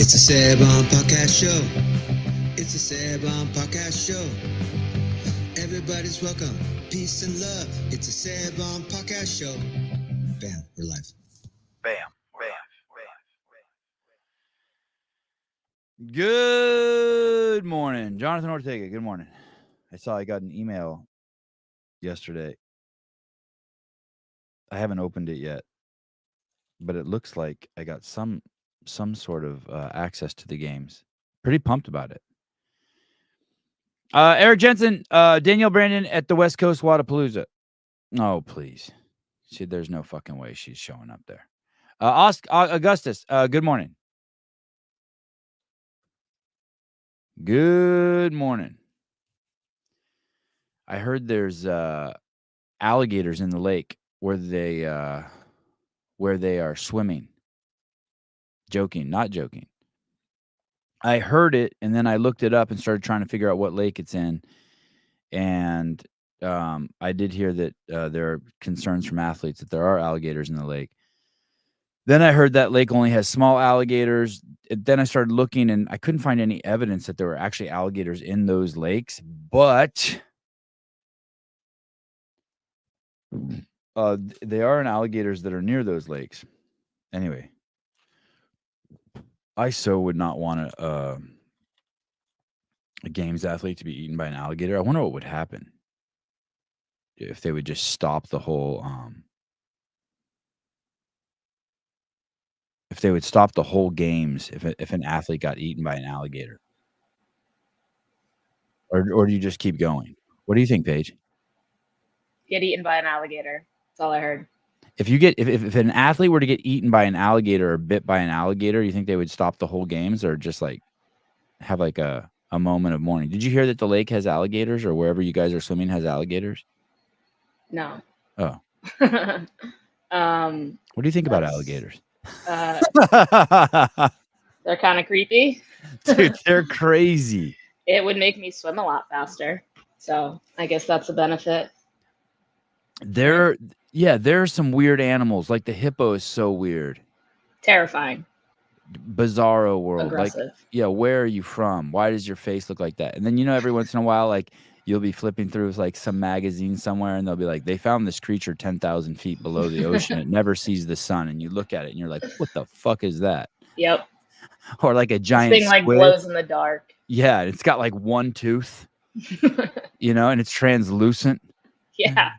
It's a Sebon Podcast Show. It's a Sebon Podcast Show. Everybody's welcome. Peace and love. It's a Sebon Podcast Show. Bam, we're live. Bam, bam, bam. Good morning, Jonathan Ortega. Good morning. I saw I got an email yesterday. I haven't opened it yet, but it looks like I got some sort of access to the games. Pretty pumped about it. Eric Jensen, Danielle Brandon at the West Coast Wadapalooza. Oh, please. See, there's no fucking way she's showing up there. Augustus, good morning. Good morning. I heard there's alligators in the lake where they are swimming. Joking, not joking. I heard it, and then I looked it up and started trying to figure out what lake it's in. And I did hear that there are concerns from athletes that there are alligators in the lake. Then I heard that lake only has small alligators. Then I started looking, and I couldn't find any evidence that there were actually alligators in those lakes. But they are alligators that are near those lakes. Anyway, I so would not want a games athlete to be eaten by an alligator. I wonder what would happen if they would just stop the whole if they would stop the whole games if an athlete got eaten by an alligator. Or do you just keep going? What do you think, Paige? Get eaten by an alligator. That's all I heard. If an athlete were to get eaten by an alligator or bit by an alligator, you think they would stop the whole games or just like have like a moment of mourning? Did you hear that the lake has alligators, or wherever you guys are swimming has alligators? No. Oh. What do you think about alligators? They're kind of creepy. Dude, they're crazy. It would make me swim a lot faster. So I guess that's a benefit. There are some weird animals. Like the hippo is so weird. Terrifying. Bizarro world. Aggressive. Like, where are you from? Why does your face look like that? And then, every once in a while, like, you'll be flipping through like some magazine somewhere, and they'll be like, they found this creature 10,000 feet below the ocean. It never sees the sun. And you look at it and you're like, what the fuck is that? Yep. Or like a giant this thing like squid. glows in the dark. Yeah, it's got like one tooth, and it's translucent. Yeah.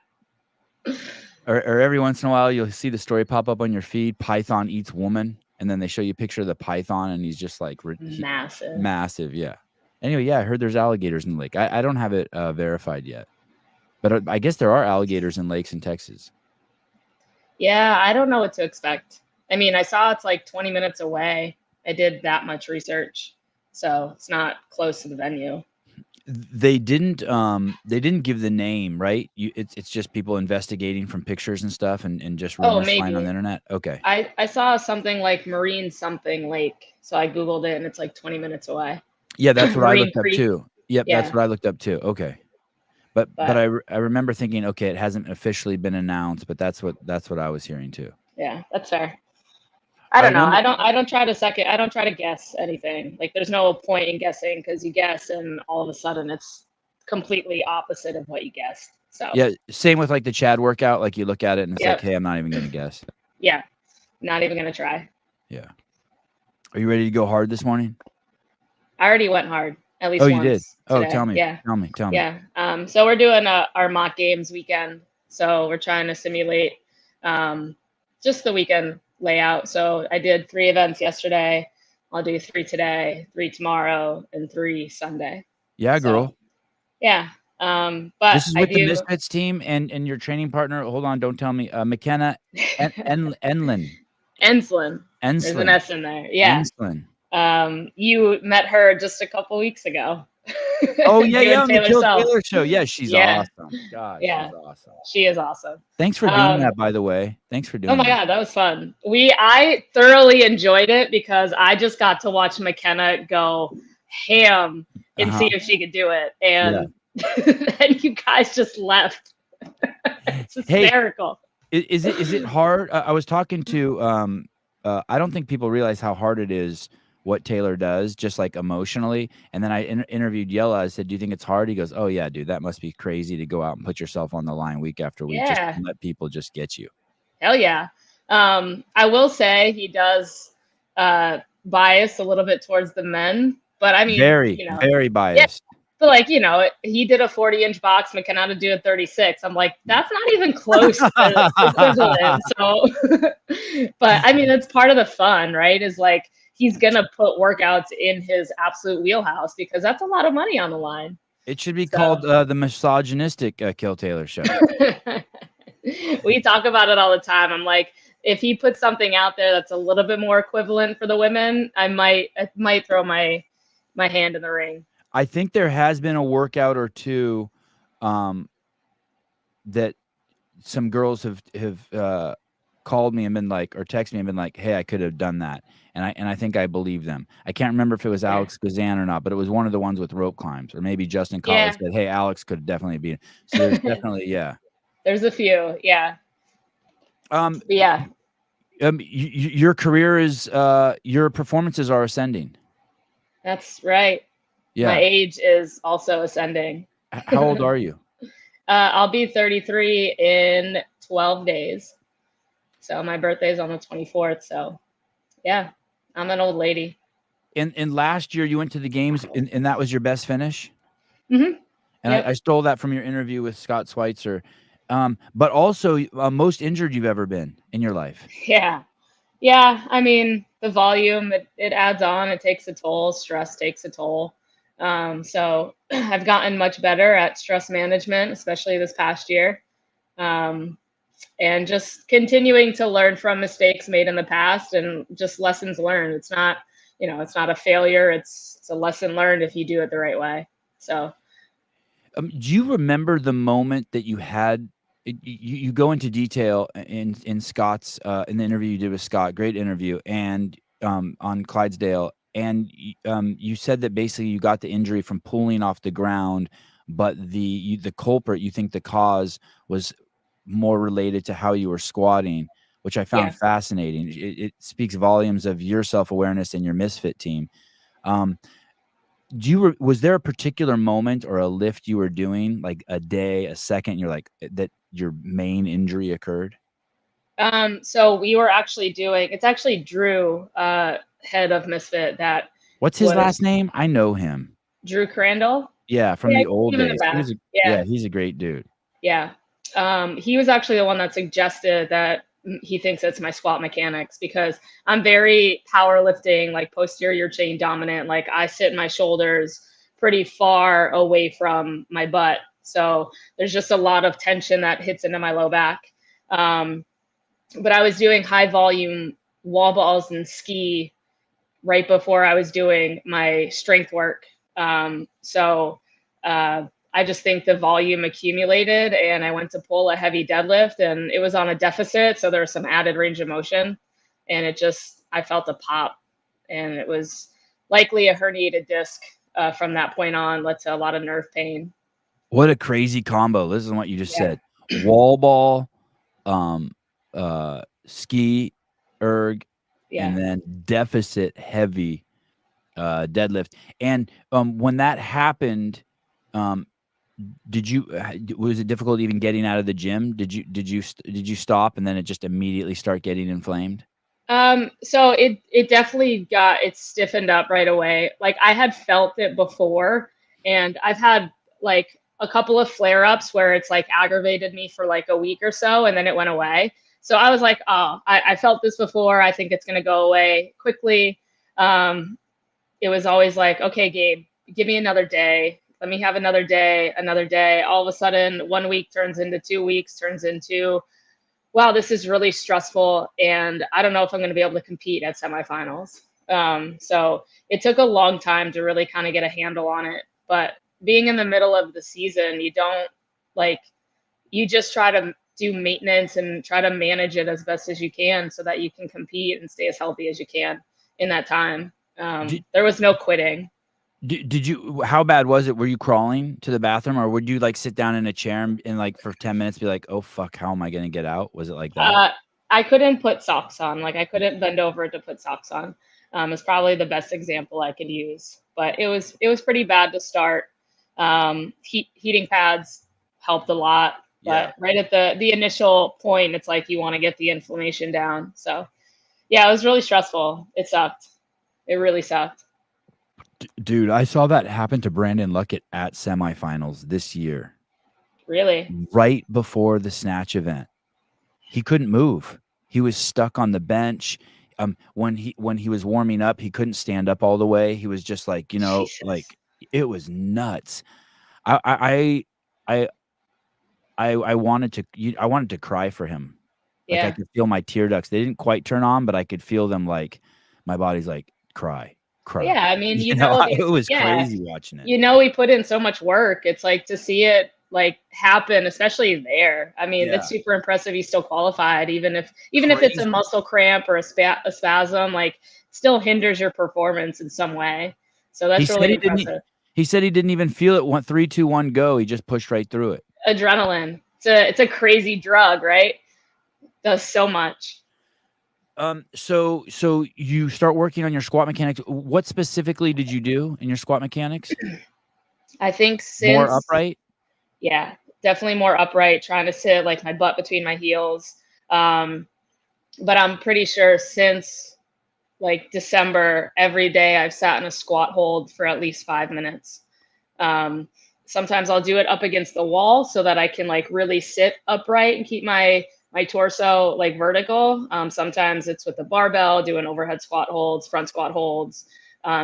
Or every once in a while, you'll see the story pop up on your feed, Python eats woman, and then they show you a picture of the python, and he's just like massive, yeah. Anyway, I heard there's alligators in the lake. I don't have it verified yet, but I guess there are alligators in lakes in Texas. Yeah, I don't know what to expect. I mean, I saw it's like 20 minutes away. I did that much research, so it's not close to the venue. They didn't give the name, right? It's just people investigating from pictures and stuff and just rumors flying on the internet. Okay. I saw something like Marine something lake, so I Googled it and it's like 20 minutes away. Yeah, that's what I looked up too. Yep, yeah. That's what I looked up too. Okay. But I remember thinking, okay, it hasn't officially been announced, but that's what I was hearing too. Yeah, that's fair. I don't know. I don't try to guess anything. Like there's no point in guessing because you guess and all of a sudden it's completely opposite of what you guessed. So yeah, same with like the Chad workout. Like you look at it and it's like, hey, I'm not even gonna guess. Yeah, not even gonna try. Yeah. Are you ready to go hard this morning? I already went hard. At least once you did. Oh, today. tell me. Yeah. Tell me. Yeah. So we're doing our mock games weekend. So we're trying to simulate just the weekend layout. So I did 3 events yesterday. I'll do 3 today, 3 tomorrow, and 3 Sunday. Yeah, girl. So, yeah. But this is with the Misfits team and your training partner. Hold on, don't tell me. McKenna Enslin. Enslin. There's an S in there. Yeah. Enslin. You met her just a couple weeks ago. Oh yeah, on the Taylor show. Yeah, she's awesome. God, yeah, she's awesome. She is awesome. Thanks for doing that, by the way. Thanks for doing. Oh my God, that was fun. I thoroughly enjoyed it because I just got to watch McKenna go ham and see if she could do it, and and you guys just left. It's hysterical. Hey, is it hard? I was talking to. I don't think people realize how hard it is what Taylor does, just like emotionally. And then I interviewed Yella. I said, "Do you think it's hard?" He goes, "Oh yeah, dude, that must be crazy to go out and put yourself on the line week after week, just Yeah. to let people just get you." Hell yeah. I will say he does bias a little bit towards the men, but I mean, Very, very yeah. biased. But like, he did a 40-inch box, McKenna to do a 36. I'm like, that's not even close to equivalent. So, but I mean, it's part of the fun, right? Is like, he's going to put workouts in his absolute wheelhouse because that's a lot of money on the line. It should be called the misogynistic Kill Taylor show. We talk about it all the time. I'm like, if he puts something out there that's a little bit more equivalent for the women, I might throw my hand in the ring. I think there has been a workout or two that some girls have called me and been like, or texted me and been like, "Hey, I could have done that," and I think I believe them. I can't remember if it was Alex Gazan or not, but it was one of the ones with rope climbs, or maybe Justin Collins said, "Hey, Alex could definitely be." So there's definitely There's a few, yeah. Your career is your performances are ascending. That's right. Yeah. My age is also ascending. How old are you? I'll be 33 in 12 days. So my birthday is on the 24th. So yeah, I'm an old lady. And last year you went to the games and that was your best finish? Mm-hmm. And I stole that from your interview with Scott Schweitzer. But also most injured you've ever been in your life. Yeah. Yeah. I mean, the volume, it adds on, it takes a toll. Stress takes a toll. So I've gotten much better at stress management, especially this past year. And just continuing to learn from mistakes made in the past and just lessons learned. It's not, it's not a failure. It's a lesson learned if you do it the right way. So, do you remember the moment that you had? You go into detail in Scott's in the interview you did with Scott, great interview, and on Clydesdale, and you said that basically you got the injury from pulling off the ground, but the culprit, you think the cause was more related to how you were squatting, which I found fascinating. It speaks volumes of your self-awareness and your misfit team. Was there a particular moment or a lift you were doing, like a day, a second, you're like that your main injury occurred? So we were actually it's actually Drew, head of Misfit. What's his last name? I know him. Drew Crandall. Yeah, from the old days. He's a great dude. Yeah. He was actually the one that suggested that he thinks it's my squat mechanics because I'm very powerlifting, like posterior chain dominant. Like I sit my shoulders pretty far away from my butt. So there's just a lot of tension that hits into my low back. But I was doing high volume wall balls and ski right before I was doing my strength work. I just think the volume accumulated and I went to pull a heavy deadlift and it was on a deficit. So there was some added range of motion and I felt a pop and it was likely a herniated disc from that point on, led to a lot of nerve pain. What a crazy combo. Listen to what you just said. Wall ball, ski, erg, and then deficit heavy deadlift. And when that happened, was it difficult even getting out of the gym? Did you stop and then it just immediately start getting inflamed? So it definitely it stiffened up right away. Like I had felt it before and I've had like a couple of flare-ups where it's like aggravated me for like a week or so and then it went away. So I was like, oh, I felt this before. I think it's going to go away quickly. It was always like, okay, Gabe, give me another day. Let me have another day. All of a sudden, 1 week turns into 2 weeks, turns into, wow, this is really stressful. And I don't know if I'm going to be able to compete at semifinals. So it took a long time to really kind of get a handle on it. But being in the middle of the season, you just try to do maintenance and try to manage it as best as you can so that you can compete and stay as healthy as you can in that time. There was no quitting. How bad was it? Were you crawling to the bathroom or would you like sit down in a chair and like for 10 minutes be like, oh fuck, how am I going to get out? Was it like that? I couldn't put socks on. Like I couldn't bend over to put socks on. It's probably the best example I could use. But it was pretty bad to start. Heating pads helped a lot, but right at the initial point, it's like you want to get the inflammation down. So yeah, it was really stressful. It sucked. It really sucked. Dude, I saw that happen to Brandon Luckett at semifinals this year. Really? Right before the snatch event. He couldn't move. He was stuck on the bench. When he was warming up, he couldn't stand up all the way. He was just like, Jesus. like it was nuts. I wanted to cry for him. Like I could feel my tear ducts. They didn't quite turn on, but I could feel them. Like my body's like, cry. Yeah, I mean, it was crazy watching it. We put in so much work. It's like to see it like happen, especially there. I mean, it's super impressive. He's still qualified, even if it's a muscle cramp or a spasm, like still hinders your performance in some way. So that's really impressive. He said he didn't even feel it. 3, 2, 1, go. He just pushed right through it. Adrenaline. It's a crazy drug, right? Does so much. So you start working on your squat mechanics. What specifically did you do in your squat mechanics? I think more upright. Yeah, definitely more upright, trying to sit like my butt between my heels. But I'm pretty sure since like December, every day I've sat in a squat hold for at least 5 minutes. Sometimes I'll do it up against the wall so that I can like really sit upright and keep my torso like vertical. Sometimes it's with the barbell, doing overhead squat holds, front squat holds,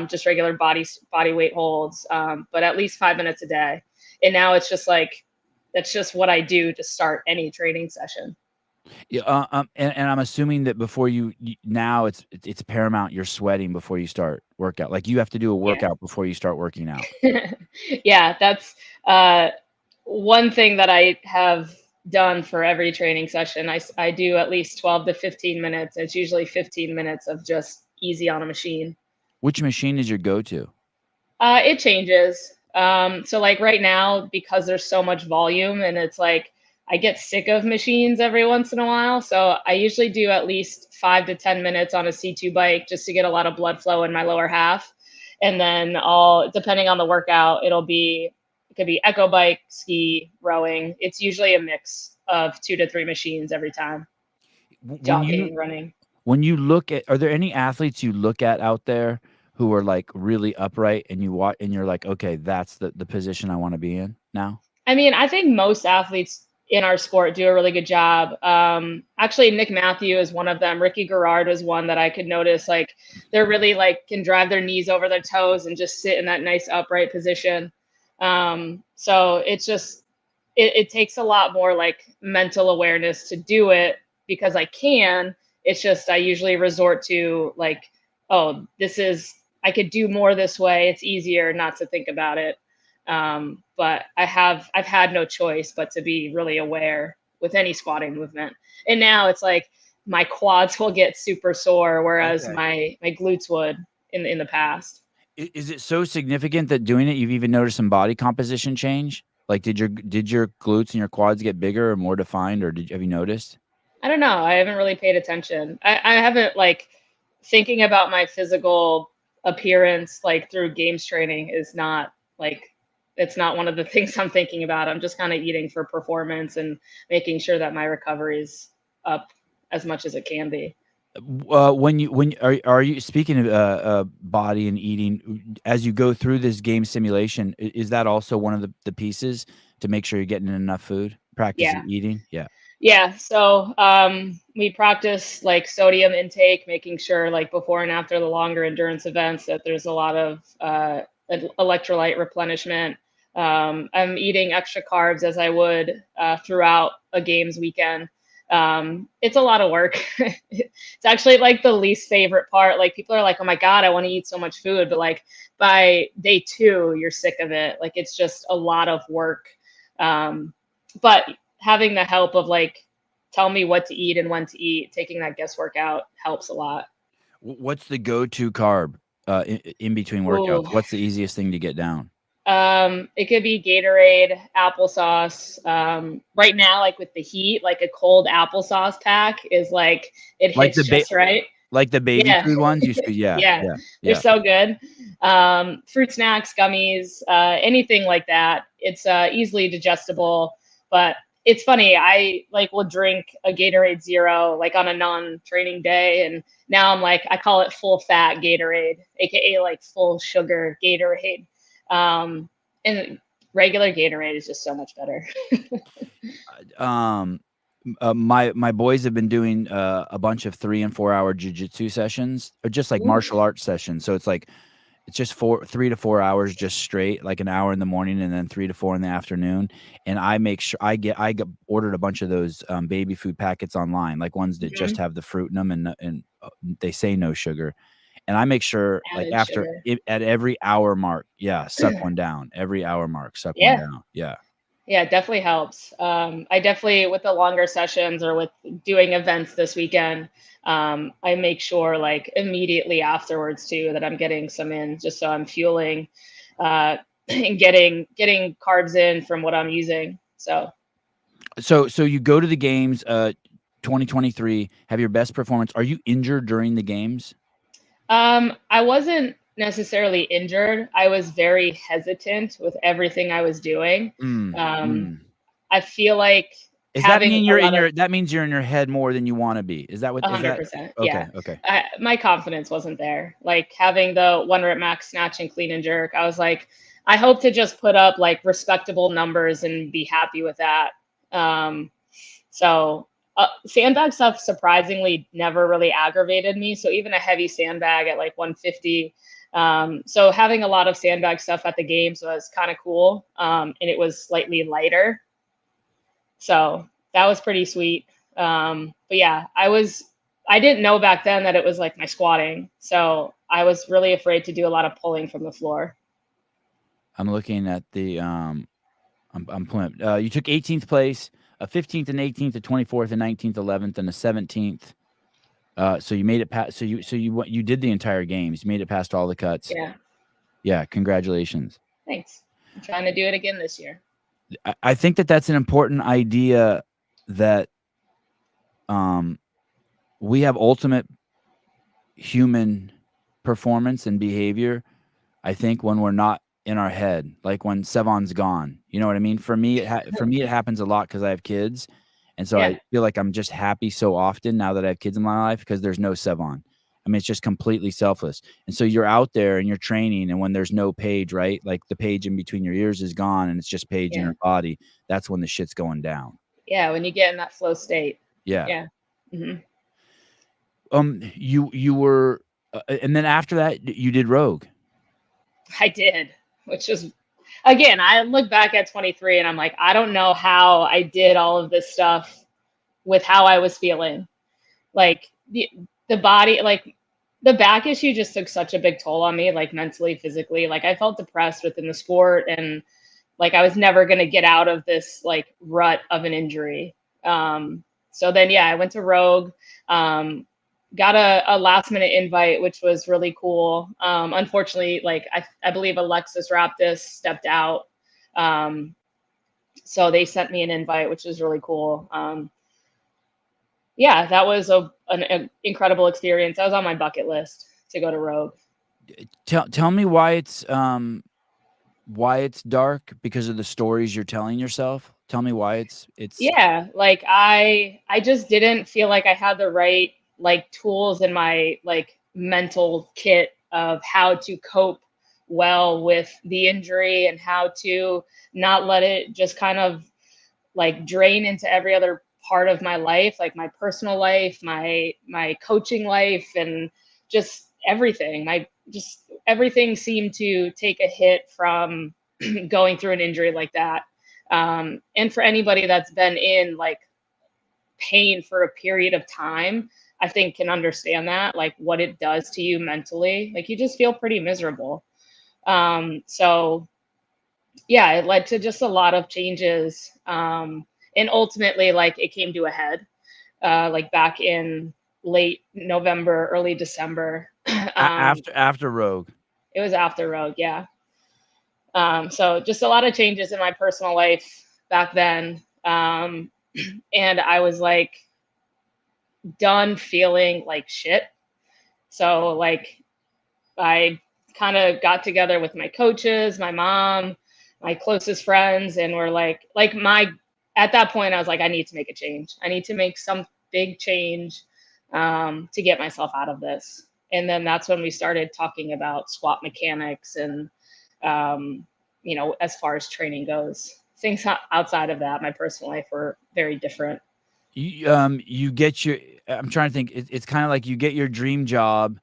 just regular body weight holds, but at least 5 minutes a day. And now it's just like, that's just what I do to start any training session. Yeah, and I'm assuming that before now it's paramount you're sweating before you start workout. Like you have to do a workout before you start working out. Yeah, that's one thing that I have done for every training session. I do at least 12 to 15 minutes. It's usually 15 minutes of just easy on a machine. Which machine is your go-to? It changes. So like right now, because there's so much volume and it's like, I get sick of machines every once in a while. So I usually do at least 5 to 10 minutes on a C2 bike just to get a lot of blood flow in my lower half. And then depending on the workout, it could be echo bike, ski, rowing. It's usually a mix of 2 to 3 machines every time. Jogging, running. When you look at, are there any athletes you look at out there who are like really upright and you're like, okay, that's the position I want to be in now? I mean, I think most athletes in our sport do a really good job. Actually, Nick Matthew is one of them. Ricky Garrard was one that I could notice, like they're really like can drive their knees over their toes and just sit in that nice upright position. So it's just, it takes a lot more like mental awareness to do it because I can. It's just, I usually resort to like, oh, I could do more this way. It's easier not to think about it. But I've had no choice but to be really aware with any squatting movement. And now it's like my quads will get super sore, whereas my glutes would in the past. Is it so significant that doing it, you've even noticed some body composition change? Like, did your glutes and your quads get bigger or more defined, or have you noticed? I don't know. I haven't really paid attention. I haven't like thinking about my physical appearance like through games training is not like, it's not one of the things I'm thinking about. I'm just kind of eating for performance and making sure that my recovery is up as much as it can be. Are you speaking of body and eating as you go through this game simulation? Is that also one of the pieces to make sure you're getting enough food, practicing eating? Yeah. So we practice like sodium intake, making sure like before and after the longer endurance events that there's a lot of electrolyte replenishment. I'm eating extra carbs as I would throughout a games weekend. It's a lot of work. It's actually like the least favorite part. Like people are like, oh my God, I want to eat so much food. But like by day 2, you're sick of it. Like it's just a lot of work. But having the help of like, tell me what to eat and when to eat, taking that guesswork out helps a lot. What's the go-to carb in between workouts? What's the easiest thing to get down? It could be Gatorade, applesauce. Right now, like with the heat, like a cold applesauce pack is like, it Like hits just right. like the baby Yeah. food ones used to. Yeah, Yeah. yeah, They're yeah. so good. Fruit snacks, gummies, anything like that. It's easily digestible, but it's funny. I like will drink a Gatorade Zero like on a non-training day, and now I'm like, I call it full fat Gatorade, aka like full sugar Gatorade. And regular Gatorade is just so much better. My boys have been doing a bunch of 3 and 4 hour jujitsu sessions, or just like Ooh, martial arts sessions. So it's just 3 to 4 hours just straight, like an hour in the morning and then 3 to 4 in the afternoon. And I make sure I get ordered a bunch of those baby food packets online, like ones that just mhm. have the fruit in them, and they say no sugar. And I make sure, like, Added after sugar. at every hour mark, yeah, suck one down. Every hour mark, suck one Yeah. down. Yeah. Yeah, it definitely helps. I definitely, with the longer sessions or with doing events this weekend, I make sure like immediately afterwards too that I'm getting some in, just so I'm fueling uh, and getting carbs in from what I'm using. So So you go to the games, 2023, have your best performance. Are you injured during the games? I wasn't necessarily injured. I was very hesitant with everything I was doing. Mm, Um, mm. I feel like Does that having mean a you're in lot of that means you're in your head more than you wanna be? Is that what is that 100%. okay, Yeah. okay. My confidence wasn't there. Like having the 1 rep max snatch and clean and jerk, I was like, I hope to just put up like respectable numbers and be happy with that. Um, so sandbag stuff surprisingly never really aggravated me. So even a heavy sandbag at like 150. So having a lot of sandbag stuff at the games was kind of cool. And it was slightly lighter. So that was pretty sweet. But yeah, I didn't know back then that it was like my squatting. So I was really afraid to do a lot of pulling from the floor. I'm looking at the, I'm pulling up, you took 18th place, a 15th and 18th, a 24th and 19th, 11th, and a 17th. So you made it past, you did the entire games. You made it past all the cuts. Yeah. Yeah, congratulations. Thanks. I'm trying to do it again this year. I think that's an important idea, that, um, we have ultimate human performance and behavior, I think, when we're not in our head, like when Sevon's gone. You know what I mean? For me, it happens a lot because I have kids, and so Yeah. I feel like I'm just happy so often now that I have kids in my life because there's no Sevon. I mean, it's just completely selfless. And so you're out there and you're training, and when there's no Paige, right? Like the Paige in between your ears is gone, and it's just Paige in Yeah. her body. That's when the shit's going down. Yeah. When you get in that flow state. Yeah. Yeah. Hmm. You were, and then after that, you did Rogue. I did, which is, again, I look back at 23 and I'm like, I don't know how I did all of this stuff with how I was feeling. Like the body, like the back issue just took such a big toll on me, like mentally, physically. Like I felt depressed within the sport, and like I was never going to get out of this like rut of an injury. So then, yeah, I went to Rogue, got a last minute invite, which was really cool. Unfortunately, like I believe Alexis Raptis stepped out. Um, so they sent me an invite, which was really cool. Yeah, that was an incredible experience. That was on my bucket list to go to Rogue. Tell me why it's dark, because of the stories you're telling yourself. Tell me why it's Yeah, like I just didn't feel like I had the right like tools in my like mental kit of how to cope well with the injury and how to not let it just kind of like drain into every other part of my life, like my personal life, my coaching life, and just everything. My just everything seemed to take a hit from going through an injury like that. And for anybody that's been in like pain for a period of time, I think can understand that, like what it does to you mentally. Like you just feel pretty miserable. So yeah, it led to just a lot of changes. And ultimately, like it came to a head, like back in late November, early December. after Rogue. It was after Rogue, yeah. So just a lot of changes in my personal life back then. And I was like done feeling like shit. So like I kind of got together with my coaches, my mom, my closest friends, and we're at that point, I was like, I need to make a change. I need to make some big change to get myself out of this. And then that's when we started talking about squat mechanics and, as far as training goes, things outside of that, my personal life were very different. You get your, I'm trying to think, it's kind of like you get your dream job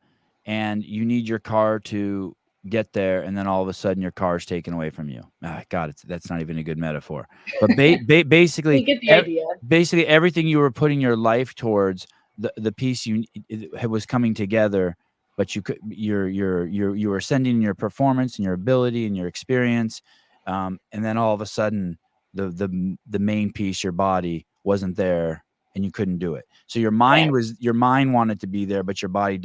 and you need your car to get there, and then all of a sudden your car's taken away from you. God, that's not even a good metaphor. But basically, You get the idea. basically everything you were putting your life towards, the piece it was coming together, but you were sending your performance and your ability and your experience, and then all of a sudden the main piece, your body, wasn't there, and you couldn't do it. So your mind wanted to be there, but your body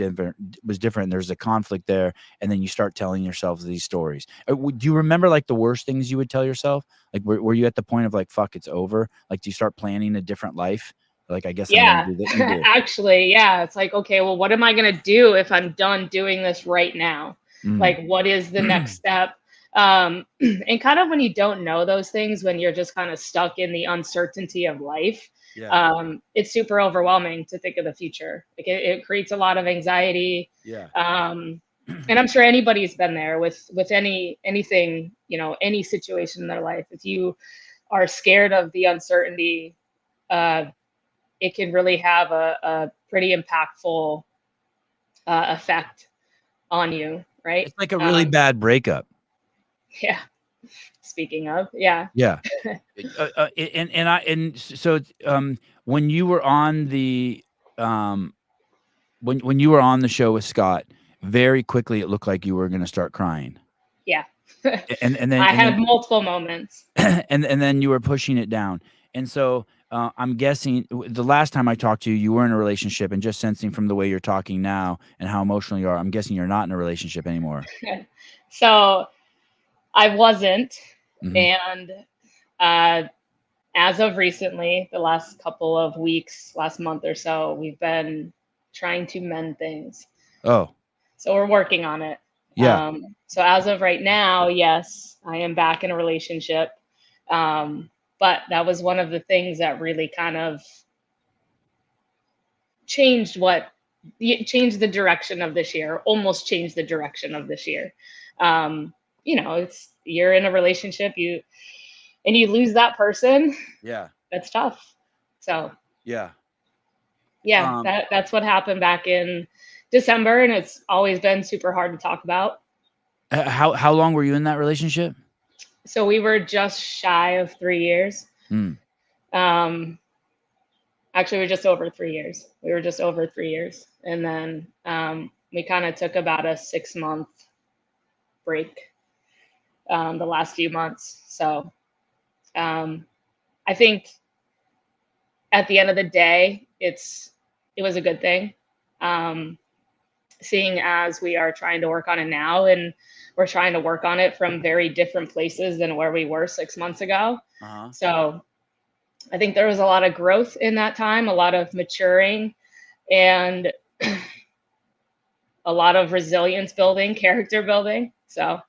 was different. There's a conflict there, and then you start telling yourself these stories. Do you remember like the worst things you would tell yourself? Like were you at the point of like, fuck, it's over? Like, do you start planning a different life? Like, I guess I'm gonna Yeah, do that. You do. actually, yeah. It's like, okay, well, what am I going to do if I'm done doing this right now? Like, what is the next step? And kind of when you don't know those things, when you're just kind of stuck in the uncertainty of life, it's super overwhelming to think of the future. Like it creates a lot of anxiety. Yeah. And I'm sure anybody's been there with anything, any situation in their life. If you are scared of the uncertainty, it can really have a pretty impactful effect on you, right? It's like a really bad breakup. Yeah. Speaking of, yeah. Yeah. So when you were on the when you were on the show with Scott, very quickly it looked like you were going to start crying. Yeah. And then I had multiple moments. and then you were pushing it down. And so I'm guessing the last time I talked to you, you were in a relationship, and just sensing from the way you're talking now and how emotional you are, I'm guessing you're not in a relationship anymore. So I wasn't. Mm-hmm. And as of recently, the last couple of weeks, last month or so, we've been trying to mend things. Oh. So we're working on it. Yeah. So as of right now, yes, I am back in a relationship. But that was one of the things that really kind of changed the direction of this year, almost changed the direction of this year. You're in a relationship, you lose that person. Yeah. That's tough. So yeah, that's what happened back in December, and it's always been super hard to talk about. How long were you in that relationship? So we were just shy of 3 years. Actually, we're just over 3 years. We were just over 3 years. And then we kind of took about a 6-month break the last few months. So I think at the end of the day, it was a good thing. Seeing as we are trying to work on it now, and we're trying to work on it from very different places than where we were 6 months ago. So I think there was a lot of growth in that time, a lot of maturing, and a lot of resilience building, character building. So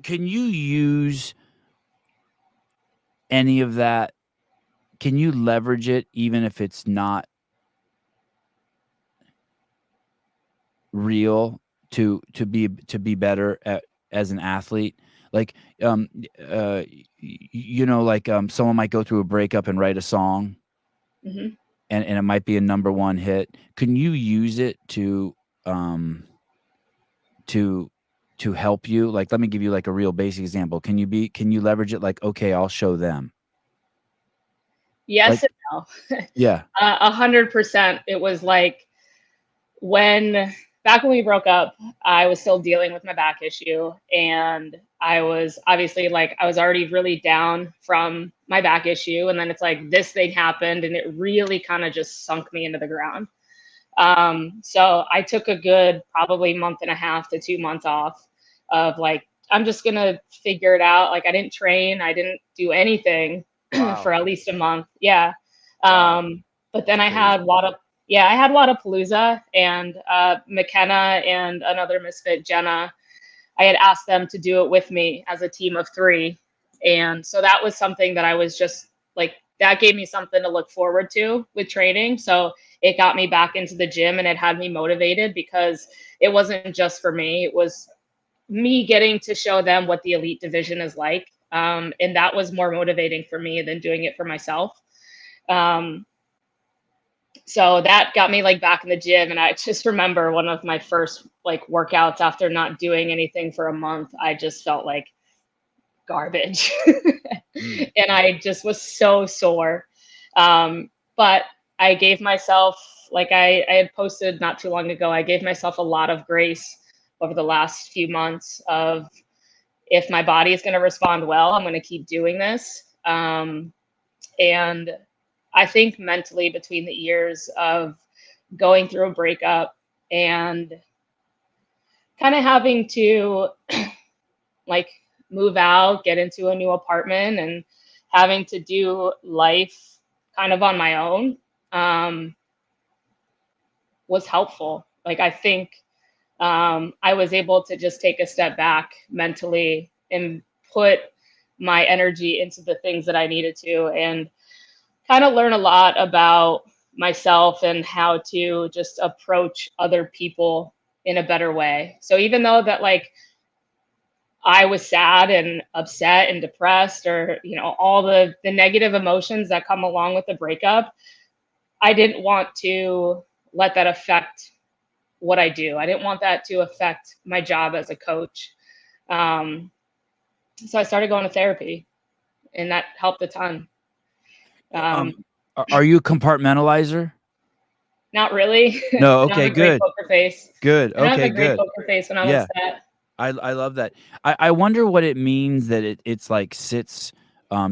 can you use any of that? Can you leverage it even if it's not real to be better as an athlete? Like like someone might go through a breakup and write a song, and it might be a #1 hit. Can you use it to help you? Like, let me give you like a real basic example. Can you leverage it? Like, okay, I'll show them. Yes, like, and no. Yeah. 100%. It was like back when we broke up, I was still dealing with my back issue, and I was obviously I was already really down from my back issue, and then it's like this thing happened, and it really kind of just sunk me into the ground. So I took a good probably month and a half to 2 months off of I'm just going to figure it out. Like, I didn't train. I didn't do anything for at least a month. Yeah. Wow. But then I Crazy. had I had Wadapalooza, and McKenna and another misfit, Jenna, I had asked them to do it with me as a team of 3. And so that was something that I was just like, that gave me something to look forward to with training. So it got me back into the gym, and it had me motivated, because it wasn't just for me. It was me getting to show them what the elite division is like. And that was more motivating for me than doing it for myself. So that got me like back in the gym. And I just remember one of my first like workouts after not doing anything for a month. I just felt like garbage. And I just was so sore. But I gave myself, like I had posted not too long ago, I gave myself a lot of grace over the last few months of, if my body is going to respond well, I'm going to keep doing this. And I think mentally, between the years of going through a breakup and kind of having to like move out, get into a new apartment, and having to do life kind of on my own, was helpful. Like, I think I was able to just take a step back mentally and put my energy into the things that I needed to, and kind of learn a lot about myself and how to just approach other people in a better way. So even though that like I was sad and upset and depressed, or, you know, all the negative emotions that come along with the breakup, I didn't want to let that affect what I do. I didn't want that to affect my job as a coach. So I started going to therapy, and that helped a ton. Are you a compartmentalizer? Not really. No. I don't Okay. have a great Good. poker face. Good. I don't have Okay. a great Good. poker face when I'm Yeah. upset. I love that. I wonder what it means that it's like sits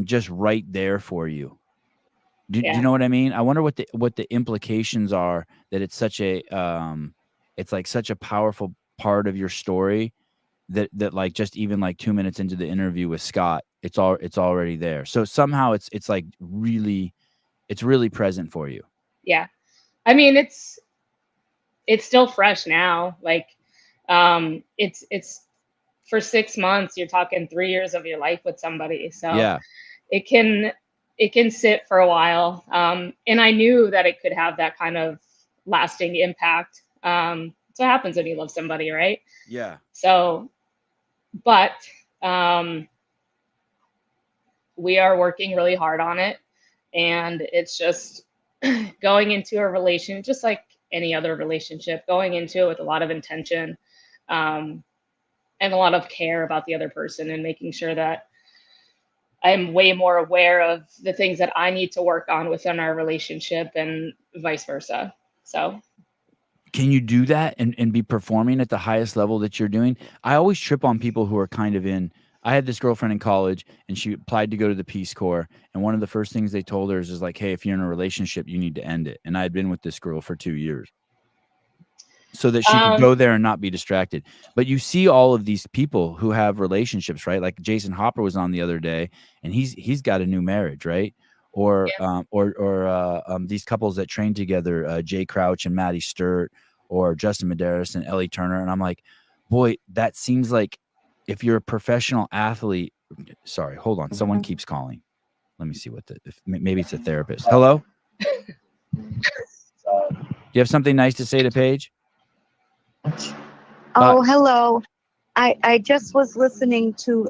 just right there for you. Do you know what I mean? I wonder what the implications are, that it's such a it's like such a powerful part of your story, that like just even like 2 minutes into the interview with Scott, it's already there. So somehow it's like really present for you. Yeah. I mean, it's still fresh now. Like, it's for 6 months, you're talking 3 years of your life with somebody. So Yeah. it can sit for a while. And I knew that it could have that kind of lasting impact. It's what happens when you love somebody, right? Yeah. So, but we are working really hard on it. And it's just going into a relationship, just like any other relationship, going into it with a lot of intention, and a lot of care about the other person, and making sure that I'm way more aware of the things that I need to work on within our relationship, and vice versa. So, can you do that and be performing at the highest level that you're doing? I always trip on people who are kind of in. I had this girlfriend in college, and she applied to go to the Peace Corps. And one of the first things they told her is like, hey, if you're in a relationship, you need to end it. And I had been with this girl for 2 years, so that she could go there and not be distracted. But you see all of these people who have relationships, right? Like Jason Hopper was on the other day, and he's got a new marriage, right? Or these couples that train together, Jay Crouch and Maddie Sturt, or Justin Medeiros and Ellie Turner. And I'm like, boy, that seems like, if you're a professional athlete. Sorry, hold on. Someone keeps calling. Let me see maybe it's a therapist. Hello? You have something nice to say to Paige? Oh, hello. I just was listening to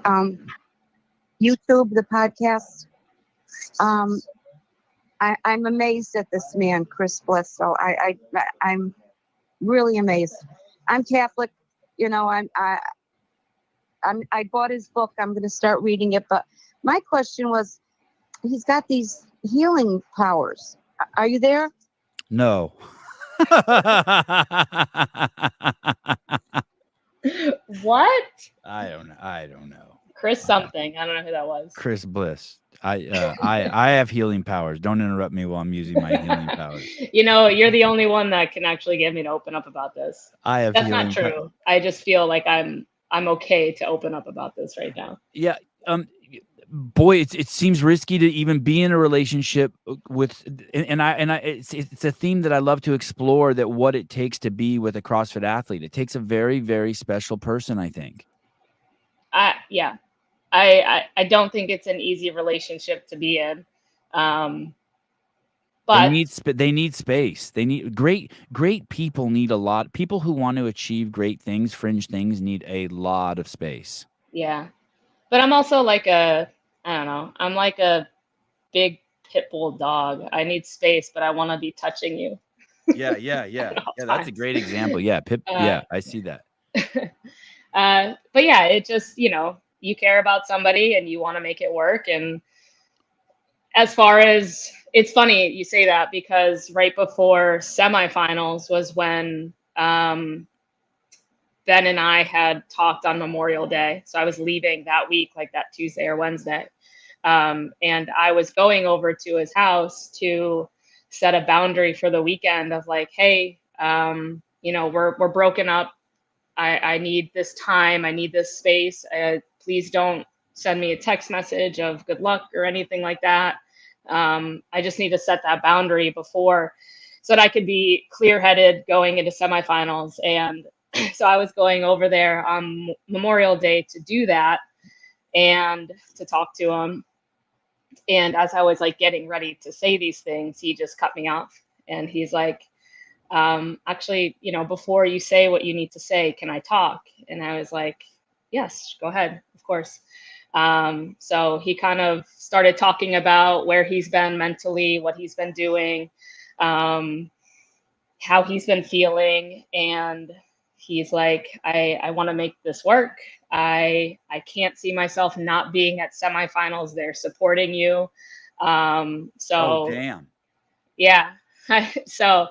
YouTube, the podcast. I'm amazed at this man, Chris Bledsoe. I'm really amazed. I'm Catholic, you know. I bought his book. I'm going to start reading it. But my question was, he's got these healing powers. Are you there? No. what? I don't know. Chris something. I don't know who that was. Chris Bliss. I have healing powers. Don't interrupt me while I'm using my healing powers. You know, you're the only one that can actually get me to open up about this. I have. That's not true. I just feel like I'm I'm okay to open up about this right now. Yeah. Boy, it seems risky to even be in a relationship with, and it's a theme that I love to explore, that what it takes to be with a CrossFit athlete. It takes a very, very special person, I think. Yeah, I don't think it's an easy relationship to be in. But they need space. They need great people need a lot. People who want to achieve great things, fringe things, need a lot of space. yeah, but I'm also like I don't know, I'm like a big pit bull dog. I need space, but I want to be touching you. Yeah. That's a great example. Yeah, yeah, I see that. But yeah, it just, you care about somebody and you want to make it work. And as far as, it's funny you say that, because right before semifinals was when Ben and I had talked on Memorial Day. So I was leaving that week, like that Tuesday or Wednesday. And I was going over to his house to set a boundary for the weekend of like, hey, we're broken up. I need this time. I need this space. Please don't send me a text message of good luck or anything like that. I just need to set that boundary before, so that I could be clear-headed going into semifinals. And so I was going over there on Memorial Day to do that and to talk to him. And as I was like getting ready to say these things, he just cut me off. And he's like, actually, before you say what you need to say, can I talk? And I was like, yes, go ahead, of course. So he kind of started talking about where he's been mentally, what he's been doing, how he's been feeling. And he's like, I want to make this work. I can't see myself not being at semifinals. They're supporting you. Oh, damn. Yeah. So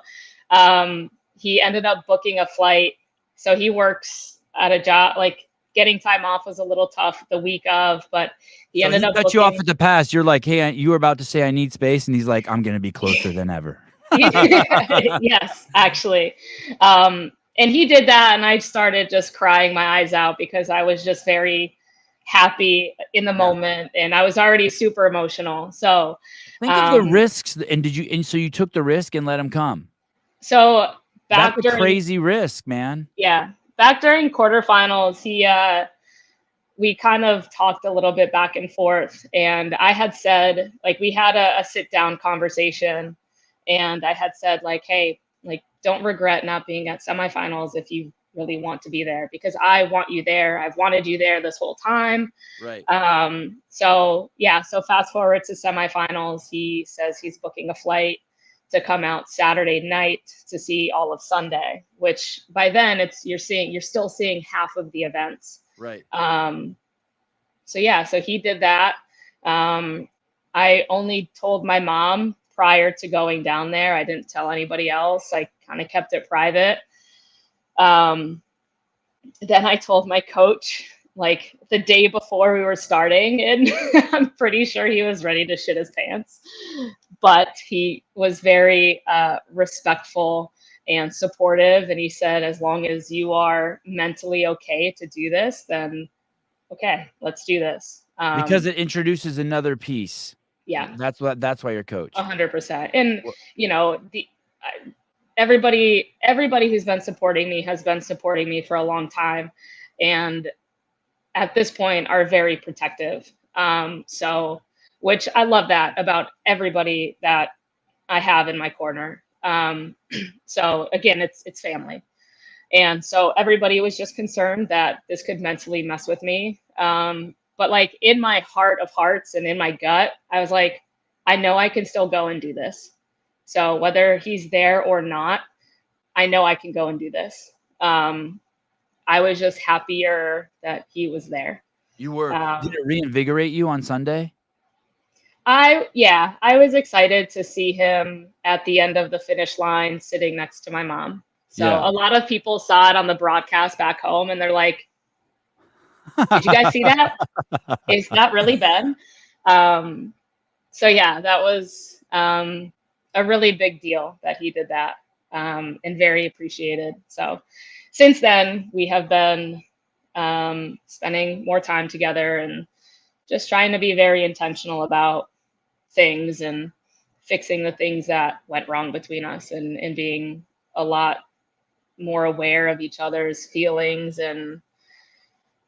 he ended up booking a flight. So he works at a job, like getting time off was a little tough the week of, but he ended up cut you off at the pass. You're like, hey, you were about to say I need space. And he's like, I'm going to be closer than ever. Yes, actually. And he did that. And I started just crying my eyes out because I was just very happy in the moment. And I was already super emotional. So think of the risks. And so you took the risk and let him come. So that's a crazy risk, man. Yeah. Back during quarterfinals, we kind of talked a little bit back and forth. And I had said, like, we had a sit down conversation. And I had said, like, hey, like, don't regret not being at semifinals if you really want to be there, because I want you there. I've wanted you there this whole time. Right. So fast forward to semifinals, he says he's booking a flight to come out Saturday night to see all of Sunday, which by then you're still seeing half of the events. Right. So he did that. I only told my mom prior to going down there. I didn't tell anybody else. I kind of kept it private. Then I told my coach like the day before we were starting, and I'm pretty sure he was ready to shit his pants, but he was very respectful and supportive. And he said, as long as you are mentally okay to do this, then okay, let's do this. Because it introduces another piece. Yeah. That's why you're coach. 100%. And everybody who's been supporting me has been supporting me for a long time. And at this point are very protective. Which I love that about everybody that I have in my corner. So again, it's family. And so everybody was just concerned that this could mentally mess with me. But like in my heart of hearts and in my gut, I was like, I know I can still go and do this. So whether he's there or not, I know I can go and do this. I was just happier that he was there. You were. Did it reinvigorate you on Sunday? I was excited to see him at the end of the finish line sitting next to my mom. So a lot of people saw it on the broadcast back home and they're like, did you guys see that? Is that really Ben? So yeah, that was a really big deal that he did that, and very appreciated. So since then we have been spending more time together and just trying to be very intentional about things and fixing the things that went wrong between us, and being a lot more aware of each other's feelings and,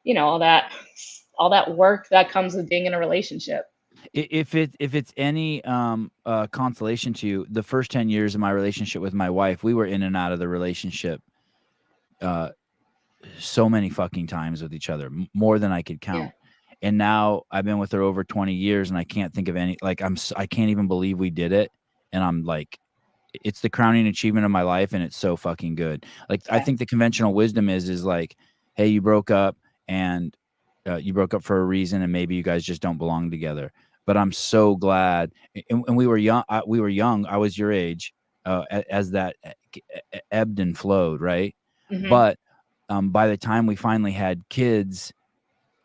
you know, all that work that comes with being in a relationship. If it's any consolation to you, the first 10 years of my relationship with my wife, we were in and out of the relationship so many fucking times with each other, more than I could count. And now I've been with her over 20 years and I can't think of any, like, I can't even believe we did it. And I'm like, it's the crowning achievement of my life, and it's so fucking good. Like, I think the conventional wisdom is like, hey, you broke up, and you broke up for a reason, and maybe you guys just don't belong together. But I'm so glad. And we were young. I was your age, as that ebbed and flowed, right? But by the time we finally had kids,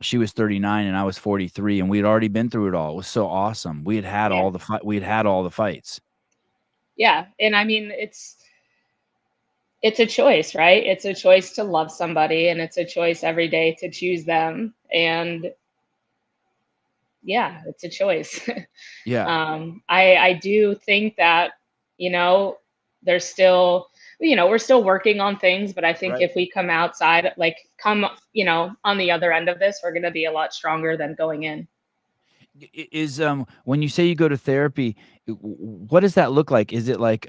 she was 39 and I was 43, and we had already been through it all. It was so awesome. We had all the fights. Yeah. And I mean, it's a choice, right? It's a choice to love somebody, and it's a choice every day to choose them. And yeah, it's a choice. I do think that, you know, there's still, you know, we're still working on things, but I think if we come outside, like you know, on the other end of this, we're going to be a lot stronger than going in. Is when you say you go to therapy, what does that look like? Is it like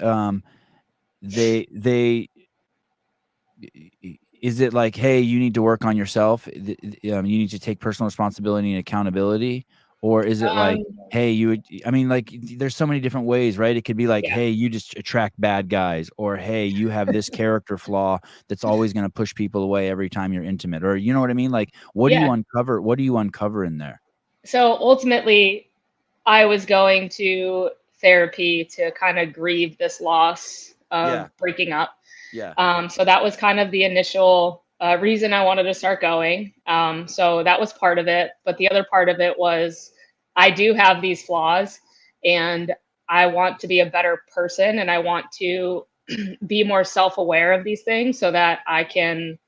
they is it like, hey, you need to work on yourself, you need to take personal responsibility and accountability? Or is it like, hey, I mean, like, there's so many different ways, right? It could be like, hey, you just attract bad guys, or hey, you have this character flaw that's always going to push people away every time you're intimate, or you know what I mean? Like, what do you uncover? What do you uncover in there? So ultimately, I was going to therapy to kind of grieve this loss of breaking up. So that was kind of the initial reason I wanted to start going. So that was part of it. But the other part of it was, I do have these flaws, and I want to be a better person, and I want to be more self-aware of these things so that I can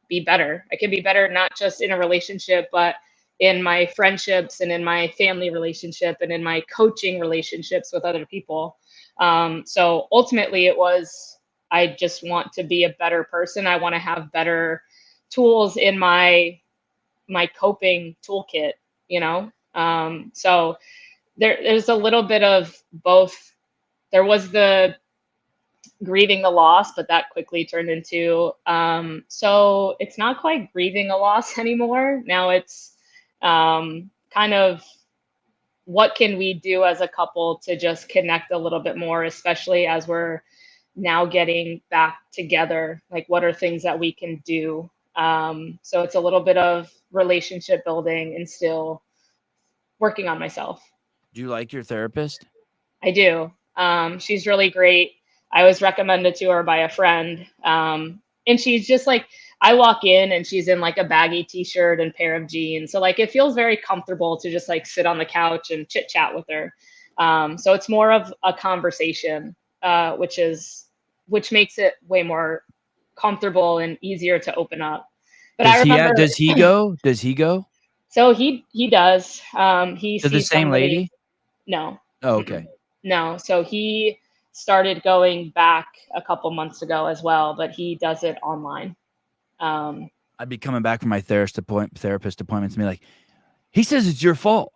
be better. I can be better, not just in a relationship, but in my friendships and in my family relationship and in my coaching relationships with other people. So ultimately it was, I just want to be a better person. I want to have better tools in my coping toolkit, you know? So there's a little bit of both. There was the grieving the loss, but that quickly turned into, so it's not quite grieving a loss anymore. Now it's kind of, what can we do as a couple to just connect a little bit more, especially as we're now getting back together? Like, what are things that we can do? So it's a little bit of relationship building and still working on myself. Do you like your therapist? I do. She's really great. I was recommended to her by a friend. And she's just like, I walk in and she's in like a baggy t-shirt and pair of jeans. So like, it feels very comfortable to just like sit on the couch and chit chat with her. So it's more of a conversation, which makes it way more comfortable and easier to open up. But does he go? Does he go? So he does. He to sees the same somebody. lady? No. Oh, okay. No. So he started going back a couple months ago as well, but he does it online. I'd be coming back from my therapist appointments and be like, he says it's your fault.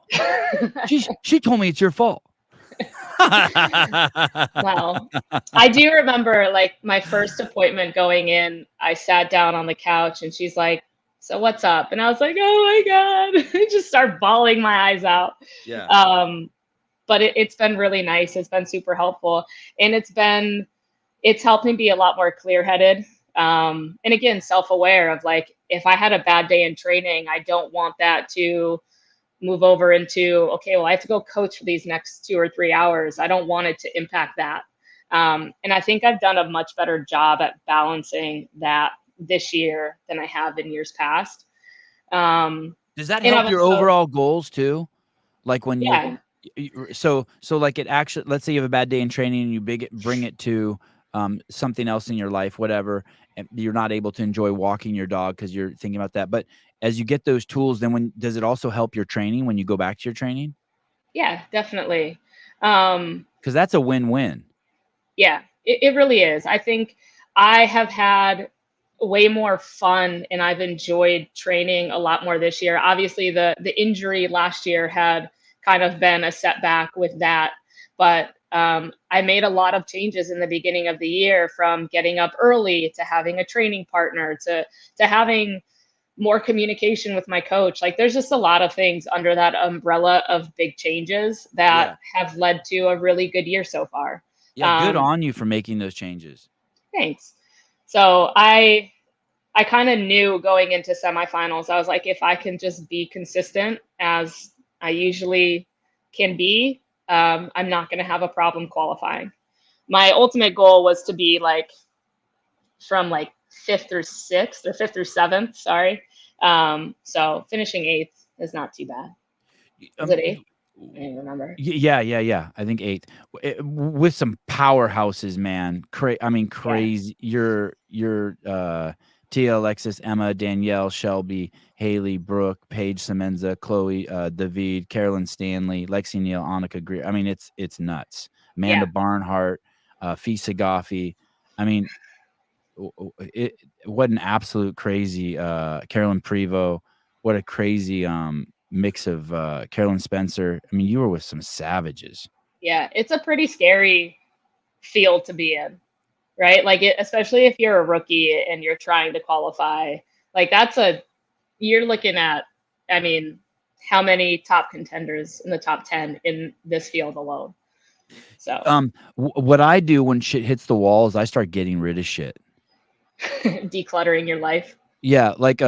She told me it's your fault. Well, I do remember like my first appointment going in, I sat down on the couch and she's like, so what's up? And I was like, oh my God, I just start bawling my eyes out. Yeah. But it's been really nice. It's been super helpful. And it's helped me be a lot more clear-headed. And again, self-aware of like, if I had a bad day in training, I don't want that to move over into, okay, well, I have to go coach for these next 2 or 3 hours. I don't want it to impact that. And I think I've done a much better job at balancing that this year than I have in years past. Does that help your overall goals too? Like when yeah. so like it actually, let's say you have a bad day in training and you bring it to something else in your life, whatever, and you're not able to enjoy walking your dog because you're thinking about that. But as you get those tools, then does it also help your training when you go back to your training? Yeah, definitely. Because that's a win-win. Yeah, it really is. I think I have had way more fun and I've enjoyed training a lot more this year. Obviously, the injury last year had kind of been a setback with that, but I made a lot of changes in the beginning of the year, from getting up early to having a training partner to having more communication with my coach. Like, there's just a lot of things under that umbrella of big changes that have led to a really good year so far. Yeah, good on you for making those changes. Thanks. So I kind of knew going into semifinals, I was like, if I can just be consistent as I usually can be, I'm not going to have a problem qualifying. My ultimate goal was to be like from like fifth through seventh. Sorry. So finishing eighth is not too bad. Was it eighth? I don't remember. Yeah. I think eighth with some powerhouses, man. Crazy. Your Tia, Alexis, Emma, Danielle, Shelby, Haley, Brooke, Paige, Semenza, Chloe, David, Carolyn Stanley, Lexi Neal, Annika Greer. I mean, it's nuts. Amanda Barnhart, Fee Sagafi. I mean, what an absolute crazy Carolyn Prevost. What a crazy mix of Carolyn Spencer. I mean, you were with some savages. Yeah, it's a pretty scary field to be in, right? Like, especially if you're a rookie and you're trying to qualify. Like, you're looking at, I mean, how many top contenders in the top 10 in this field alone. So what I do when shit hits the wall is I start getting rid of shit. Decluttering your life. Yeah, like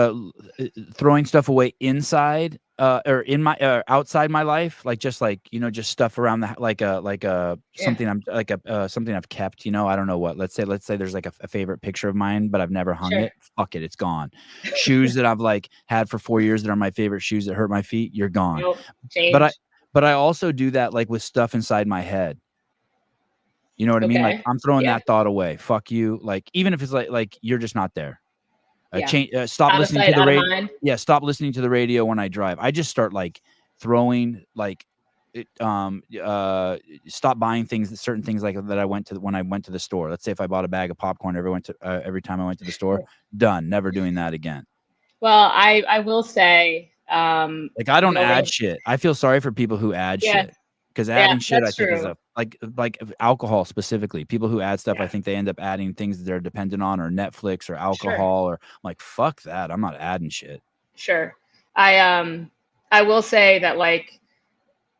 throwing stuff away inside or in my outside my life, like just stuff around the something I'm like something I've kept, I don't know what. Let's say there's like a favorite picture of mine, but I've never hung it. Fuck it, it's gone. Shoes that I've like had for 4 years that are my favorite shoes that hurt my feet, you're gone. Nope. Change. But I also do that like with stuff inside my head. You know what I mean? Like, I'm throwing that thought away. Fuck you. Like, even if it's like you're just not there. Stop listening to the radio. Yeah, stop listening to the radio when I drive. I just start like throwing stop buying certain things like that when I went to the store. Let's say if I bought a bag of popcorn every time I went to the store, done. Never doing that again. Well, I will say, like, I don't add shit. I feel sorry for people who add shit. Because adding shit, I think, is like alcohol specifically. People who add stuff, I think they end up adding things that they're dependent on, or Netflix, or alcohol, or I'm like, fuck that. I'm not adding shit. Sure. I will say that like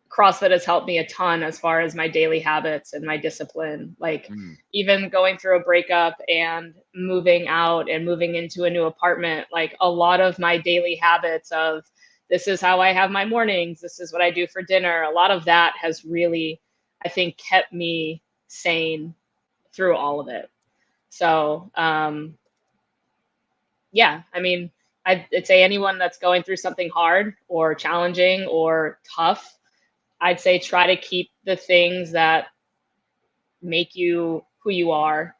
CrossFit has helped me a ton as far as my daily habits and my discipline. Like even going through a breakup and moving out and moving into a new apartment, like a lot of my daily habits of, this is how I have my mornings, this is what I do for dinner, a lot of that has really, I think, kept me sane through all of it. So, yeah, I mean, I'd say anyone that's going through something hard or challenging or tough, I'd say try to keep the things that make you who you are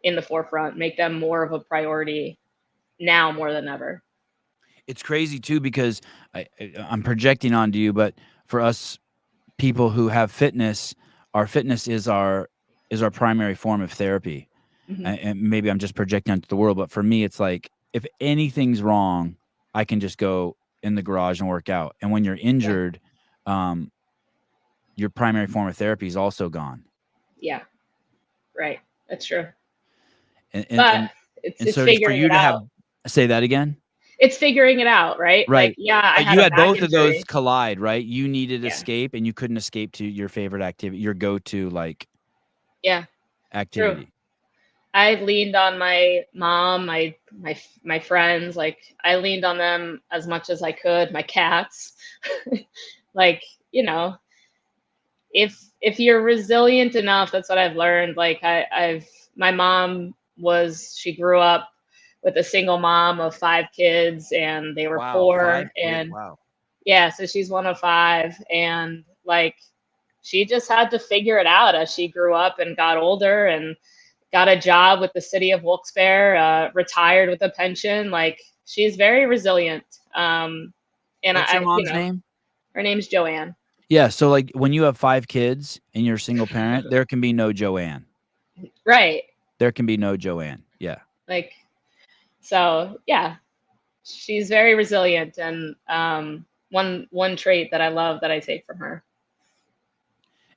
in the forefront, make them more of a priority now more than ever. It's crazy too, because I'm projecting onto you, but for us people who have fitness, our fitness is our primary form of therapy. And maybe I'm just projecting onto the world, but for me, it's like, if anything's wrong, I can just go in the garage and work out. And when you're injured, your primary form of therapy is also gone. Yeah, right. That's true. And it's so for you to have, say that again. It's figuring it out, right? Right. Like, I had both of those collide, right? You needed escape, and you couldn't escape to your favorite activity, your go-to activity. True. I leaned on my mom, my friends. Like, I leaned on them as much as I could. My cats, like, if you're resilient enough, that's what I've learned. Like, my mom she grew up with a single mom of 5 kids, and they were poor. And so she's one of 5, and like, she just had to figure it out as she grew up and got older. And got a job with the city of Wilkes-Barre, retired with a pension. Like, she's very resilient. And What's your mom's name? Her name's Joanne. Yeah. So like when you have 5 kids and you're a single parent, there can be no Joanne. Right. There can be no Joanne. Yeah. Like, so yeah, she's very resilient. And one trait that I love that I take from her.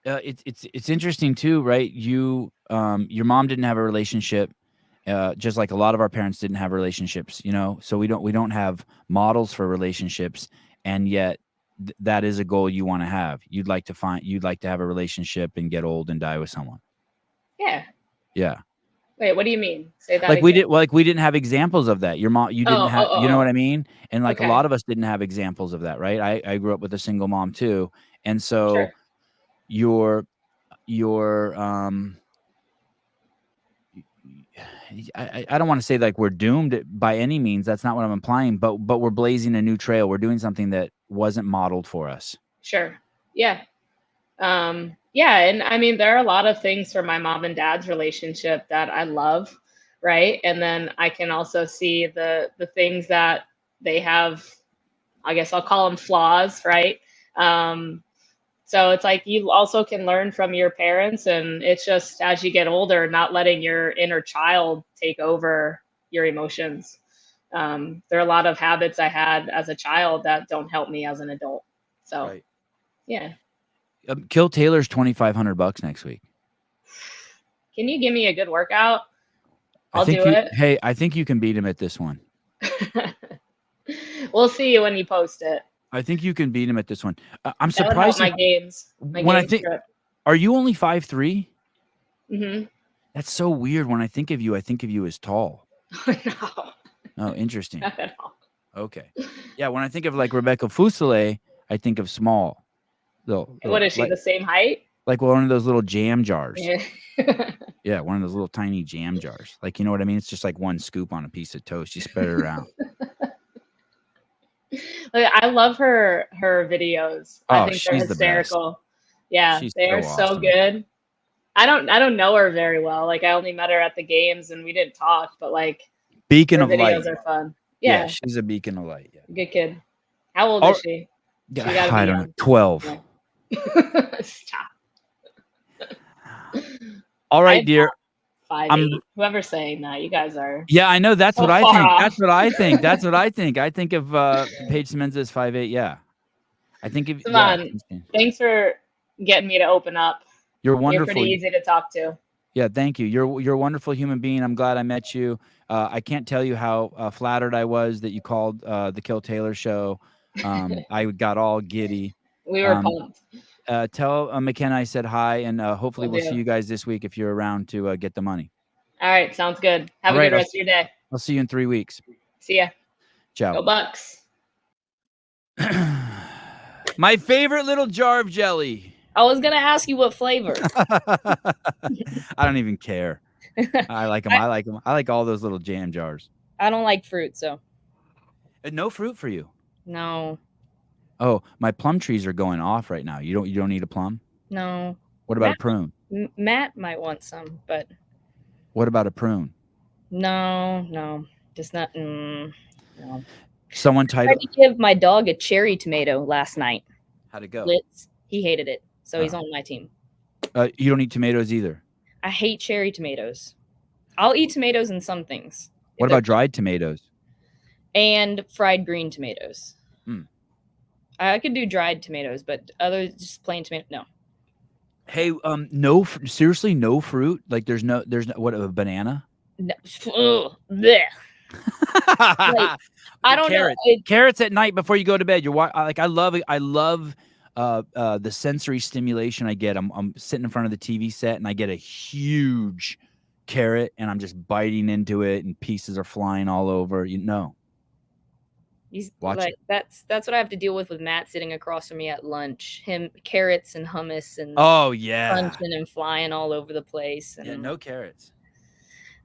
It's interesting too, right? You your mom didn't have a relationship, just like a lot of our parents didn't have relationships, you know. So we don't have models for relationships, and yet that is a goal you want to have. You'd like to have a relationship and get old and die with someone. Yeah. Yeah. Wait, what do you mean? Say that Like again. we didn't have examples of that. Your mom, you didn't have, you know what I mean? And like Okay. a lot of us didn't have examples of that, right? I grew up with a single mom too, and so Sure. I don't want to say like we're doomed by any means. That's not what I'm implying, but we're blazing a new trail. We're doing something that wasn't modeled for us. Sure. Yeah. Yeah. And I mean, there are a lot of things from my mom and dad's relationship that I love. Right. And then I can also see the things that they have, I guess I'll call them flaws. Right. So it's like you also can learn from your parents, and it's just as you get older, not letting your inner child take over your emotions. There are a lot of habits I had as a child that don't help me as an adult. So, Right. yeah. Kill Taylor's $2,500 next week. Can you give me a good workout? I'll do it. Hey, I think you can beat him at this one. We'll see when you post it. I think you can beat him at this one. I'm That would help surprised. my games. When I think, are you only 5'3"? Mm-hmm. That's so weird. When I think of you as tall. No. Oh, interesting. Not at all. Okay. Yeah, when I think of like Rebecca Fuselier, I think of small. What is she, the same height? Like one of those little jam jars. Yeah. Yeah, one of those little tiny jam jars. Like, you know what I mean? It's just like one scoop on a piece of toast. You spread it around. I love her videos. I think they're she's hysterical. The best. Yeah, she's they are so good. I don't know her very well. Like, I only met her at the games and we didn't talk, but like beacon of light. Videos are fun. Yeah, she's a beacon of light. Yeah. Good kid. How old is she? I don't know. 12. Yeah. Stop. All right, dear. 5'8". Whoever's saying that, you guys are. Yeah, I know. That's so what I far think. off. That's what I think. That's what I think. I think of Paige Semenza as 5'8". Yeah, I think of. Thanks for getting me to open up. You're wonderful. You're pretty easy to talk to. Yeah, thank you. You're a wonderful human being. I'm glad I met you. I can't tell you how flattered I was that you called the Kill Taylor show. I got all giddy. We were pumped. Tell McKenna I said hi, and hopefully we'll see you guys this week if you're around to get the money. All right, sounds good. Have a good rest of your day. I'll see you in 3 weeks. See ya. Ciao. Go Bucks. My favorite little jar of jelly. I was gonna ask you what flavor. I don't even care. I like them. I like them. I like all those little jam jars. I don't like fruit, so. No fruit for you. No. Oh, my plum trees are going off right now. You don't need a plum? No. What about a prune? Matt might want some, but. What about a prune? No, just not. No. Someone I tried to give my dog a cherry tomato last night. How'd it go? He hated it, so he's on my team. You don't eat tomatoes either. I hate cherry tomatoes. I'll eat tomatoes in some things. What about dried tomatoes? And fried green tomatoes. I could do dried tomatoes, but just plain tomato, no. Hey, seriously, no fruit? Like there's no what, a banana? No. Like, I don't know. Carrots at night before you go to bed. I love the sensory stimulation I get. I'm sitting in front of the TV set and I get a huge carrot and I'm just biting into it and pieces are flying all over. He's like, that's what I have to deal with Matt sitting across from me at lunch. Him, carrots and hummus and crunching and flying all over the place. And no carrots.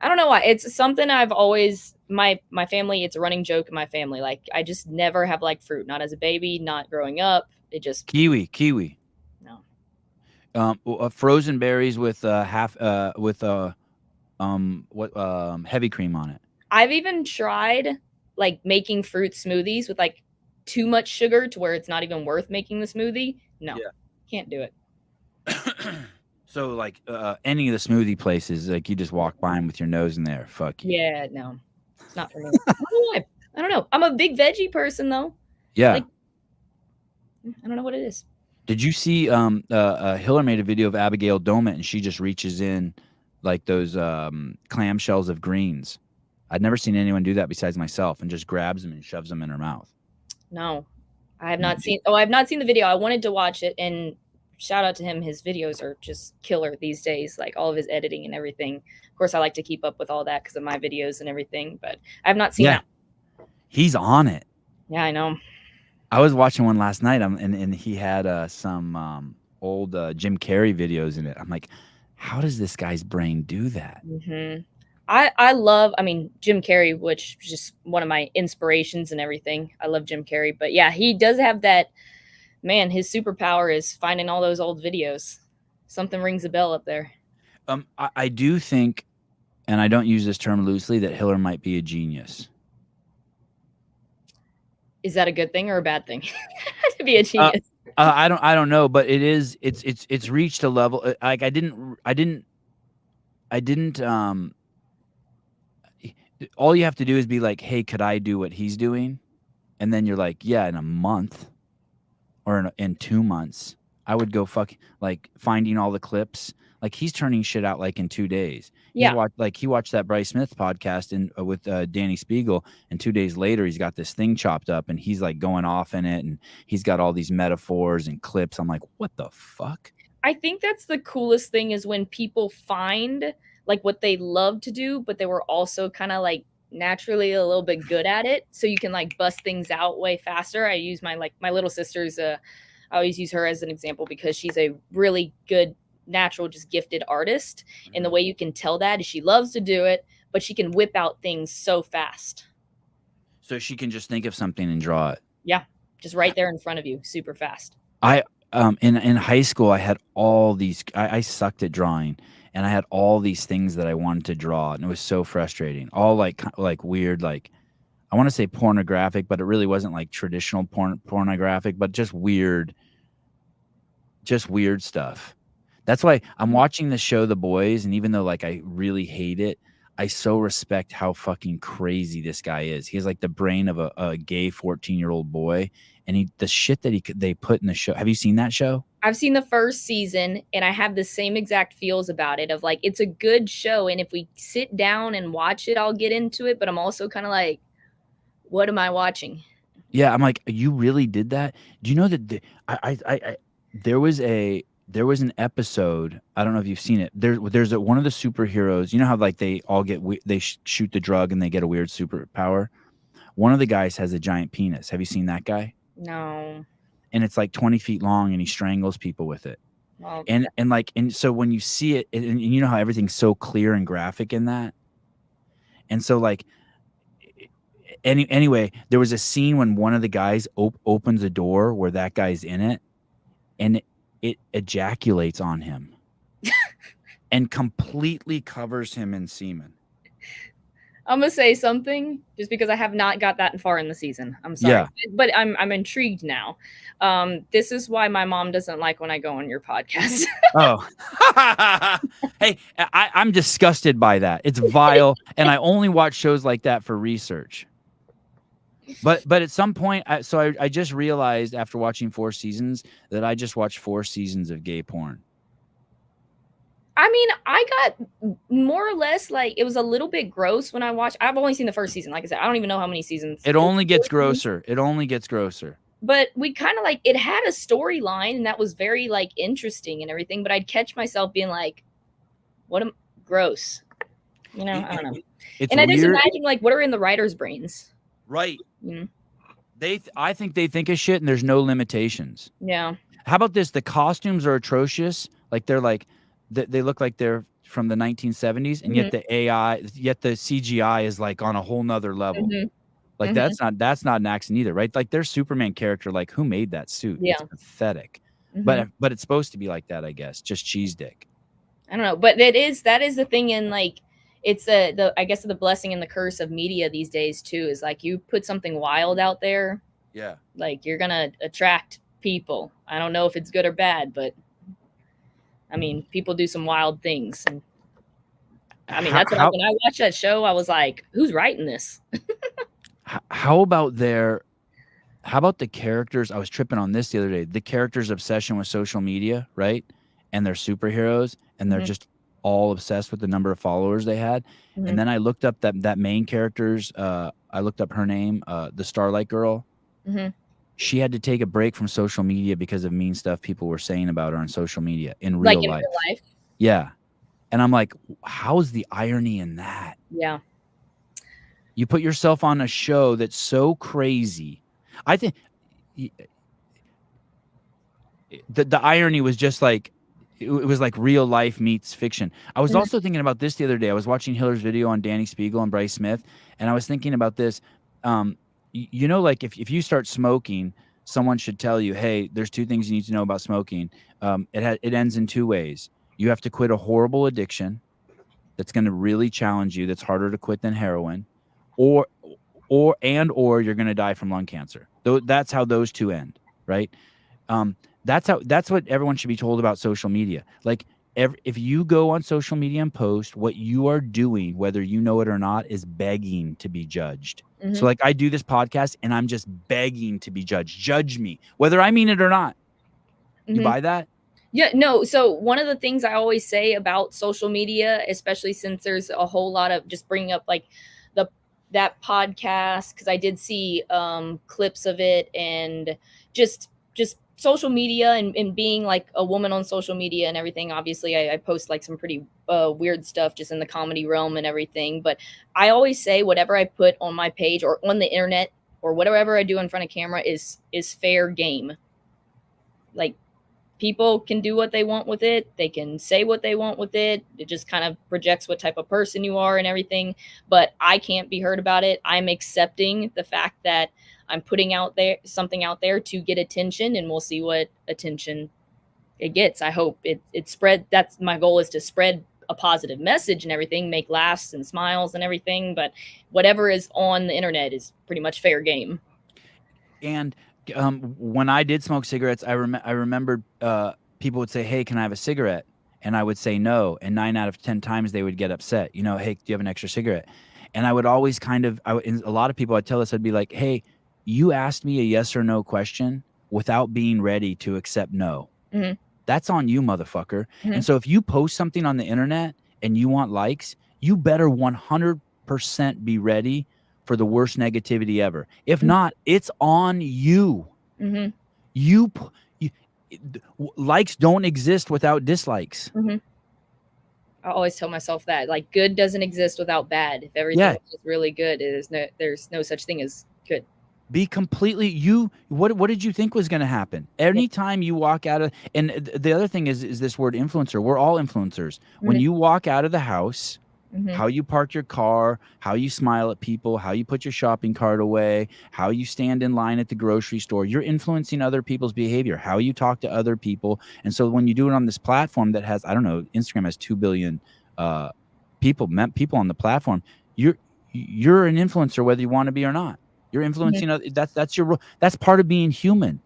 I don't know why. It's something I've always my family. It's a running joke in my family. Like I just never have liked fruit. Not as a baby. Not growing up. It just kiwi. No. Frozen berries with heavy cream on it. I've even tried like making fruit smoothies with like too much sugar to where it's not even worth making the smoothie. No, can't do it. So like any of the smoothie places, like you just walk by them with your nose in there. Fuck you. Yeah, no, it's not for me. I don't know why. I don't know. I'm a big veggie person though. Yeah. Like, I don't know what it is. Did you see Hiller made a video of Abigail Domet and she just reaches in like those clamshells of greens. I'd never seen anyone do that besides myself, and just grabs them and shoves them in her mouth. No, I have not seen. Oh, I've not seen the video. I wanted to watch it, and shout out to him. His videos are just killer these days. Like all of his editing and everything. Of course, I like to keep up with all that because of my videos and everything. But I've not seen that. He's on it. Yeah, I know. I was watching one last night, and he had some old Jim Carrey videos in it. I'm like, how does this guy's brain do that? Mm-hmm. I love, I mean, Jim Carrey, which is just one of my inspirations and everything. I love Jim Carrey. But yeah, he does have that, man, his superpower is finding all those old videos. Something rings a bell up there. I do think, and I don't use this term loosely, that Hiller might be a genius. Is that a good thing or a bad thing? To be a genius. I don't know, but it's reached a level like I didn't all you have to do is be like, hey, could I do what he's doing? And then you're like, yeah, in a month or in 2 months, I would go like finding all the clips. Like he's turning shit out like in 2 days. Yeah. He watched that Bryce Smith podcast with Danny Spiegel, and 2 days later he's got this thing chopped up and he's like going off in it, and he's got all these metaphors and clips. I'm like, what the fuck? I think that's the coolest thing is when people find like what they love to do, but they were also kind of like naturally a little bit good at it. So you can like bust things out way faster. I use my little sister's, I always use her as an example because she's a really good, natural, just gifted artist. And the way you can tell that is she loves to do it, but she can whip out things so fast. So she can just think of something and draw it. Yeah. Just right there in front of you, super fast. In high school, I had all these, I sucked at drawing, and I had all these things that I wanted to draw, and it was so frustrating. All like weird, like I want to say pornographic, but it really wasn't like traditional pornographic, but just weird stuff. That's why I'm watching the show The Boys, and even though like I really hate it, I so respect how fucking crazy this guy is. He has like the brain of a gay 14-year-old boy, and the shit that they put in the show. Have you seen that show? I've seen the first season, and I have the same exact feels about it of like, it's a good show. And if we sit down and watch it, I'll get into it. But I'm also kind of like, what am I watching? Yeah. I'm like, you really did that? Do you know that there was an episode. I don't know if you've seen it. There's one of the superheroes. You know how like they all they shoot the drug and they get a weird superpower. One of the guys has a giant penis. Have you seen that guy? No. And it's like 20 feet long, and he strangles people with it. Well, And so when you see it, and you know how everything's so clear and graphic in that. And so like, anyway, there was a scene when one of the guys opens a door where that guy's in it, and it ejaculates on him and completely covers him in semen. I'm gonna say something just because I have not got that far in the season. I'm sorry, Yeah. But I'm intrigued now. This is why my mom doesn't like when I go on your podcast. Oh, hey, I'm disgusted by that. It's vile, and I only watch shows like that for research. But at some point, I just realized after watching 4 seasons that I just watched 4 seasons of gay porn. I mean, I got more or less like it was a little bit gross when I watched. I've only seen the first season. Like I said, I don't even know how many seasons. It only gets grosser. It only gets grosser. But we kind of like it had a storyline, and that was very like interesting and everything. But I'd catch myself being like, "What am gross?" You know, I don't know. And I just imagine like, what are in the writers' brains? Right. You know? I think they think of shit, and there's no limitations. Yeah. How about this? The costumes are atrocious. Like they're like. They look like they're from the 1970s, and yet the CGI is like on a whole nother level. Like that's not an accident either, right? Like their Superman character, like who made that suit? Yeah. It's pathetic. But it's supposed to be like that, I guess. Just cheese dick. I don't know, but that is the thing in like it's I guess the blessing and the curse of media these days too, is like you put something wild out there, Yeah. like you're gonna attract people. I don't know if it's good or bad, but I mean, people do some wild things. And I mean, that's when I watched that show, I was like, who's writing this? How about the characters? I was tripping on this the other day. The characters' obsession with social media, right? And they're superheroes, and they're just all obsessed with the number of followers they had. And then I looked up that main character's. I looked up her name, the Starlight Girl. She had to take a break from social media because of mean stuff people were saying about her on social media in real life. Real life. Yeah. And I'm like, how's the irony in that? Yeah. You put yourself on a show that's so crazy. I think the irony was just like, it was like real life meets fiction. I was also thinking about this the other day. I was watching Hiller's video on Danny Spiegel and Bryce Smith, and I was thinking about this. You know, like if you start smoking, someone should tell you, hey, there's two things you need to know about smoking. It ends in two ways. You have to quit a horrible addiction that's going to really challenge you, that's harder to quit than heroin, or you're going to die from lung cancer. That's how those two end, right? That's what everyone should be told about social media. Like if you go on social media and post, what you are doing, whether you know it or not, is begging to be judged. So like I do this podcast and I'm just begging to be judged. Judge me, whether I mean it or not. You buy that? Yeah, no. So one of the things I always say about social media, especially since there's a whole lot of just bringing up like that podcast, because I did see clips of it, and just social media and being like a woman on social media and everything. Obviously, I post like some pretty weird stuff just in the comedy realm and everything. But I always say whatever I put on my page or on the internet or whatever I do in front of camera is fair game. Like, people can do what they want with it. They can say what they want with it. It just kind of projects what type of person you are and everything. But I can't be heard about it. I'm accepting the fact that I'm putting something out there to get attention, and we'll see what attention it gets. I hope it spread. That's my goal, is to spread a positive message and everything, make laughs and smiles and everything. But whatever is on the internet is pretty much fair game. And when I did smoke cigarettes, I remembered people would say, hey, can I have a cigarette? And I would say no. And 9 out of 10 times they would get upset. You know, hey, do you have an extra cigarette? And I would always a lot of people I'd tell us, I'd be like, hey, you asked me a yes or no question without being ready to accept no. That's on you, motherfucker. And so if you post something on the internet and you want likes, you better 100% be ready for the worst negativity ever. If not, it's on you. You likes don't exist without dislikes. I always tell myself that, like, good doesn't exist without bad. If everything is really good, there's no such thing as good. Be completely what did you think was going to happen? Anytime you walk out of, and the other thing is this word influencer. We're all influencers. When you walk out of the house, how you park your car, how you smile at people, how you put your shopping cart away, how you stand in line at the grocery store, you're influencing other people's behavior, how you talk to other people. And so when you do it on this platform that has, I don't know, Instagram has 2 billion people on the platform, you're an influencer whether you want to be or not. You're influencing that's your role. That's part of being human.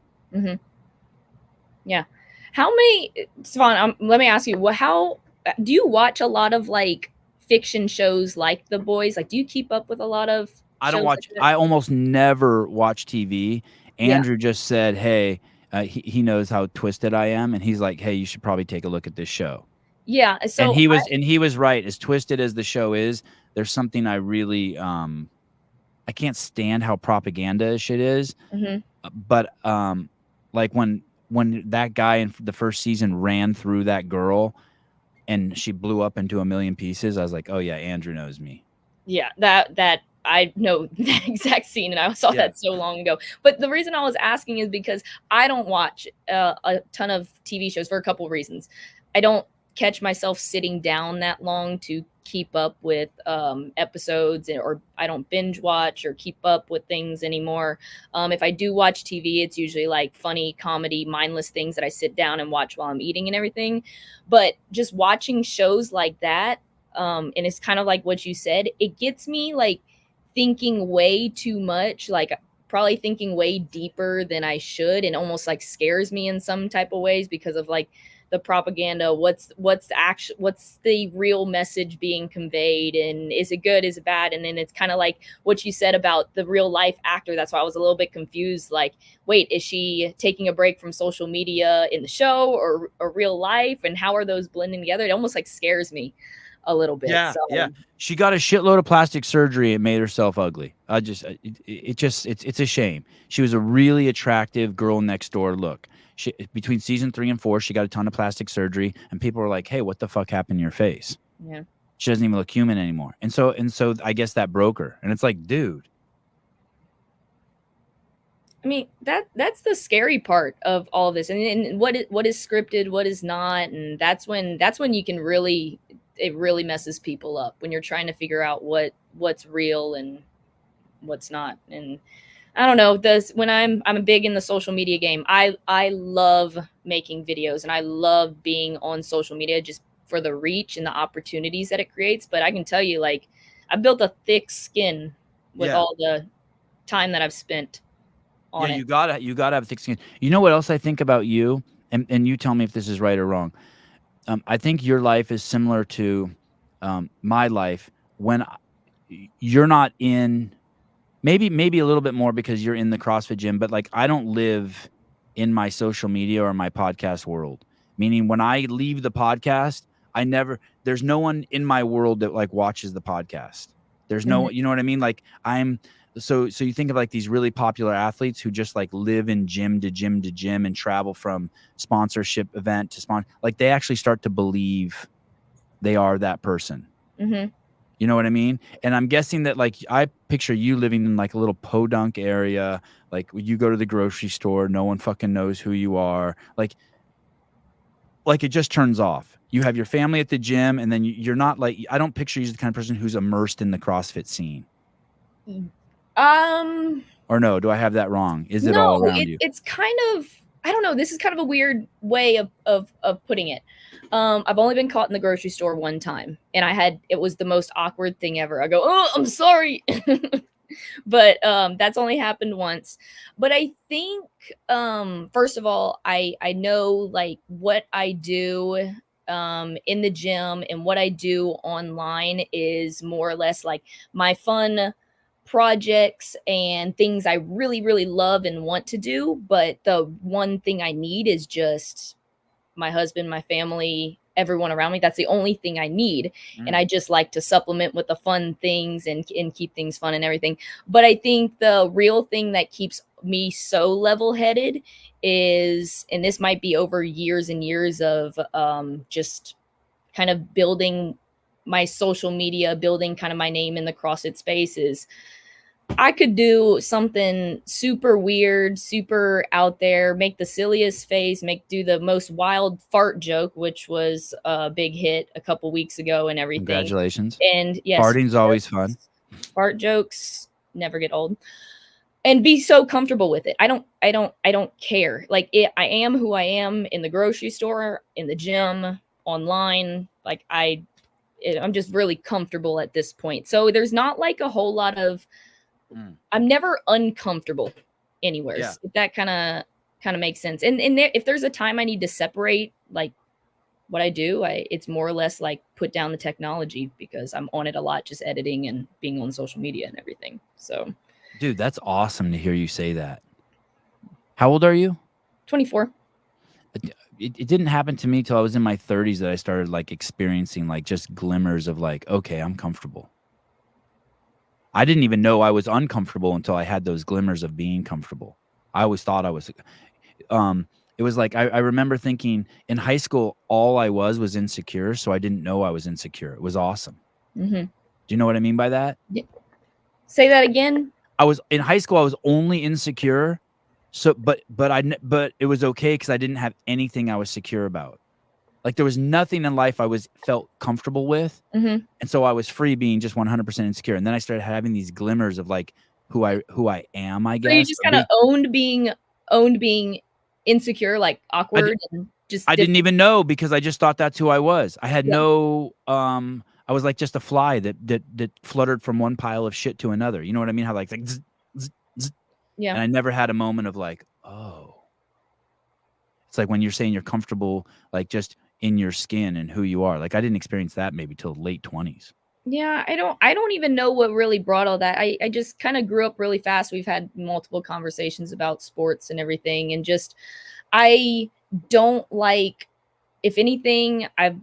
Yeah. How many, Savon, let me ask you, how do you watch a lot of like fiction shows like The Boys? Like, do you keep up with a lot of I don't watch I almost never watch TV. Andrew just said, hey, he knows how twisted I am, and he's like, hey, you should probably take a look at this show. Yeah. So and he was right. As twisted as the show is, there's something I really I can't stand how propaganda-ish it is. But like when that guy in the first season ran through that girl and she blew up into a million pieces, I was like, oh yeah, Andrew knows me. Yeah, that I know that exact scene, and I saw that so long ago. But the reason I was asking is because I don't watch a ton of TV shows for a couple of reasons. I don't catch myself sitting down that long to keep up with episodes, or I don't binge watch or keep up with things anymore. If I do watch TV, it's usually like funny, comedy, mindless things that I sit down and watch while I'm eating and everything. But just watching shows like that, And it's kind of like what you said. It gets me like thinking way too much, like probably thinking way deeper than I should, and almost like scares me in some type of ways because of like the propaganda. What's the real message being conveyed, and is it good, is it bad? And then it's kind of like what you said about the real life actor. That's why I was a little bit confused, like, wait, is she taking a break from social media in the show or real life, and how are those blending together? It almost like scares me a little bit. Yeah, So yeah. She got a shitload of plastic surgery and made herself ugly. It's a shame. She was a really attractive girl next door. Look, between season 3 and 4, she got a ton of plastic surgery, and people were like, "Hey, what the fuck happened to your face?" yeah. She doesn't even look human anymore. And so I guess that broke her. And it's like, dude. I mean, that's the scary part of all of this, and what is scripted, what is not, and that's when you can really, it really messes people up when you're trying to figure out what's real and what's not. And I don't know, when I'm big in the social media game. I love making videos and I love being on social media just for the reach and the opportunities that it creates. But I can tell you, like, I've built a thick skin with all the time that I've spent on it. You gotta have thick skin. You know what else I think about you? And you tell me if this is right or wrong. I think your life is similar to my life when you're not in, maybe a little bit more because you're in the CrossFit gym, but like I don't live in my social media or my podcast world. Meaning when I leave the podcast, there's no one in my world that like watches the podcast. There's no, you know what I mean? Like so you think of like these really popular athletes who just like live in gym to gym to gym and travel from sponsorship event to sponsor. Like they actually start to believe they are that person. Mm-hmm. You know what I mean? And I'm guessing that like I picture you living in like a little podunk area. Like you go to the grocery store, no one fucking knows who you are. Like it just turns off. You have your family at the gym, and then you're not like, I don't picture you as the kind of person who's immersed in the CrossFit scene. Or no, do I have that wrong? Is it all around you? It's kind of, I don't know. This is kind of a weird way of putting it. I've only been caught in the grocery store one time, and it was the most awkward thing ever. I go, "Oh, I'm sorry." But that's only happened once. But I think first of all, I know like what I do in the gym and what I do online is more or less like my fun projects and things I really, really love and want to do. But the one thing I need is just my husband, my family, everyone around me. That's the only thing I need. And I just like to supplement with the fun things and keep things fun and everything. But I think the real thing that keeps me so level-headed is, and this might be over years and years of just kind of building my social media, building kind of my name in the CrossFit space, is I could do something super weird, super out there, make the silliest face, do the most wild fart joke, which was a big hit a couple weeks ago and everything. Congratulations. And yes, farting's always fun. Fart jokes never get old. And be so comfortable with it. I don't care. Like I am who I am in the grocery store, in the gym, online. Like I'm just really comfortable at this point. So there's not like a whole lot of, I'm never uncomfortable anywhere. Yeah. If that kind of makes sense. And if there's a time I need to separate like what I do, it's more or less like put down the technology because I'm on it a lot, just editing and being on social media and everything. So, dude, that's awesome to hear you say that. How old are you? 24. It didn't happen to me till I was in my 30s that I started like experiencing like just glimmers of like, okay, I'm comfortable. I didn't even know I was uncomfortable until I had those glimmers of being comfortable. I always thought I was, it was like, I remember thinking in high school, all I was insecure. So I didn't know I was insecure. It was awesome. Mm-hmm. Do you know what I mean by that? Yeah. Say that again. I was in high school. I was only insecure. So, but it was okay. Cause I didn't have anything I was secure about. Like there was nothing in life I felt comfortable with. Mm-hmm. And so I was free being just 100% insecure. And then I started having these glimmers of like who I am, I guess. So you just kind of owned being insecure, like awkward. I didn't even know because I just thought that's who I was. I had no I was like just a fly that fluttered from one pile of shit to another. You know what I mean? How like zzz, zzz, zzz. Yeah. And I never had a moment of like, oh. It's like when you're saying you're comfortable, like just in your skin and who you are. Like I didn't experience that maybe till late 20s. Yeah, I don't even know what really brought all that. I just kind of grew up really fast. We've had multiple conversations about sports and everything, and just I don't like, if anything, I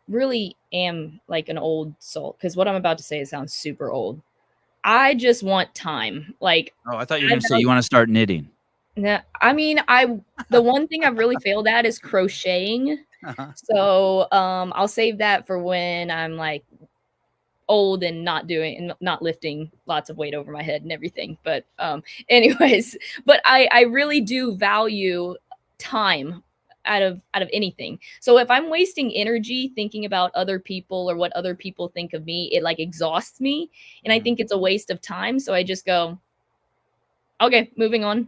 really am like an old soul, because what I'm about to say sounds super old. I just want time. Like, Oh, I thought you were going to say you want to start knitting. nah, I mean, the one thing I've really failed at is crocheting. So, I'll save that for when I'm like old and not lifting lots of weight over my head and everything. But anyways, but I really do value time out of anything. So if I'm wasting energy thinking about other people or what other people think of me, it like exhausts me, and I think it's a waste of time. So I just go, okay, moving on.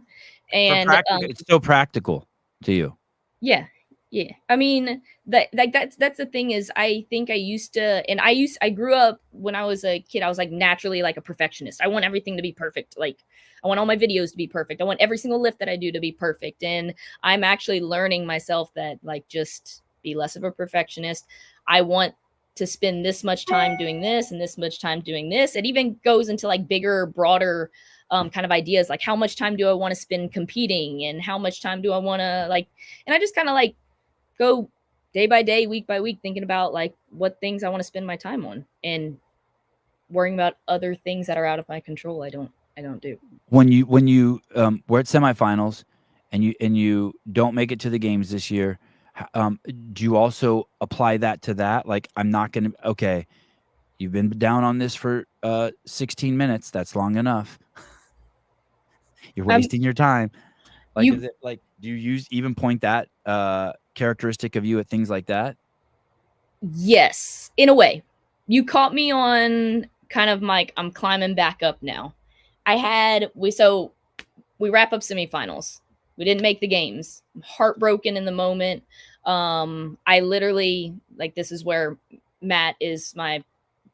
And it's so practical to you. yeah. Yeah. I mean, that's the thing is, I think I used to, and I grew up when I was a kid, I was like naturally like a perfectionist. I want everything to be perfect. Like I want all my videos to be perfect. I want every single lift that I do to be perfect. And I'm actually learning myself that like just be less of a perfectionist. I want to spend this much time doing this and this much time doing this. It even goes into like bigger, broader kind of ideas, like how much time do I want to spend competing and how much time do I want to like, and I just kind of like go day by day, week by week, thinking about like what things I want to spend my time on, and worrying about other things that are out of my control. I don't do. When you were at semifinals and you don't make it to the games this year, do you also apply that to that? Like, I'm not going to, okay, you've been down on this for 16 minutes. That's long enough. You're wasting your time. Like, is it like, do you even point that characteristic of you at things like that? Yes, in a way. You caught me on kind of like, I'm climbing back up now. We wrap up semifinals. We didn't make the games. I'm heartbroken in the moment. I literally, like, this is where Matt is my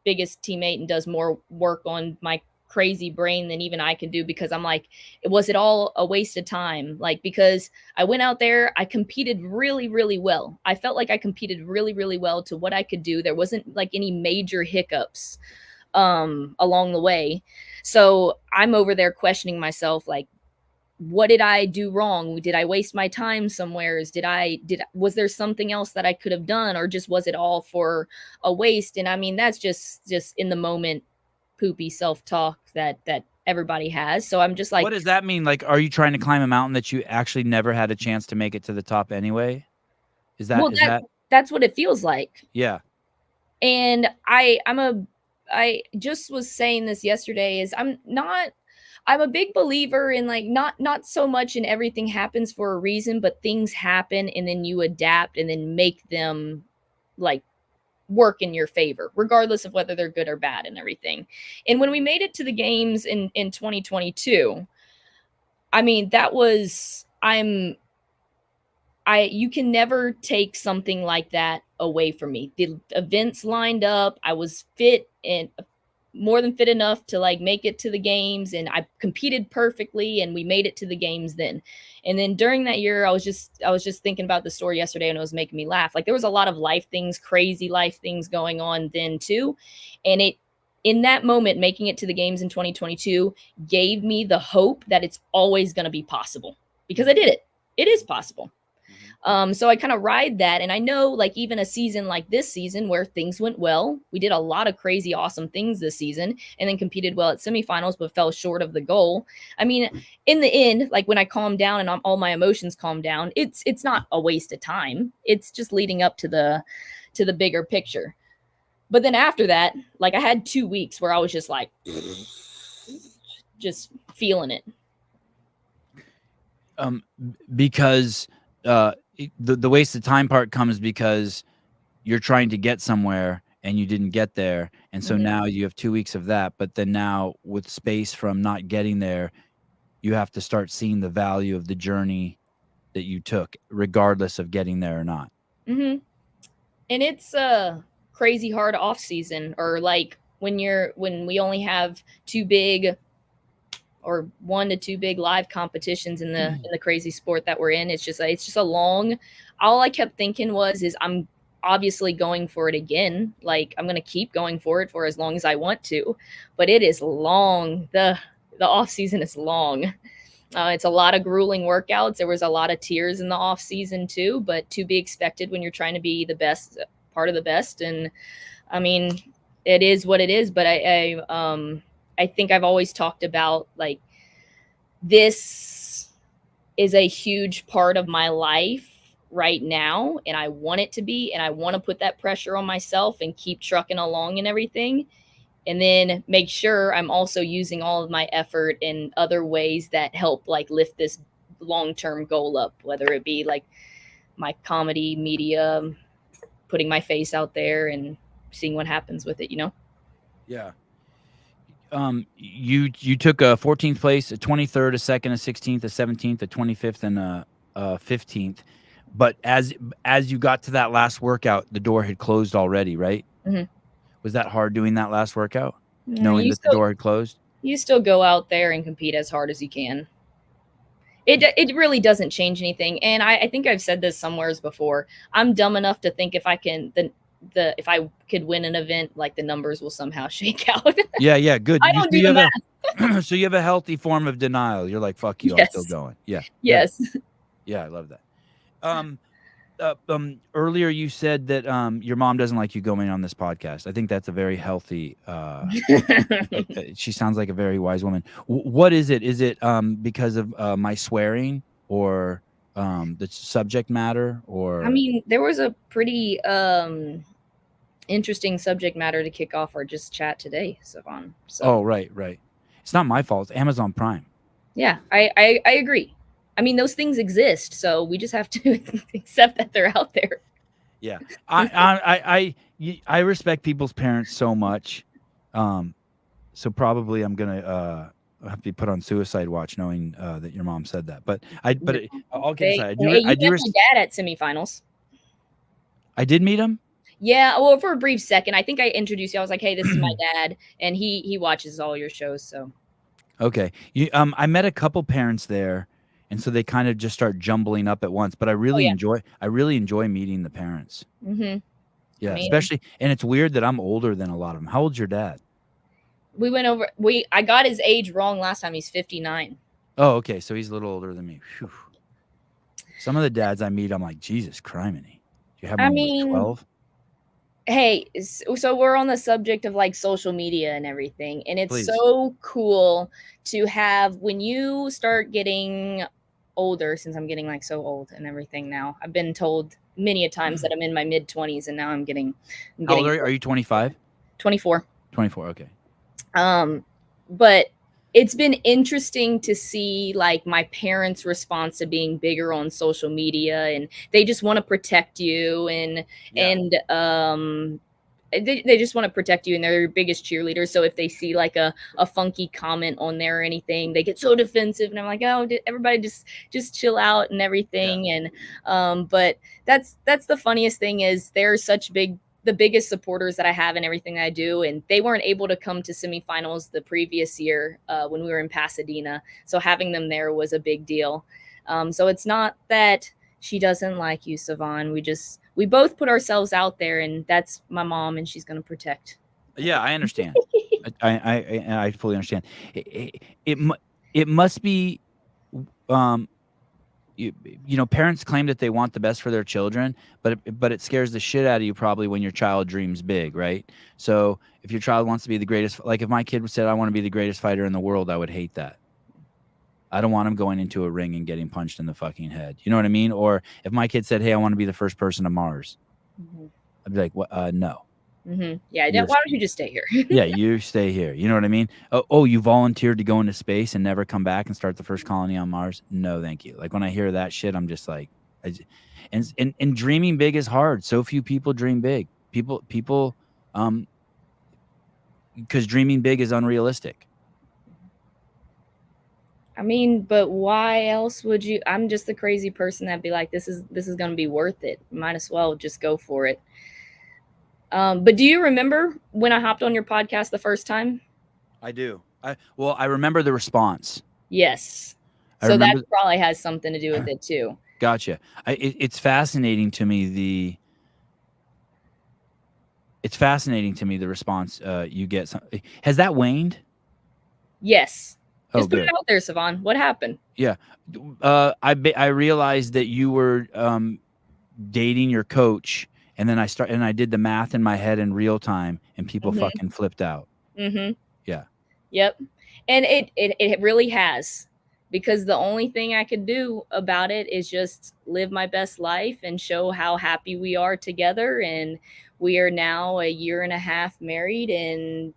biggest teammate and does more work on my crazy brain than even I can do, because I'm like, was it all a waste of time? Like, because I went out there, I competed really, really well. I felt like I competed really, really well to what I could do. There wasn't like any major hiccups along the way. So I'm over there questioning myself, like, what did I do wrong? Did I waste my time somewhere? Was there something else that I could have done, or just was it all for a waste? And I mean, that's just in the moment poopy self-talk that everybody has. So I'm just like, what does that mean? Like, are you trying to climb a mountain that you actually never had a chance to make it to the top anyway? That's what it feels like. Yeah. And I just was saying this yesterday, is I'm a big believer in like not so much in everything happens for a reason, but things happen and then you adapt and then make them like work in your favor, regardless of whether they're good or bad and everything. And when we made it to the games in 2022, I mean, that was, you can never take something like that away from me. The events lined up. I was fit and more than fit enough to like make it to the games, and I competed perfectly, and we made it to the games then. And then during that year, I was just thinking about the story yesterday, and it was making me laugh. Like, there was a lot of crazy life things going on then too. And in that moment, making it to the games in 2022 gave me the hope that it's always going to be possible, because I did it. It is possible. So I kind of ride that. And I know, like, even a season like this season where things went well, we did a lot of crazy, awesome things this season, and then competed well at semifinals, but fell short of the goal. I mean, in the end, like, when I calmed down and all my emotions calmed down, it's not a waste of time. It's just leading up to the bigger picture. But then after that, like, I had 2 weeks where I was just like, just feeling it. Because the waste of time part comes because you're trying to get somewhere and you didn't get there. And so now you have 2 weeks of that. But then now, with space from not getting there, you have to start seeing the value of the journey that you took, regardless of getting there or not. And it's crazy hard off season, or like when we only have 2 big or 1 to 2 big live competitions in the crazy sport that we're in. It's just a long, all I kept thinking is I'm obviously going for it again. Like I'm going to keep going for it for as long as I want to, but it is long. The off season is long. It's a lot of grueling workouts. There was a lot of tears in the off season too, but to be expected when you're trying to be the best, part of the best. And I mean, it is what it is. But I think I've always talked about like this is a huge part of my life right now, and I want it to be, and I want to put that pressure on myself and keep trucking along and everything. And then make sure I'm also using all of my effort in other ways that help like lift this long-term goal up, whether it be like my comedy media, putting my face out there and seeing what happens with it, you know? Yeah. You took a 14th place, a 23rd, a 2nd, a 16th, a 17th, a 25th, and a 15th. But as you got to that last workout, the door had closed already, right? Mm-hmm. Was that hard doing that last workout, No, knowing that the door had closed? You still go out there and compete as hard as you can. It really doesn't change anything. And I think I've said this somewheres before. I'm dumb enough to think if I can if I could win an event, like the numbers will somehow shake out. Yeah, good. I don't do the math. So you have a healthy form of denial. You're like, fuck you, Yes. I'm still going. Yeah. Yes. Yeah, I love that. Earlier you said that your mom doesn't like you going on this podcast. I think that's a very healthy she sounds like a very wise woman. What is it? Is it because of my swearing, or the subject matter, or I mean, there was a pretty interesting subject matter to kick off our just chat today, Savon. So Oh, right. It's not my fault. It's Amazon Prime. Yeah, I agree. I mean, those things exist, so we just have to accept that they're out there. Yeah, I respect people's parents so much, so probably I'm gonna have to be put on suicide watch knowing that your mom said that. But I'll get aside. You met my dad at semifinals. I did meet him. Yeah, well, for a brief second, I think I introduced you. I was like, "Hey, this is my dad," and he watches all your shows. So, okay, I met a couple parents there. And so they kind of just start jumbling up at once. But I really enjoy meeting the parents. Mm-hmm. Yeah, especially, and it's weird that I'm older than a lot of them. How old's your dad? We went over. I got his age wrong last time. He's 59. Oh, okay, so he's a little older than me. Whew. Some of the dads I meet, I'm like, Jesus criminy. Do you have one like 12? Hey, so we're on the subject of like social media and everything, and it's so cool to have when you start getting older, since I'm getting like so old and everything now. I've been told many a times that I'm in my mid-20s, and now I'm getting How old are you? 25? 24. 24, okay. But it's been interesting to see like my parents' response to being bigger on social media, and they just want to protect you, and they just want to protect you, and they're your biggest cheerleaders. So if they see like a funky comment on there or anything, they get so defensive, and I'm like, oh, everybody just chill out and everything. Yeah. And but that's the funniest thing is they're such the biggest supporters that I have in everything I do, and they weren't able to come to semifinals the previous year when we were in Pasadena. So having them there was a big deal. So it's not that she doesn't like you, Savon. We both put ourselves out there, and that's my mom, and she's going to protect. Yeah, I understand. I fully understand. It must be, you know, parents claim that they want the best for their children, but it scares the shit out of you probably when your child dreams big, right? So if your child wants to be the greatest, like if my kid said, I want to be the greatest fighter in the world, I would hate that. I don't want him going into a ring and getting punched in the fucking head. You know what I mean? Or if my kid said, hey, I want to be the first person to Mars, I'd be like, what? No. Yeah. Why don't you just stay here? Yeah, you stay here. You know what I mean? Oh, you volunteered to go into space and never come back and start the first colony on Mars? No, thank you. Like when I hear that shit, I'm just like, and dreaming big is hard. So few people dream big. People, because dreaming big is unrealistic. I mean, but why else would you? I'm just the crazy person that'd be like, this is going to be worth it. Might as well just go for it. But do you remember when I hopped on your podcast the first time? I do. I remember the response. Yes. I So that remember. probably has something to do with it too. Gotcha. It's fascinating to me. It's fascinating to me the response you get. Has that waned? Yes. Oh, Just put it good. out there, Savon. What happened? Yeah. I realized that you were dating your coach, and then I did the math in my head in real time, and people Mhm. fucking flipped out. Mm-hmm. Yeah. Yep. And it really has, because the only thing I could do about it is just live my best life and show how happy we are together. And we are now a year and a half married and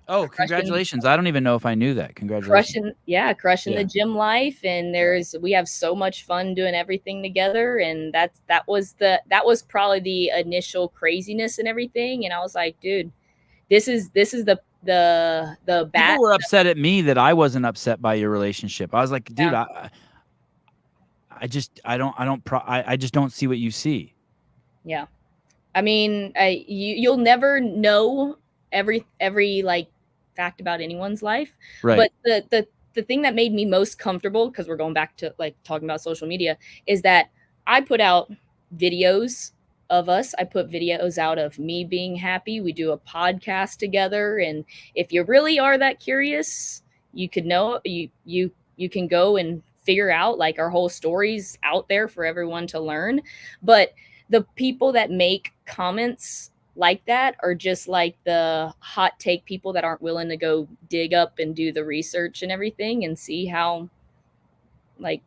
Oh, congratulations. I don't even know if I knew that. Congratulations. crushing Yeah. the gym life. And we have so much fun doing everything together. And that was probably the initial craziness and everything. And I was like, dude, this is the People bat. were upset at me that I wasn't upset by your relationship. I was like, dude, Yeah. I just don't see what you see. Yeah. I mean, you'll never know every like fact about anyone's life, Right. but the thing that made me most comfortable, because we're going back to like talking about social media, is that I put out videos of us. I put videos out of me being happy. We do a podcast together, and if you really are that curious, you could know you can go and figure out like our whole stories out there for everyone to learn. But the people that make comments like that are just like the hot take people that aren't willing to go dig up and do the research and everything and see how like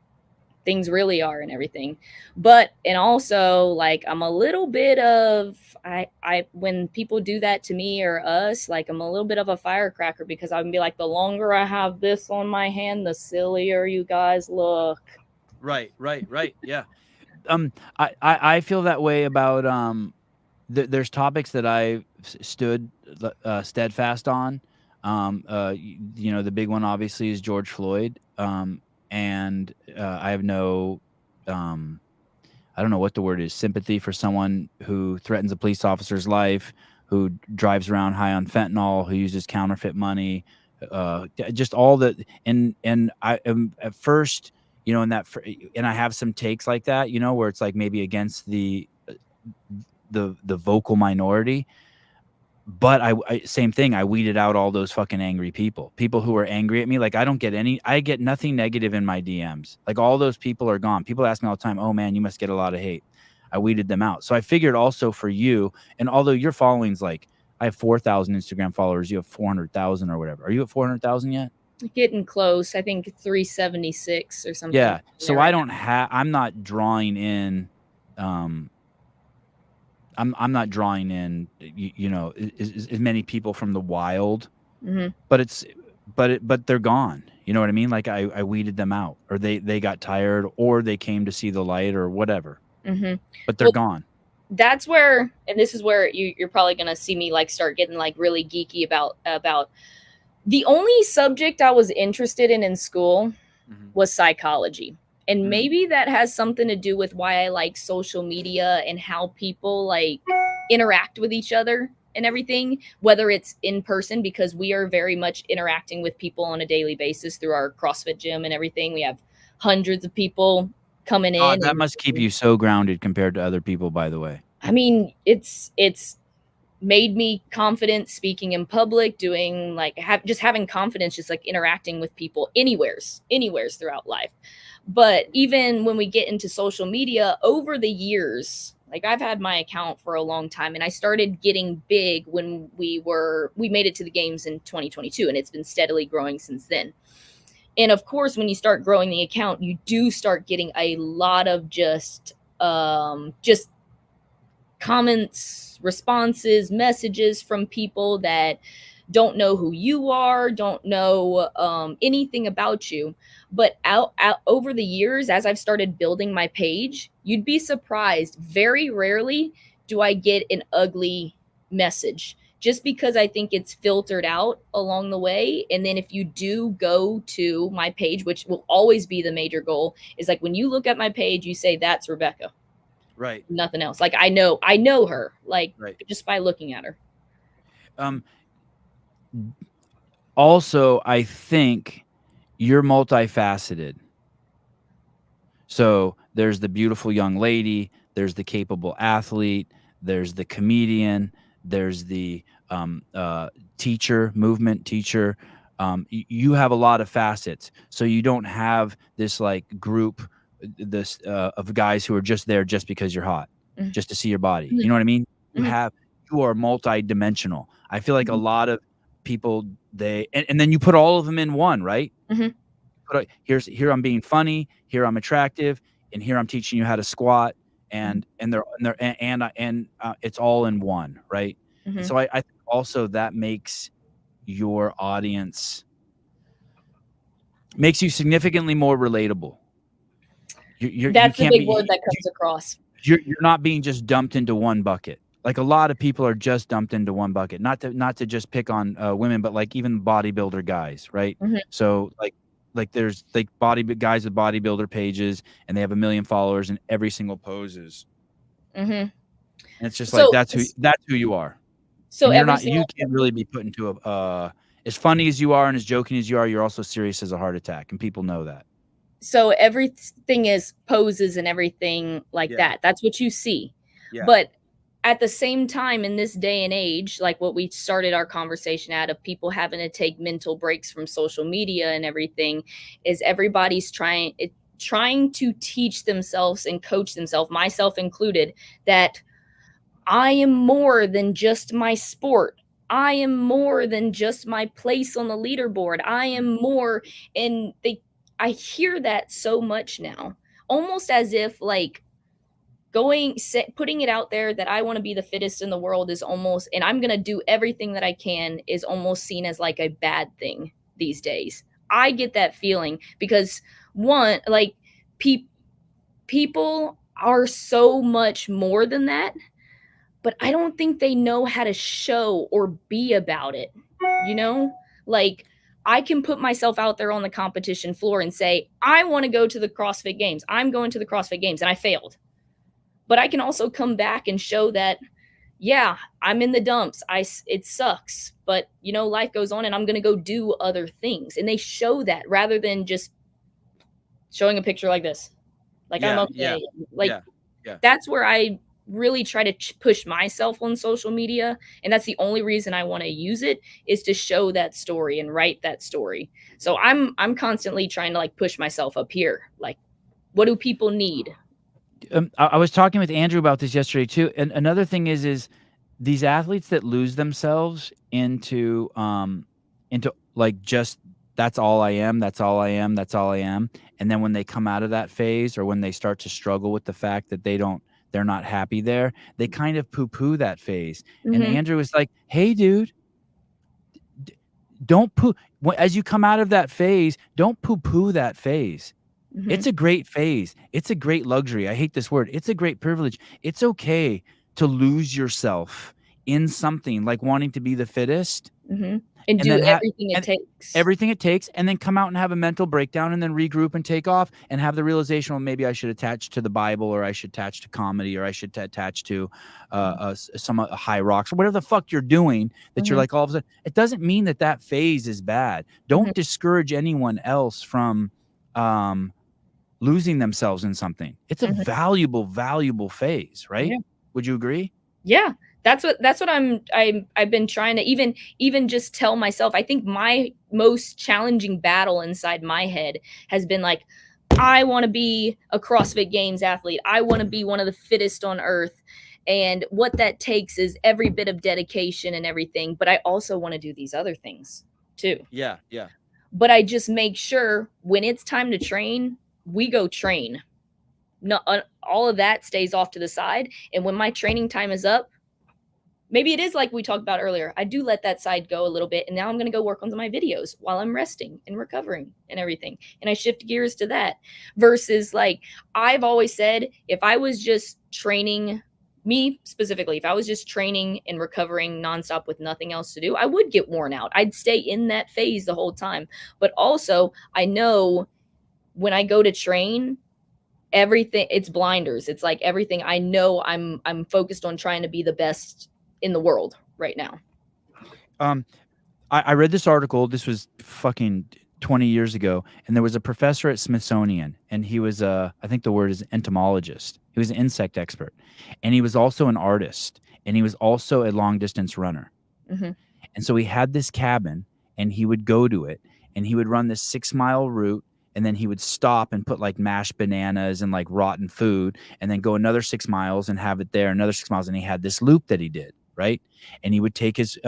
things really are and everything. But and also like I'm a little bit of I when people do that to me or us, like I'm a little bit of a firecracker, because I can be like, the longer I have this on my hand, the sillier you guys look. Right. Yeah. I feel that way about there's topics that I stood steadfast on. The big one obviously is George Floyd. And I have no I don't know what the word is, sympathy for someone who threatens a police officer's life, who drives around high on fentanyl, who uses counterfeit money, just all the and I am at first, and I have some takes like that, where it's like maybe against the vocal minority. But I same thing, I weeded out all those fucking angry people who are angry at me. Like, I get nothing negative in my DMs. Like, all those people are gone. People ask me all the time, oh man, you must get a lot of hate. I weeded them out. So I figured also for you, and although your following's like, I have 4,000 Instagram followers, you have 400,000 or whatever. Are you at 400,000 yet? Getting close. I think 376 or something. Yeah. So I'm not drawing in, I'm not drawing in, as many people from the wild, but they're gone. You know what I mean? Like I weeded them out, or they got tired, or they came to see the light, or whatever. But they're gone. That's where, and this is where you're probably gonna see me like start getting like really geeky about the only subject I was interested in school was psychology. And maybe that has something to do with why I like social media and how people like interact with each other and everything, whether it's in person, because we are very much interacting with people on a daily basis through our CrossFit gym and everything. We have hundreds of people coming in. That must keep you so grounded compared to other people, by the way. I mean, it's made me confident speaking in public, doing like just having confidence, just like interacting with people anywheres throughout life. But even when we get into social media over the years, like I've had my account for a long time, and I started getting big when we made it to the games in 2022, and it's been steadily growing since then. And of course, when you start growing the account, you do start getting a lot of just comments, responses, messages from people that don't know who you are, don't know anything about you. But out over the years, as I've started building my page, you'd be surprised. Very rarely do I get an ugly message, just because I think it's filtered out along the way. And then if you do go to my page, which will always be the major goal, is like when you look at my page, you say, that's Rebecca. Right. Nothing else. Like I know her, like just by looking at her. Also, I think you're multifaceted. So there's the beautiful young lady, there's the capable athlete, there's the comedian, there's the teacher, movement teacher. You have a lot of facets. So you don't have this like group of guys who are just there just because you're hot, just to see your body. You know what I mean? You are multi-dimensional. I feel like a lot of people, and then you put all of them in one, right? But here I'm being funny, here I'm attractive, and here I'm teaching you how to squat, and it's all in one, right? And so I think also that makes your audience makes you significantly more relatable. That's the big word that comes across. You're not being just dumped into one bucket. Like a lot of people are just dumped into one bucket. Not to just pick on women, but like even bodybuilder guys, right? So like there's like guys with bodybuilder pages, and they have 1 million followers, and every single pose is. And it's just like that's who you are. So you can't really be put into as funny as you are and as joking as you are, you're also serious as a heart attack, and people know that. So everything is poses and everything like that. That's what you see. But at the same time, in this day and age, like what we started our conversation at of people having to take mental breaks from social media and everything, is everybody's trying to teach themselves and coach themselves, myself included, that I am more than just my sport. I am more than just my place on the leaderboard. I am more. And I hear that so much now, almost as if like putting it out there that I want to be the fittest in the world is almost, and I'm going to do everything that I can, is almost seen as like a bad thing these days. I get that feeling because one, like people are so much more than that, but I don't think they know how to show or be about it. You know, like I can put myself out there on the competition floor and say, I want to go to the CrossFit Games. I'm going to the CrossFit Games, and I failed. But I can also come back and show that, yeah, I'm in the dumps. It sucks, but you know, life goes on, and I'm going to go do other things. And they show that rather than just showing a picture like this. Like I'm okay. That's where I really try to push myself on social media, and that's the only reason I want to use it, is to show that story and write that story. So I'm constantly trying to like push myself up here. Like, what do people need? I was talking with Andrew about this yesterday too, and another thing is these athletes that lose themselves into like just that's all I am, that's all I am, that's all I am, and then when they come out of that phase, or when they start to struggle with the fact that they're not happy there, they kind of poo-poo that phase. And Andrew was like, hey dude, don't as you come out of that phase, don't poo-poo that phase. It's a great phase. It's a great luxury. I hate this word. It's a great privilege. It's okay to lose yourself in something like wanting to be the fittest. And do everything it takes. Everything it takes, and then come out and have a mental breakdown, and then regroup and take off, and have the realization, well, maybe I should attach to the Bible, or I should attach to comedy, or I should attach to some high rocks, or whatever the fuck you're doing that you're like all of a sudden. It doesn't mean that phase is bad. Don't discourage anyone else from losing themselves in something. It's a valuable phase, right? Would you agree? Yeah. That's what I've been trying to even just tell myself. I think my most challenging battle inside my head has been like, I want to be a CrossFit Games athlete. I want to be one of the fittest on earth. And what that takes is every bit of dedication and everything. But I also want to do these other things too. Yeah. But I just make sure when it's time to train, we go train. No, all of that stays off to the side. And when my training time is up, maybe it is like we talked about earlier, I do let that side go a little bit. And now I'm going to go work on my videos while I'm resting and recovering and everything. And I shift gears to that versus like, I've always said, if I was just training, me specifically, if I was just training and recovering nonstop with nothing else to do, I would get worn out. I'd stay in that phase the whole time. But also I know when I go to train, everything, it's blinders. It's like everything I know, I'm focused on trying to be the best in the world right now. I read this article. This was fucking 20 years ago, and there was a professor at Smithsonian, and he was I think the word is entomologist. He was an insect expert, and he was also an artist, and he was also a long distance runner. Mm-hmm. And so he had this cabin, and he would go to it, and he would run this 6-mile route, and then he would stop and put like mashed bananas and like rotten food, and then go another 6 miles and have it there, another 6 miles, and he had this loop that he did, right? And he would take his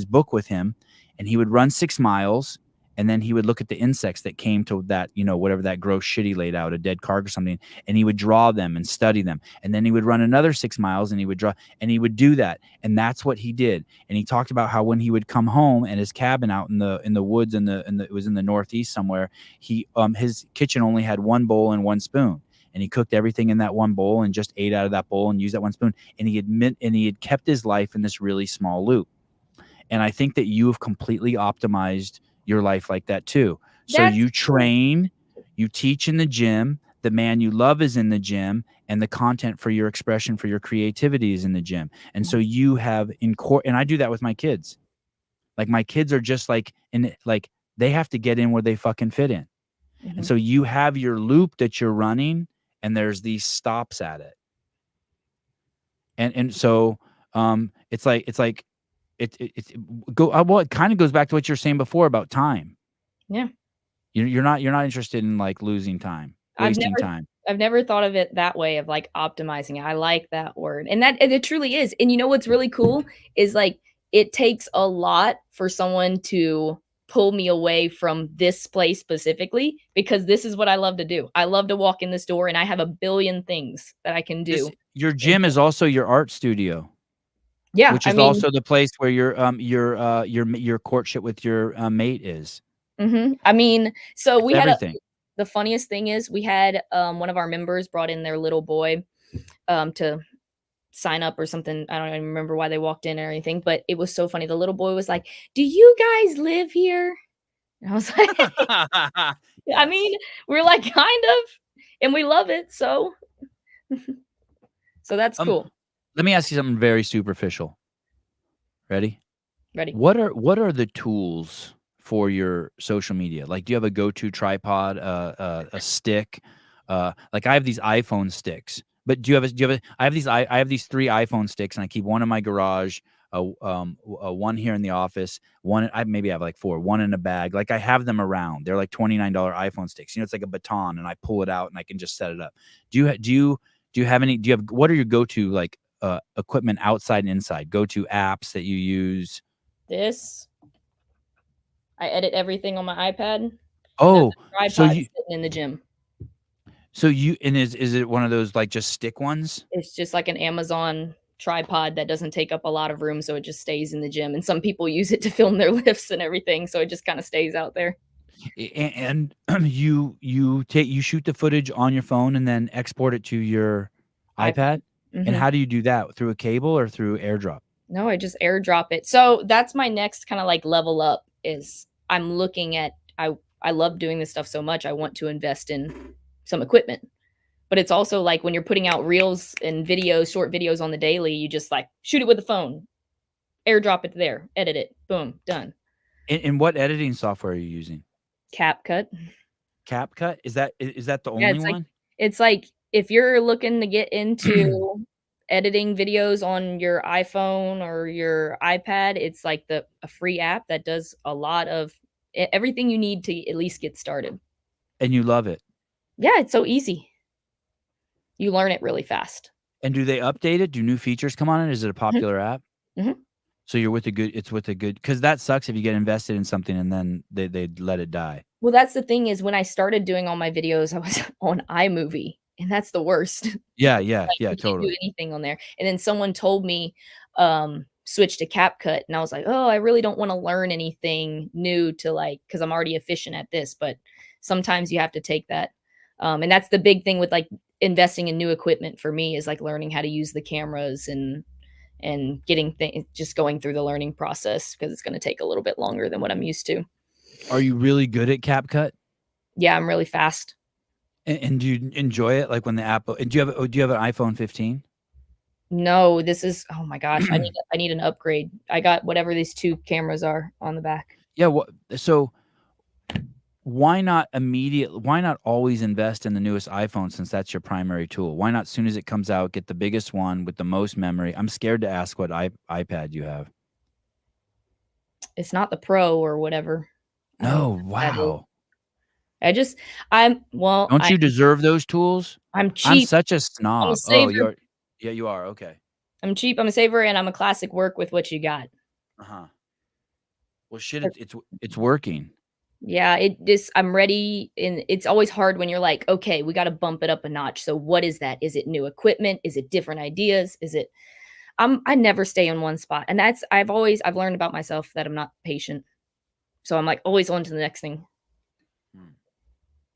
book with him, and he would run 6 miles, and then he would look at the insects that came to that, whatever that gross shit he laid out, a dead carcass or something, and he would draw them and study them. And then he would run another 6 miles, and he would draw, and he would do that. And that's what he did. And he talked about how when he would come home and his cabin out in the woods it was in the Northeast somewhere, his kitchen only had one bowl and one spoon. And he cooked everything in that one bowl and just ate out of that bowl and used that one spoon. And he had kept his life in this really small loop. And I think that you have completely optimized your life like that too. So you train, you teach in the gym, the man you love is in the gym, and the content for your expression, for your creativity is in the gym. And so you have and I do that with my kids. Like my kids are just like they have to get in where they fucking fit in. Mm-hmm. And so you have your loop that you're running, and there's these stops at it. And so it kind of goes back to what you're saying before about time. Yeah. You're not interested in like losing time, wasting time. I've never thought of it that way, of like optimizing it. I like that word. And it truly is. And you know what's really cool is like it takes a lot for someone to pull me away from this place specifically, because this is what I love to do. I love to walk in this door, and I have a billion things that I can do. Your gym is also your art studio. Yeah, which is also the place where your courtship with your mate is. Mm-hmm. I mean, so it's we everything. had the funniest thing is we had one of our members brought in their little boy to sign up or something. I don't even remember why they walked in or anything, but it was so funny. The little boy was like, "Do you guys live here?" And I was like, yes. I mean, we're like kind of, and we love it. So that's cool. Let me ask you something very superficial. Ready? Ready. What are the tools for your social media? Like, do you have a go-to tripod, a stick? Like I have these iPhone sticks, but I have these 3 iPhone sticks, and I keep one in my garage, one here in the office, maybe I have like 4, one in a bag. Like I have them around. They're like $29 iPhone sticks. It's like a baton, and I pull it out and I can just set it up. What are your go-to like equipment outside and inside? Go-to apps that you use? I edit everything on my iPad. Oh, so you sitting in the gym. So is it one of those like just stick ones? It's just like an Amazon tripod that doesn't take up a lot of room, so it just stays in the gym. And some people use it to film their lifts and everything, so it just kind of stays out there. And you shoot the footage on your phone and then export it to your iPad? Mm-hmm. And how do you do that? Through a cable or through AirDrop? No, I just AirDrop it. So that's my next kind of like level up, is I'm looking at, I love doing this stuff so much. I want to invest in some equipment. But it's also like when you're putting out reels and videos, short videos on the daily, you just like shoot it with the phone, AirDrop it there, edit it, boom, done. And what editing software are you using? CapCut. CapCut? Is that the only one? It's like if you're looking to get into editing videos on your iPhone or your iPad, it's like a free app that does a lot of everything you need to at least get started. And you love it? Yeah, it's so easy. You learn it really fast. And do they update it? Do new features come on it? Is it a popular app? Mm-hmm. So it's with a good, because that sucks if you get invested in something and then they let it die. Well, that's the thing is when I started doing all my videos, I was on iMovie, and that's the worst. Yeah, like, you totally. can't do anything on there. And then someone told me switch to CapCut, and I was like, oh, I really don't want to learn anything new to because I'm already efficient at this. But sometimes you have to take that, and that's the big thing with like investing in new equipment for me, is like learning how to use the cameras and getting just going through the learning process, because it's going to take a little bit longer than what I'm used to. Are you really good at CapCut? Yeah, I'm really fast. And do you enjoy it? Like when the Apple? Do you have an iPhone 15? No, this is, oh my gosh, I need an upgrade. I got whatever these 2 cameras are on the back. Yeah. So why not always invest in the newest iPhone since that's your primary tool? Why not, as soon as it comes out, get the biggest one with the most memory? I'm scared to ask what iPad you have. It's not the Pro or whatever. No, wow. Don't you deserve those tools? I'm I'm cheap. such a I'm a snob. Oh, saver. yeah, you are. Okay. I'm cheap. I'm a saver, and I'm a classic work with what you got. Well, shit, it's working. Yeah, I'm ready, and it's always hard when you're like, okay, we got to bump it up a notch. So what is that? Is it new equipment? Is it different ideas? Is it? I never stay in one spot, and I've learned about myself that I'm not patient. So I'm like always on to the next thing.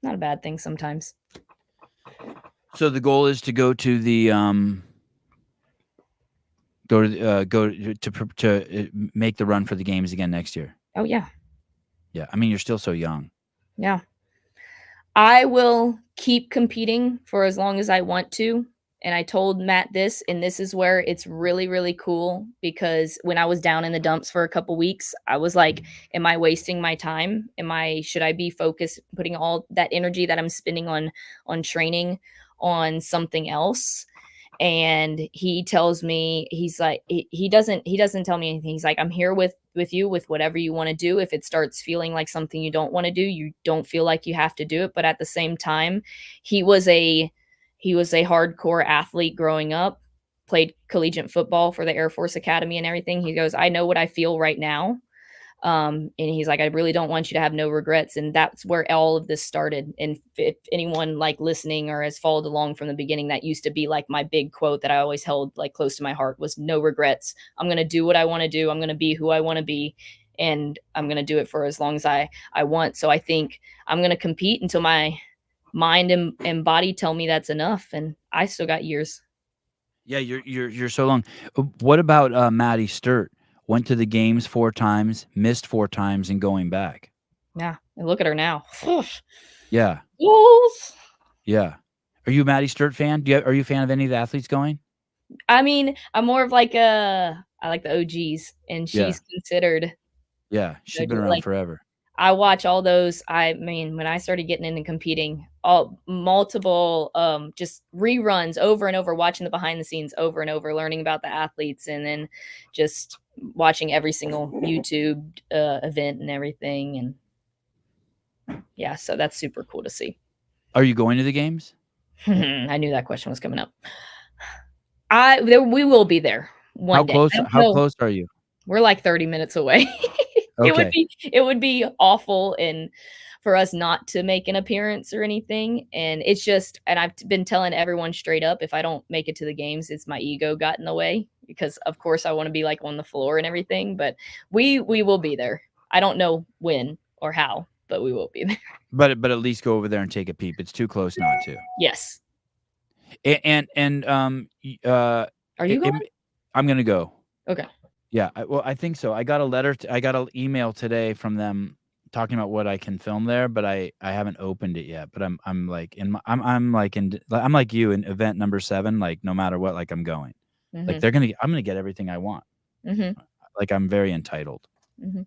Not a bad thing sometimes. So the goal is to go to the to make the run for the games again next year. Oh yeah. Yeah, I mean, you're still so young. Yeah. I will keep competing for as long as I want to. And I told Matt this, and this is where it's really, really cool, because when I was down in the dumps for a couple weeks, I was like, am I wasting my time? Should I be focused, putting all that energy that I'm spending on training on something else? And he tells me, he's like, he doesn't tell me anything. He's like, I'm here with you with whatever you want to do. If it starts feeling like something you don't want to do, you don't feel like you have to do it. But at the same time, he was a hardcore athlete growing up, played collegiate football for the Air Force Academy and everything. He goes, I know what I feel right now. And he's like, I really don't want you to have no regrets. And that's where all of this started. And if anyone like listening or has followed along from the beginning, that used to be like my big quote that I always held like close to my heart was no regrets. I'm going to do what I want to do. I'm going to be who I want to be. And I'm going to do it for as long as I want. So I think I'm going to compete until my mind and body tell me that's enough. And I still got years. Yeah, you're so long. What about Maddie Sturt? Went to the games 4 times, missed 4 times, and going back. Yeah, and look at her now. Yeah. Goals. Yeah. Are you a Maddie Sturt fan? Are you a fan of any of the athletes going? I mean, I'm more of like I like the OGs, and she's considered. Yeah, she's been around forever. I watch all those. I mean, when I started getting into competing, multiple just reruns over and over, watching the behind the scenes over and over, learning about the athletes, and then just watching every single YouTube event and everything. And yeah, so that's super cool to see. Are you going to the games? I knew that question was coming up. We will be there one day. How close are you? We're like 30 minutes away. Okay. It would be awful and for us not to make an appearance or anything. And it's just, and I've been telling everyone straight up, if I don't make it to the games, it's my ego got in the way, because of course I want to be like on the floor and everything, but we will be there. I don't know when or how, but we will be there. But at least go over there and take a peep. It's too close not to. Yes. And are you going? I'm going to go. Okay. Yeah, I think so. I got an email today from them talking about what I can film there, but I haven't opened it yet. But I'm like I'm like you in event number 7. Like no matter what, like I'm going. Mm-hmm. Like I'm gonna get everything I want. Mm-hmm. Like I'm very entitled. Mm-hmm.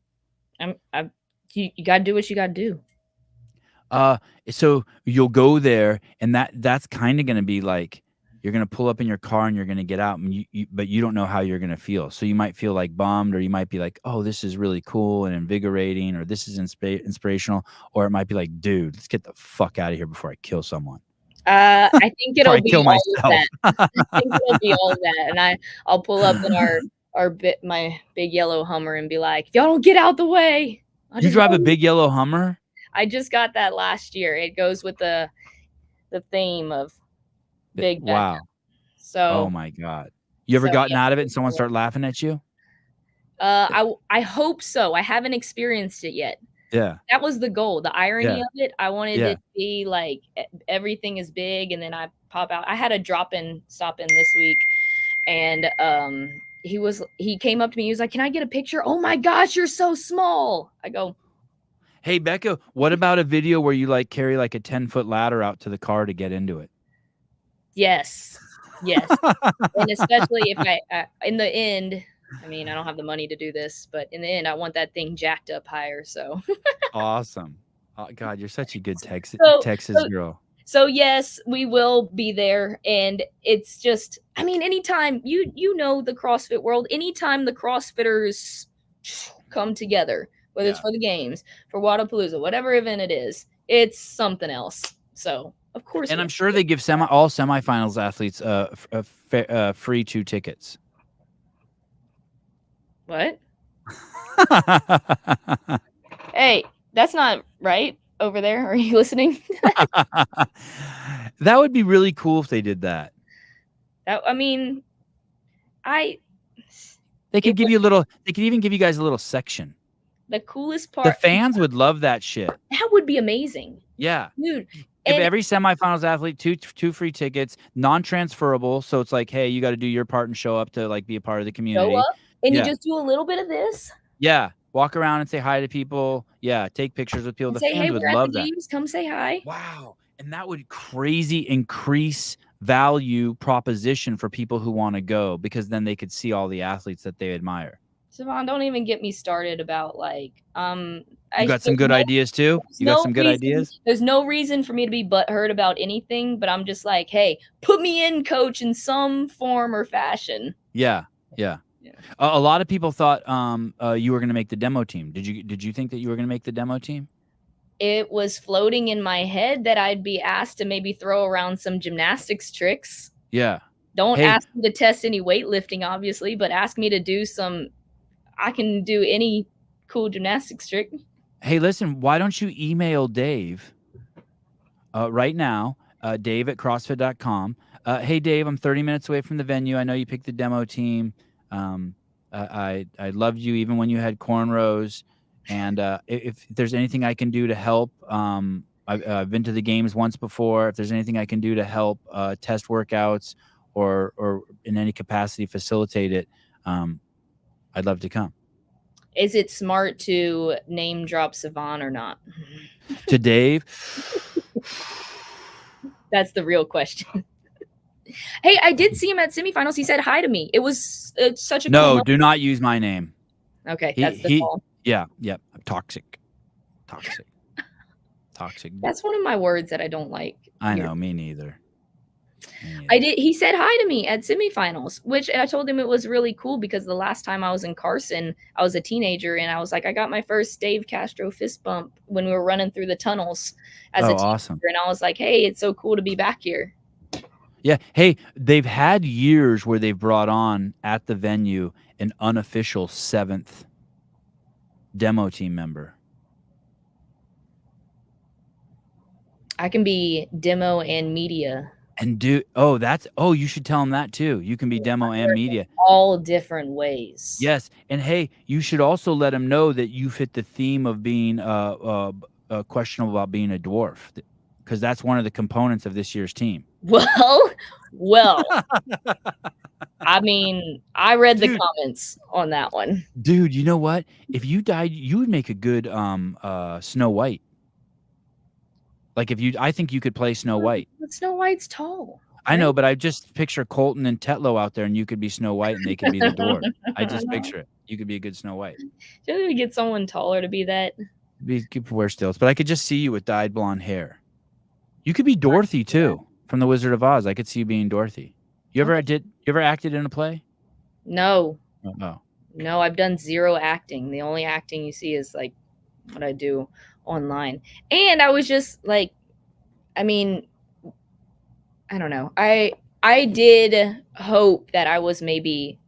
You gotta do what you gotta do. So you'll go there, and that's kind of gonna be like, you're going to pull up in your car and you're going to get out, and but you don't know how you're going to feel. So you might feel like bummed, or you might be like, oh, this is really cool and invigorating, or this is inspirational. Or it might be like, dude, let's get the fuck out of here before I kill someone. I think it'll be kill all myself. of that. I think it'll be all of that. And I'll pull up in my big yellow Hummer and be like, if y'all don't get out the way. You drive a big yellow Hummer? I just got that last year. It goes with the theme of big bad. Wow. So oh my God. You ever gotten out of it and someone start laughing at you? I hope so. I haven't experienced it yet. Yeah. That was the goal. The irony of it. I wanted it to be like everything is big, and then I pop out. I had a stop in this week, and he came up to me. He was like, "Can I get a picture?" Oh my gosh, you're so small. I go, Hey, Becca, what about a video where you like carry like a 10-foot ladder out to the car to get into it? Yes. And especially if I in the end, I mean, I don't have the money to do this, but in the end, I want that thing jacked up higher. So Awesome. Oh, God, you're such a good Texas so girl. So yes, we will be there, and it's just, I mean, anytime you know the CrossFit world, anytime the CrossFitters come together, whether it's for the games, for Wadapalooza, whatever event it is, it's something else. So of course, And I'm sure they give all semifinals athletes free 2 tickets. What? Hey, that's not right over there. Are you listening? That would be really cool if they did that. I mean, they could give you a little. They could even give you guys a little section. The coolest part. The fans would love that shit. That would be amazing. Yeah, dude. Give every semifinals athlete two free tickets, non-transferable. So it's like, hey, you got to do your part and show up to like be a part of the community. Show up, and you just do a little bit of this. Yeah, walk around and say hi to people. Yeah, take pictures with people. The fans would love that. Games, come say hi. Wow, and that would crazy increase value proposition for people who want to go, because then they could see all the athletes that they admire. Savon, don't even get me started about like you got some good ideas too. You got some good ideas. There's no reason for me to be butthurt about anything, but I'm just like, hey, put me in, coach, in some form or fashion. Yeah. A lot of people thought you were going to make the demo team. Did you think that you were going to make the demo team? It was floating in my head that I'd be asked to maybe throw around some gymnastics tricks. Yeah. Don't ask me to test any weightlifting, obviously, but ask me to do some. I can do any cool gymnastics trick. Hey, listen, why don't you email Dave right now, Dave@CrossFit.com. Hey, Dave, I'm 30 minutes away from the venue. I know you picked the demo team. I loved you even when you had cornrows. And if there's anything I can do to help, I've been to the games once before. If there's anything I can do to help test workouts or in any capacity facilitate it, I'd love to come. Is it smart to name drop Savon or not? To Dave? That's the real question. Hey, I did see him at semifinals. He said hi to me. It's such a no. Do not use my name. Okay, that's the call. Yeah. I'm toxic. That's one of my words that I don't like. I know, me neither. He said hi to me at semifinals, which I told him it was really cool because the last time I was in Carson, I was a teenager and I was like, I got my first Dave Castro fist bump when we were running through the tunnels as a teenager. Awesome. And I was like, hey, it's so cool to be back here. Yeah. Hey, they've had years where they've brought on at the venue an unofficial 7th demo team member. I can be demo and media. And you should tell them that too. You can be demo and media. All different ways. Yes. And hey, you should also let them know that you fit the theme of being questionable about being a dwarf, because that's one of the components of this year's team. Well. I mean, I read the comments on that one. Dude, you know what? If you died, you would make a good Snow White. Like I think you could play Snow White. But Snow White's tall. I know, but I just picture Colton and Tetlow out there, and you could be Snow White, and they could be the dwarf. I just picture it. You could be a good Snow White. Should we get someone taller to be that? You could wear stilts, but I could just see you with dyed blonde hair. You could be Dorothy too, from The Wizard of Oz. I could see you being Dorothy. You ever acted in a play? No. Oh. No, I've done 0 acting. The only acting you see is like what I do online. And I was just like, I mean, I don't know. I did hope that I was maybe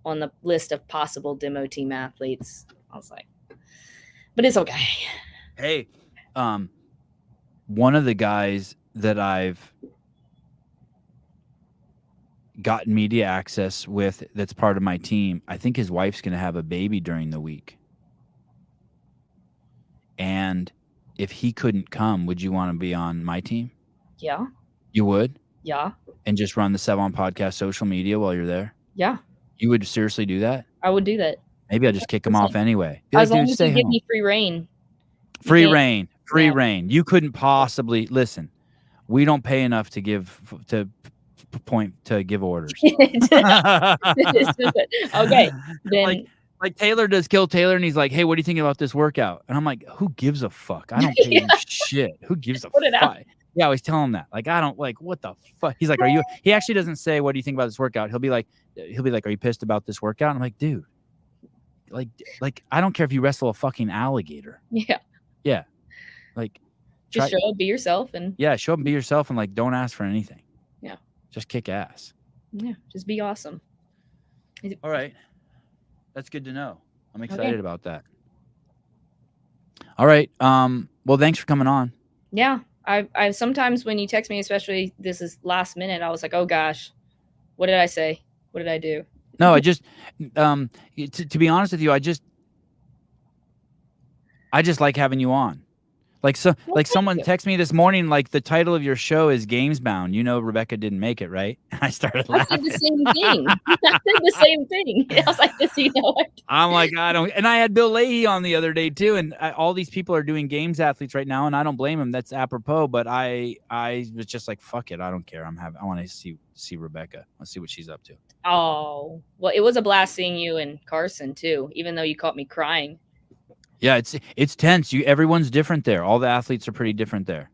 on the list of possible demo team athletes. I was like, but it's okay. Hey, one of the guys that I've gotten media access with that's part of my team, I think his wife's going to have a baby during the week. And if he couldn't come, would you want to be on my team? Yeah. You would? Yeah. And just run the Sevon Podcast social media while you're there? Yeah. You would seriously do that? I would do that. Maybe I'll just kick him off anyway. As long as you give me free reign. Free can't- reign. Free yeah. reign. You couldn't possibly listen. We don't pay enough to give give orders. Okay, then Like Taylor does Kill Taylor, and he's like, "Hey, what do you think about this workout?" And I'm like, "Who gives a fuck? I don't pay you shit. Who gives a Put it out. fuck?" Yeah, I always tell him that. Like, I don't like what the fuck. He's like, "Are you?" He actually doesn't say, "What do you think about this workout?" He'll be like, "Are you pissed about this workout?" And I'm like, "Dude, like I don't care if you wrestle a fucking alligator. Yeah, Like, just show up, be yourself, and show up and be yourself, and like don't ask for anything. Yeah, just kick ass. Yeah, just be awesome. All right. That's good to know. I'm excited about that. All right. Well, thanks for coming on. Yeah. I sometimes when you text me, especially this is last minute, I was like, oh gosh, what did I say? What did I do? No, I just to be honest with you, I just like having you on. Like someone texted me this morning, like the title of your show is Games Bound. You know, Rebecca didn't make it, right? And I started laughing. I said the same thing. I said the same thing. I was like, this, you know what? I'm like, I don't. And I had Bill Leahy on the other day too. And all these people are doing games athletes right now, and I don't blame them. That's apropos. But I was just like, fuck it, I don't care. I want to see Rebecca. Let's see what she's up to. Oh, well, it was a blast seeing you and Carson too, even though you caught me crying. Yeah, it's tense. Everyone's different there. All the athletes are pretty different there.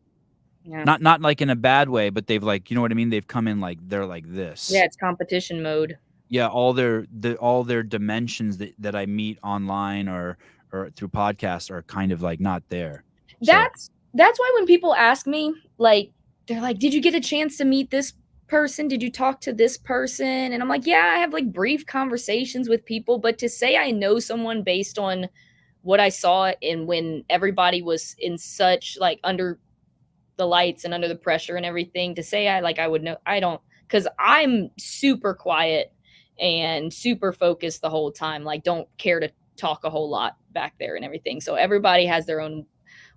Yeah. Not like in a bad way, but they've like, you know what I mean? They've come in like they're like this. Yeah, it's competition mode. Yeah, all their dimensions that I meet online or through podcasts are kind of like not there. That's why when people ask me, like, they're like, did you get a chance to meet this person? Did you talk to this person? And I'm like, yeah, I have like brief conversations with people, but to say I know someone based on what I saw and when everybody was in such like under the lights and under the pressure and everything, to say I would know, I don't, because I'm super quiet and super focused the whole time, like don't care to talk a whole lot back there and everything. So everybody has their own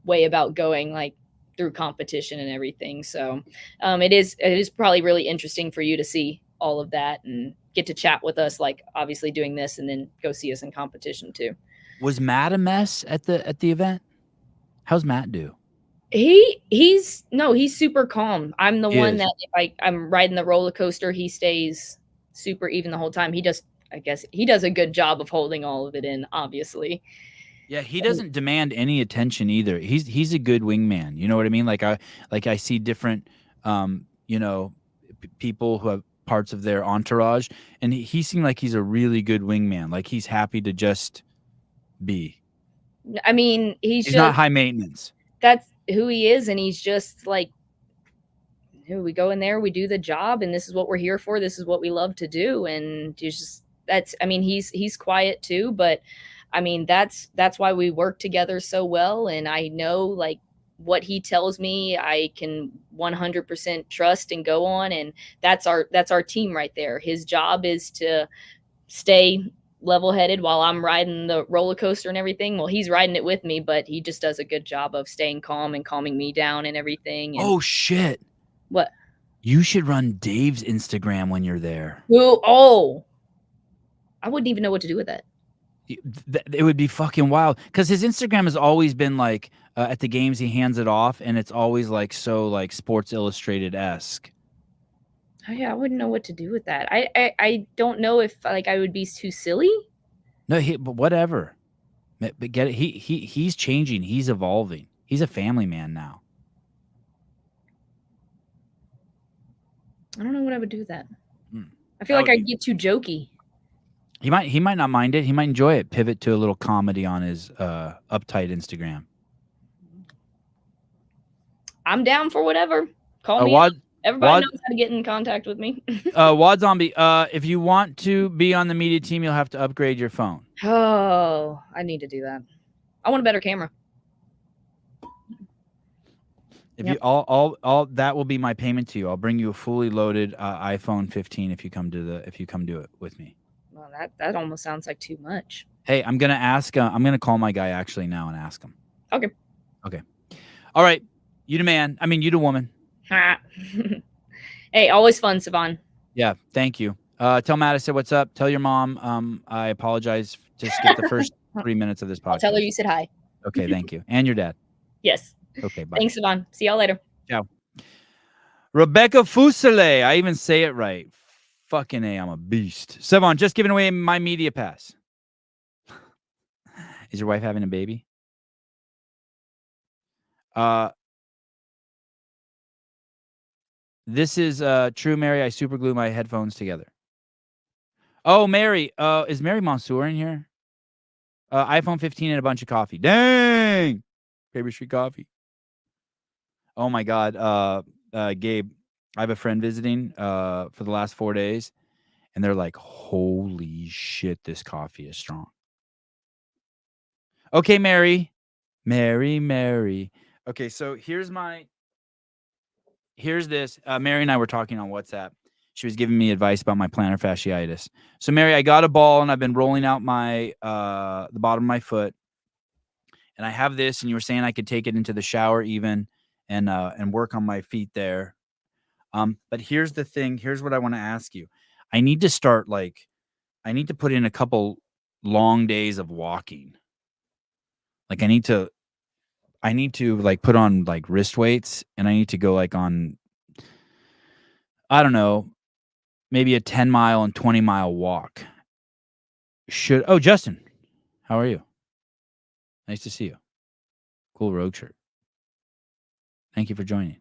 way about going like through competition and everything. So it is probably really interesting for you to see all of that and get to chat with us, like obviously doing this and then go see us in competition too. Was Matt a mess at the event? How's Matt do? He's super calm. I'm the one is. that if I'm riding the roller coaster, he stays super even the whole time. I guess he does a good job of holding all of it in, obviously. Yeah, he doesn't demand any attention either. He's a good wingman. You know what I mean? Like I see different people who have parts of their entourage, and he seemed like he's a really good wingman. Like he's happy to just be. I mean, he's not high maintenance. That's who he is, and he's just like, we go in there, we do the job, and this is what we're here for. This is what we love to do, and he's quiet too, but I mean that's why we work together so well, and I know like what he tells me I can 100% trust and go on, and that's our team right there. His job is to stay level-headed while I'm riding the roller coaster and everything. Well, he's riding it with me, but he just does a good job of staying calm and calming me down and everything. And oh shit. What? You should run Dave's Instagram when you're there. Oh, I wouldn't even know what to do with that. It would be fucking wild, because his Instagram has always been like at the games he hands it off, and it's always like so like Sports Illustrated-esque. Oh, yeah, I wouldn't know what to do with that. I don't know if like I would be too silly. No, but whatever. But get it. He's changing. He's evolving. He's a family man now. I don't know what I would do with that. I feel like I'd get too jokey. He might not mind it. He might enjoy it. Pivot to a little comedy on his uptight Instagram. I'm down for whatever. Call me. Everybody knows how to get in contact with me. Wad Zombie, if you want to be on the media team, you'll have to upgrade your phone. Oh, I need to do that. I want a better camera. If you all that will be my payment to you. I'll bring you a fully loaded iPhone 15 if you come do it with me. Well, that almost sounds like too much. Hey, I'm gonna ask. I'm gonna call my guy actually now and ask him. Okay. All right. You the man. I mean, you the woman. Hey, always fun, Savon. Yeah, thank you. Tell Matt I said what's up. Tell your mom I apologize. Just skip the first 3 minutes of this podcast. I'll tell her you said hi. Okay, thank you. And your dad. Yes. Okay, bye. Thanks, Yvonne. See y'all later. Ciao. Rebecca Fuselier. I even say it right. Fucking A, I'm a beast. Sevon, just giving away my media pass. Is your wife having a baby? This is true, Mary. I super glue my headphones together. Oh, Mary. Is Mary Mansour in here? iPhone 15 and a bunch of coffee. Dang! Paper Street Coffee. Oh my God. Gabe, I have a friend visiting for the last 4 days, and they're like, holy shit, this coffee is strong. Okay, Mary. Mary. Okay, so here's this. Mary and I were talking on WhatsApp. She was giving me advice about my plantar fasciitis. So, Mary, I got a ball and I've been rolling out my the bottom of my foot, and I have this. And you were saying I could take it into the shower even and work on my feet there. But here's the thing. Here's what I want to ask you. I need to put in a couple long days of walking. Like I need to like put on like wrist weights, and I need to go like on, I don't know, maybe a 10-mile and 20-mile walk. Justin, how are you? Nice to see you. Cool rogue shirt. Thank you for joining.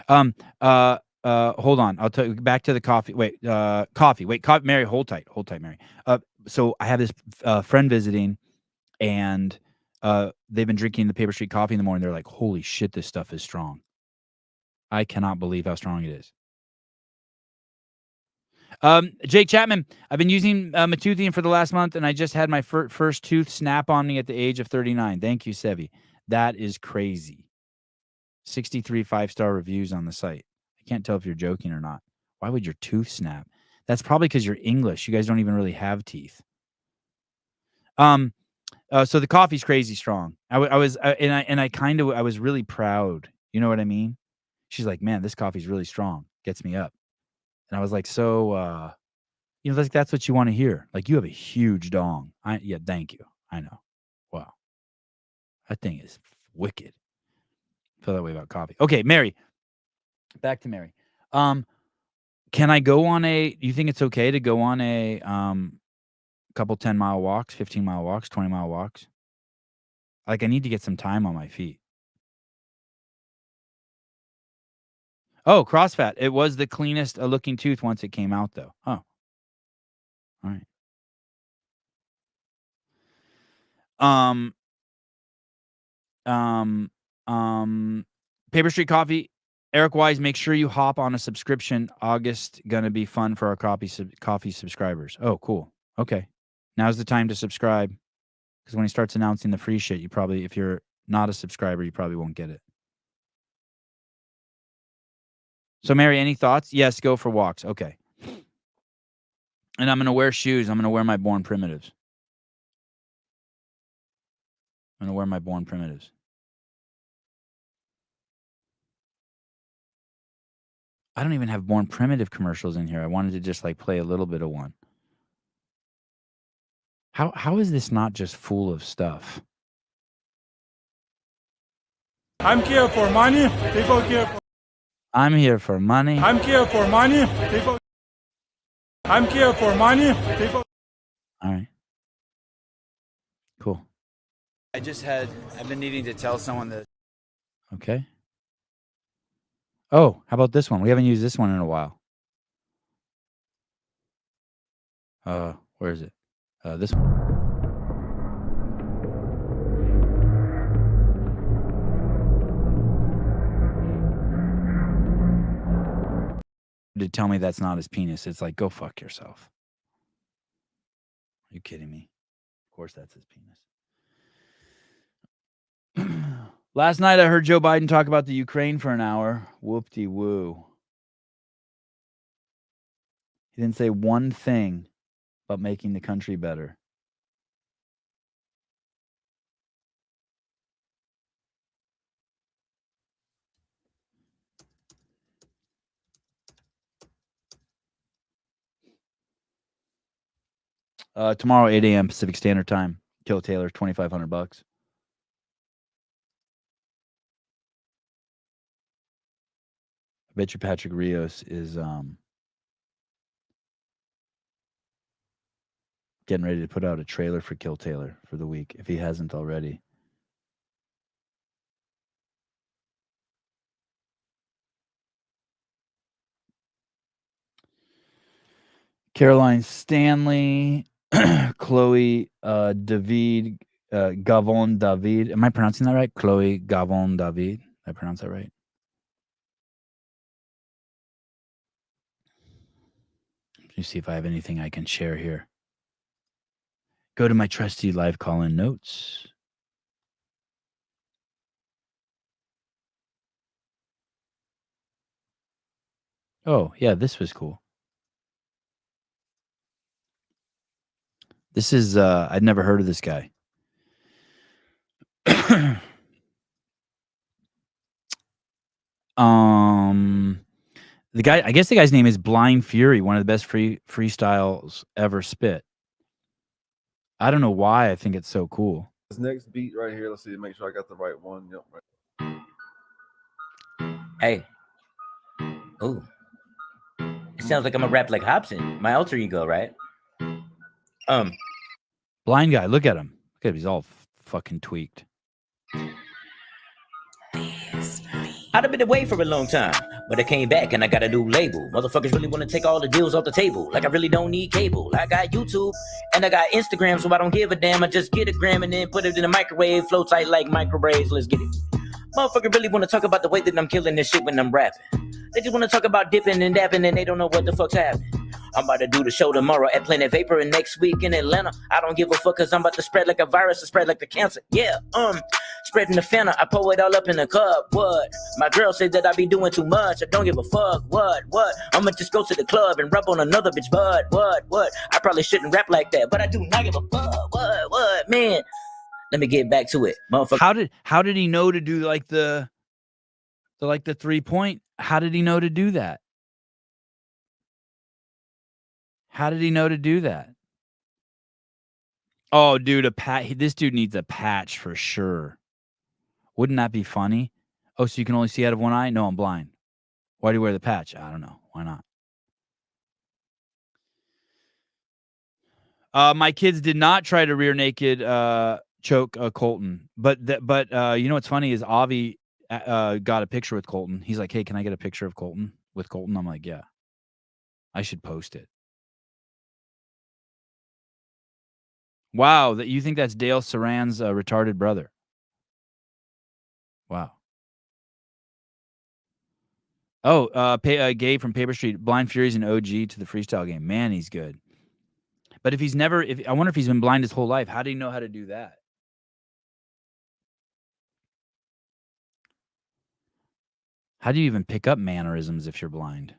Hold on. I'll tell you, back to the coffee. Wait, coffee. Wait, Mary, hold tight, Mary. So I have this friend visiting, and they've been drinking the Paper Street coffee in the morning. They're like, holy shit, this stuff is strong. I cannot believe how strong it is. Jake Chapman, I've been using Metuthian for the last month, and I just had my first tooth snap on me at the age of 39. Thank you, Sevi. That is crazy. 63 5-star reviews on the site. I can't tell if you're joking or not. Why would your tooth snap? That's probably because you're English. You guys don't even really have teeth. So the coffee's crazy strong. I was really proud. You know what I mean? She's like, man, this coffee's really strong. Gets me up. And I was like, so, that's what you want to hear. Like, you have a huge dong. Yeah, thank you. I know. Wow. That thing is wicked. Feel that way about coffee. Okay, Mary. Back to Mary. Can I go on you think it's okay to go on a couple 10-mile walks, 15-mile walks, 20-mile walks? Like, I need to get some time on my feet. Oh, CrossFat. It was the cleanest looking tooth once it came out, though. Oh. All right. Paper Street Coffee. Eric Wise, make sure you hop on a subscription. August gonna be fun for our coffee subscribers. Oh, cool. Okay. Now's the time to subscribe. Because when he starts announcing the free shit, if you're not a subscriber, you probably won't get it. So, Mary, any thoughts? Yes, go for walks. Okay. And I'm going to wear shoes. I'm going to wear my Born Primitives. I don't even have Born Primitive commercials in here. I wanted to just like play a little bit of one. How is this not just full of stuff? I'm here for money. People here for... I'm here for money. I'm here for money. People... I'm here for money. People... All right. Cool. I've been needing to tell someone that. Okay. Oh, how about this one? We haven't used this one in a while. Where is it? This one. To tell me that's not his penis. It's like, go fuck yourself. Are you kidding me? Of course that's his penis. Last night I heard Joe Biden talk about the Ukraine for an hour. Whoop-de-woo. He didn't say one thing about making the country better. Tomorrow, 8 a.m. Pacific Standard Time. Kill Taylor, $2,500. bet you Patrick Rios is getting ready to put out a trailer for Kill Taylor for the week, if he hasn't already. Caroline Stanley, Chloe David, Gavon David. Am I pronouncing that right? Chloe Gavon David. Did I pronounce that right? Let me see if I have anything I can share here. Go to my trusty live call-in notes. Oh, yeah, this was cool. This is, I'd never heard of this guy. The guy, I guess the guy's name is Blind Fury, one of the best freestyles ever spit. I don't know why I think it's so cool. This next beat right here, let's see, make sure I got the right one. Yep, right. Hey. Ooh. It sounds like I'm a rap like Hobson, my alter ego, right? Blind guy, look at him. Look at him, he's all fucking tweaked. I'd have been away for a long time, but I came back and I got a new label. Motherfuckers really want to take all the deals off the table. Like I really don't need cable. I got YouTube and I got Instagram, so I don't give a damn. I just get a gram and then put it in the microwave, flow tight like micro braids. Let's get it. Motherfucker really want to talk about the way that I'm killing this shit when I'm rapping. They just want to talk about dipping and dapping and they don't know what the fuck's happening. I'm about to do the show tomorrow at Planet Vapor and next week in Atlanta. I don't give a fuck cause I'm about to spread like a virus and spread like the cancer. Yeah, spreading the Fanta, I pour it all up in the cup. What? My girl said that I be doing too much. I don't give a fuck. What? I'ma just go to the club and rub on another bitch. But what? I probably shouldn't rap like that, but I do not give a fuck. What? Man, let me get back to it, motherfucker. How did he know to do like the 3-point? How did he know to do that? How did he know to do that? Oh, dude, this dude needs a patch for sure. Wouldn't that be funny? Oh, so you can only see out of one eye? No, I'm blind. Why do you wear the patch? I don't know. Why not? My kids did not try to rear naked choke Colton, but you know what's funny is Avi got a picture with Colton. He's like, "Hey, can I get a picture of Colton with Colton?" I'm like, "Yeah, I should post it." Wow, that you think that's Dale Saran's retarded brother? Wow. Oh, Gabe from Paper Street. Blind Fury's an OG to the freestyle game. Man, he's good. But I wonder if he's been blind his whole life. How do you know how to do that? How do you even pick up mannerisms if you're blind?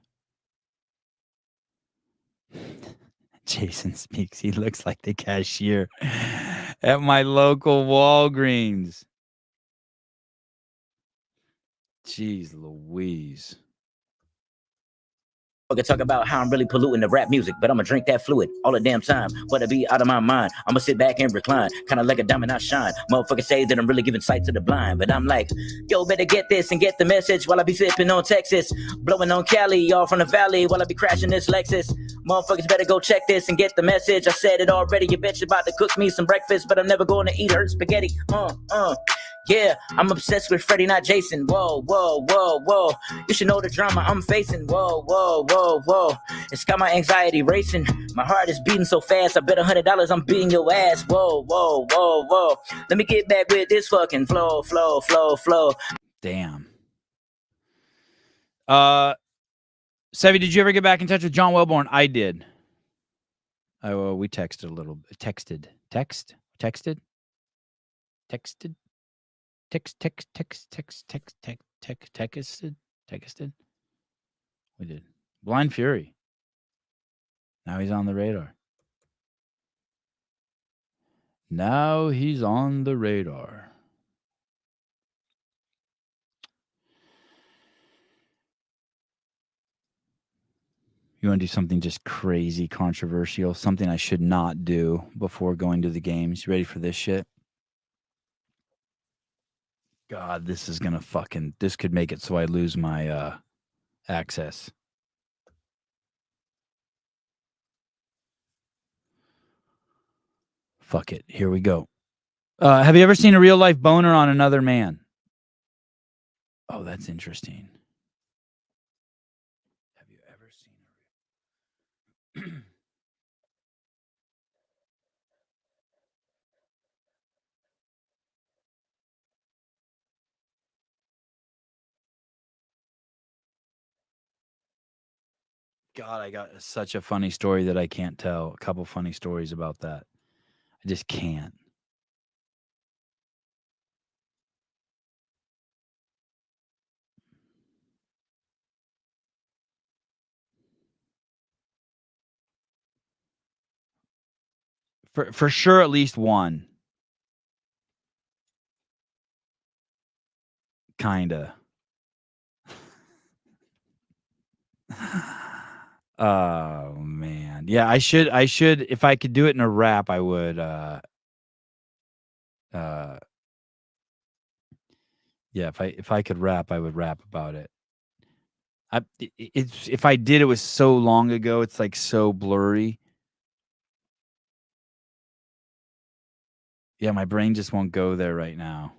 Jason speaks. He looks like the cashier at my local Walgreens. Jeez Louise. I talk about how I'm really polluting the rap music, but I'ma drink that fluid all the damn time. But I be out of my mind. I'ma sit back and recline, kind of like a diamond I shine. Motherfuckers say that I'm really giving sight to the blind, but I'm like, yo, better get this and get the message while I be sipping on Texas, blowing on Cali, y'all from the valley while I be crashing this Lexus. Motherfuckers better go check this and get the message. I said it already. You bitch about to cook me some breakfast, but I'm never going to eat her spaghetti. Yeah, I'm obsessed with Freddie, not Jason. Whoa. You should know the drama I'm facing. Whoa. It's got my anxiety racing. My heart is beating so fast. I bet $100 I'm beating your ass. Whoa. Let me get back with this fucking flow. Damn. Sevy, did you ever get back in touch with John Wellborn? I did. We texted a little. Texted. We did. Blind Fury. Now he's on the radar. You want to do something just crazy controversial, something I should not do before going to the games. You ready for this shit? God, this is gonna this could make it so I lose my access. Fuck it. Here we go. Have you ever seen a real life boner on another man? Oh, that's interesting. Have you ever seen God, I got such a funny story that I can't tell. A couple funny stories about that. I just can't. For sure, at least one. Kinda. Oh man. Yeah, I should if I could do it in a rap, I would yeah, if I could rap, I would rap about it. It's if I did, it was so long ago, it's like so blurry. Yeah, my brain just won't go there right now.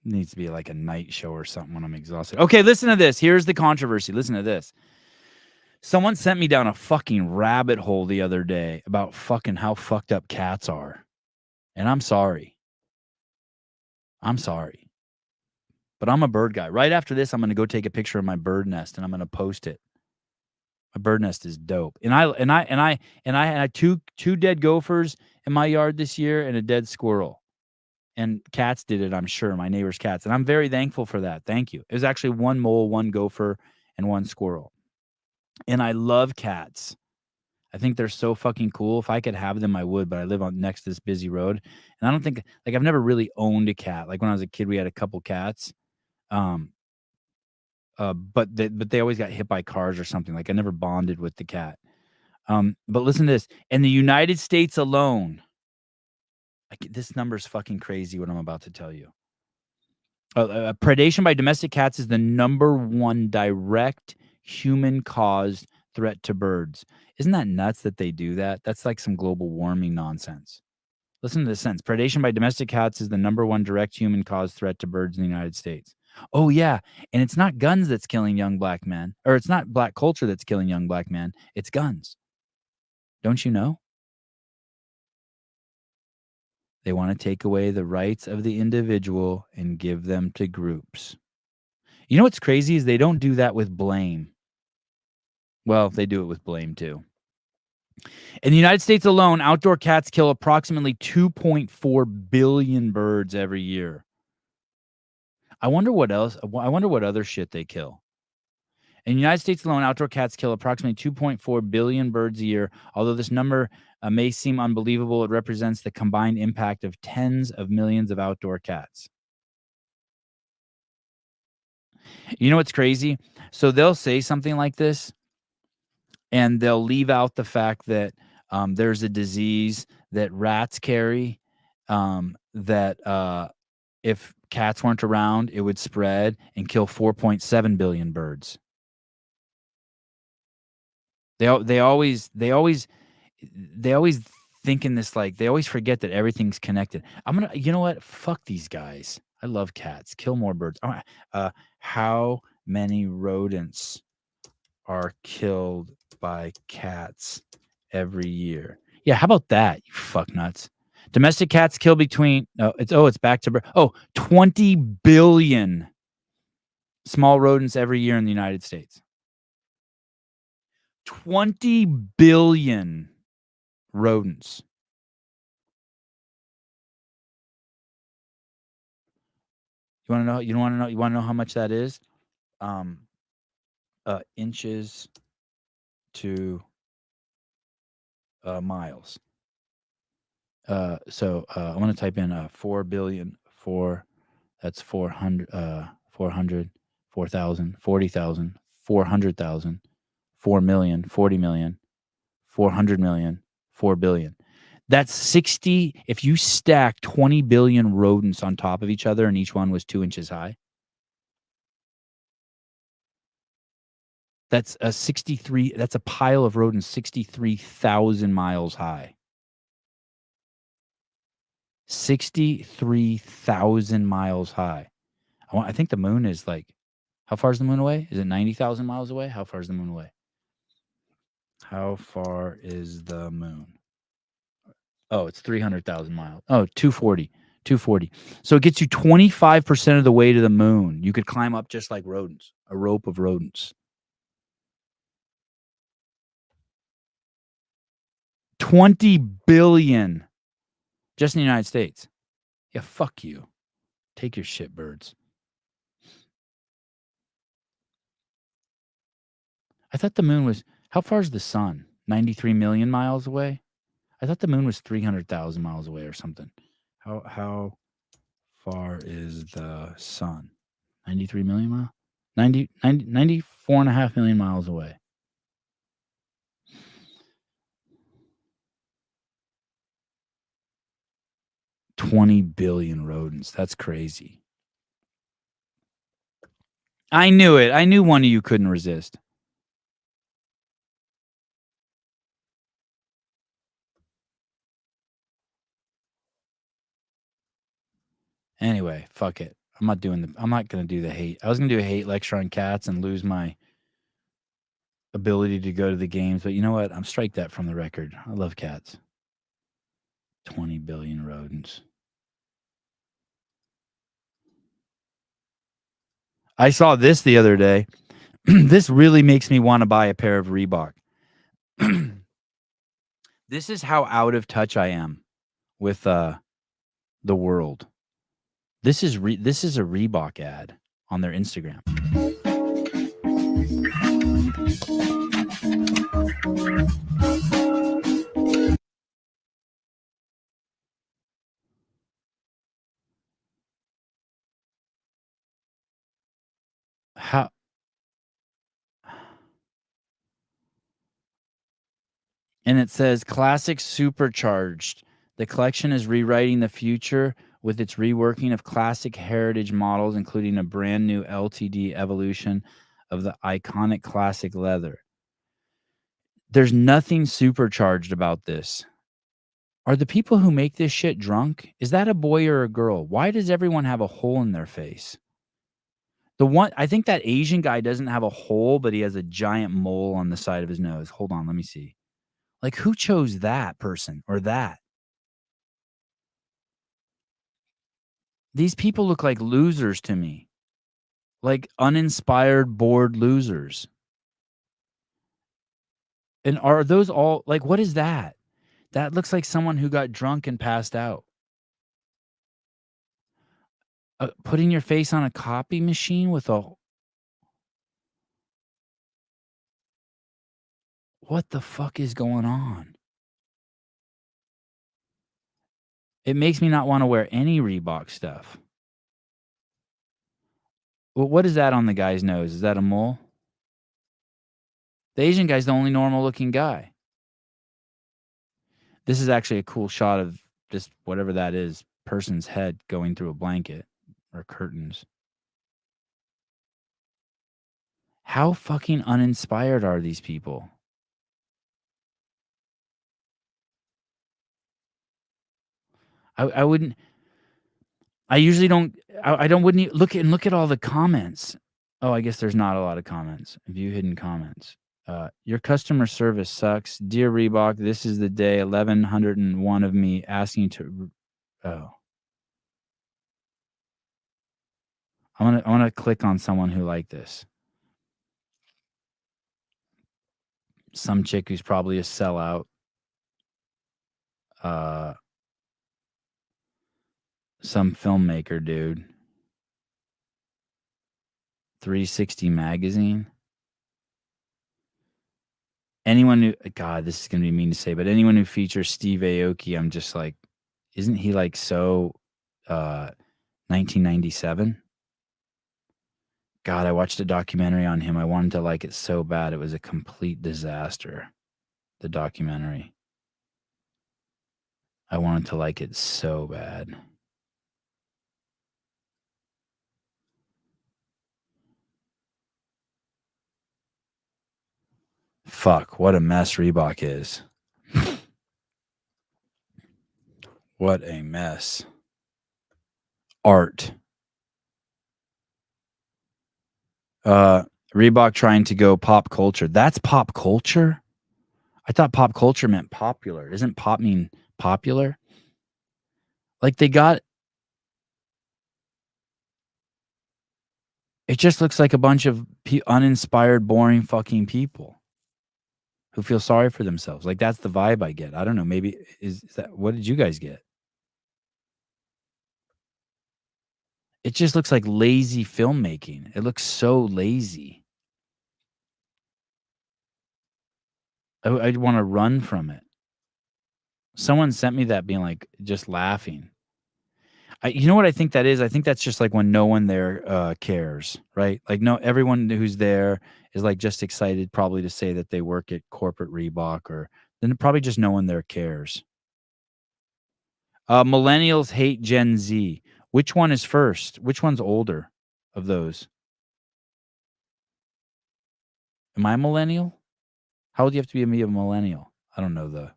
It needs to be like a night show or something when I'm exhausted. Okay, listen to this. Here's the controversy. Listen to this. Someone sent me down a fucking rabbit hole the other day about fucking how fucked up cats are. And I'm sorry. I'm sorry. But I'm a bird guy. Right after this, I'm going to go take a picture of my bird nest and I'm going to post it. My bird nest is dope. And I had two dead gophers in my yard this year and a dead squirrel. And cats did it, I'm sure, my neighbor's cats. And I'm very thankful for that. Thank you. It was actually one mole, one gopher, and one squirrel. And I love cats. I think they're so fucking cool. If I could have them, I would, but I live on next to this busy road. And I don't think, like, I've never really owned a cat. Like when I was a kid, we had a couple cats. But they always got hit by cars or something. Like I never bonded with the cat. But listen to this. In the United States alone, this number's fucking crazy what I'm about to tell you. Predation by domestic cats is the #1 direct human-caused threat to birds. Isn't that nuts that they do that? That's like some global warming nonsense. Listen to this sentence. Predation by domestic cats is the #1 direct human-caused threat to birds in the United States. Oh, yeah. And it's not guns that's killing young black men. Or it's not black culture that's killing young black men. It's guns. Don't you know? They want to take away the rights of the individual and give them to groups. You know what's crazy is they don't do that with blame. Well, they do it with blame too. In the United States alone, outdoor cats kill approximately 2.4 billion birds every year. I wonder what else. I wonder what other shit they kill. In the United States alone, outdoor cats kill approximately 2.4 billion birds a year. Although this number may seem unbelievable, it represents the combined impact of tens of millions of outdoor cats. You know what's crazy? So they'll say something like this, and they'll leave out the fact that there's a disease that rats carry, that if cats weren't around, it would spread and kill 4.7 billion birds. They always think in this, like, they always forget that everything's connected. You know what? Fuck these guys. I love cats. Kill more birds. How many rodents are killed by cats every year? Yeah, how about that, you fuck nuts? Domestic cats kill between, it's back to 20 billion small rodents every year in the United States. 20 billion rodents. You want to know how much that is? Inches to miles. So I'm going to type in 4 billion, 4, that's 400, 400, 4,000, 40,000, 400,000, 4 million, 40 million, 400 million, 4 billion. That's 60. If you stack 20 billion rodents on top of each other and each one was 2 inches high, That's a pile of rodents 63,000 miles high. 63,000 miles high. I think the moon is like, how far is the moon away? Is it 90,000 miles away? How far is the moon away? How far is the moon? Oh, it's 300,000 miles. Oh, 240. 240. So it gets you 25% of the way to the moon. You could climb up just like rodents, a rope of rodents. 20 billion just in the United States. Yeah, fuck you. Take your shit, birds. I thought the moon was, how far is the sun? 93 million miles away? I thought the moon was 300,000 miles away or something. How far is the sun? 93 million miles? 94.5 million miles away. $20 billion rodents. That's crazy. I knew it. I knew one of you couldn't resist. Anyway, fuck it. I'm not going to do the hate. I was going to do a hate lecture on cats and lose my ability to go to the games, but you know what? I'm strike that from the record. I love cats. 20 billion rodents. I saw this the other day. This really makes me want to buy a pair of Reebok. This is how out of touch I am with the world. This is a Reebok ad on their Instagram. How? And it says Classic Supercharged. The collection is rewriting the future with its reworking of classic heritage models, including a brand new LTD evolution of the iconic classic leather. There's nothing supercharged about this. Are the people who make this shit drunk? Is that a boy or a girl? Why does everyone have a hole in their face? I think that Asian guy doesn't have a hole, but he has a giant mole on the side of his nose. Hold on, let me see. Like, who chose that person or that? These people look like losers to me. Like uninspired, bored losers. And are those all, like, what is that? That looks like someone who got drunk and passed out. Putting your face on a copy machine with a... What the fuck is going on? It makes me not want to wear any Reebok stuff. Well, what is that on the guy's nose? Is that a mole? The Asian guy's the only normal looking guy. This is actually a cool shot of just whatever that is, person's head going through a blanket or curtains. How fucking uninspired are these people? I wouldn't. I usually don't. I don't. Wouldn't look at all the comments. Oh, I guess there's not a lot of comments. View hidden comments. Your customer service sucks, dear Reebok. This is the day 1101 of me asking to. Oh, I want to click on someone who liked this. Some chick who's probably a sellout. Some filmmaker dude. 360 magazine. Anyone who, God, this is going to be mean to say, but anyone who features Steve Aoki, I'm just like, isn't he like so 1997? God, I watched a documentary on him. I wanted to like it so bad. It was a complete disaster. The documentary. I wanted to like it so bad. Fuck, what a mess Reebok is. What a mess. Art. Reebok trying to go pop culture. That's pop culture? I thought pop culture meant popular. Doesn't pop mean popular? Like they got... It just looks like a bunch of uninspired, boring fucking people who feel sorry for themselves. Like that's the vibe I get. I don't know. Maybe is that... What did you guys get? It just looks like lazy filmmaking. It looks so lazy. I'd want to run from it. Someone sent me that being like, just laughing. You know what I think that is? I think that's just like when no one there cares, right? Like everyone who's there is like just excited probably to say that they work at corporate Reebok, or then probably just no one there cares. Millennials hate Gen Z. Which one is first? Which one's older of those? Am I a millennial? How old do you have to be a millennial? I don't know the...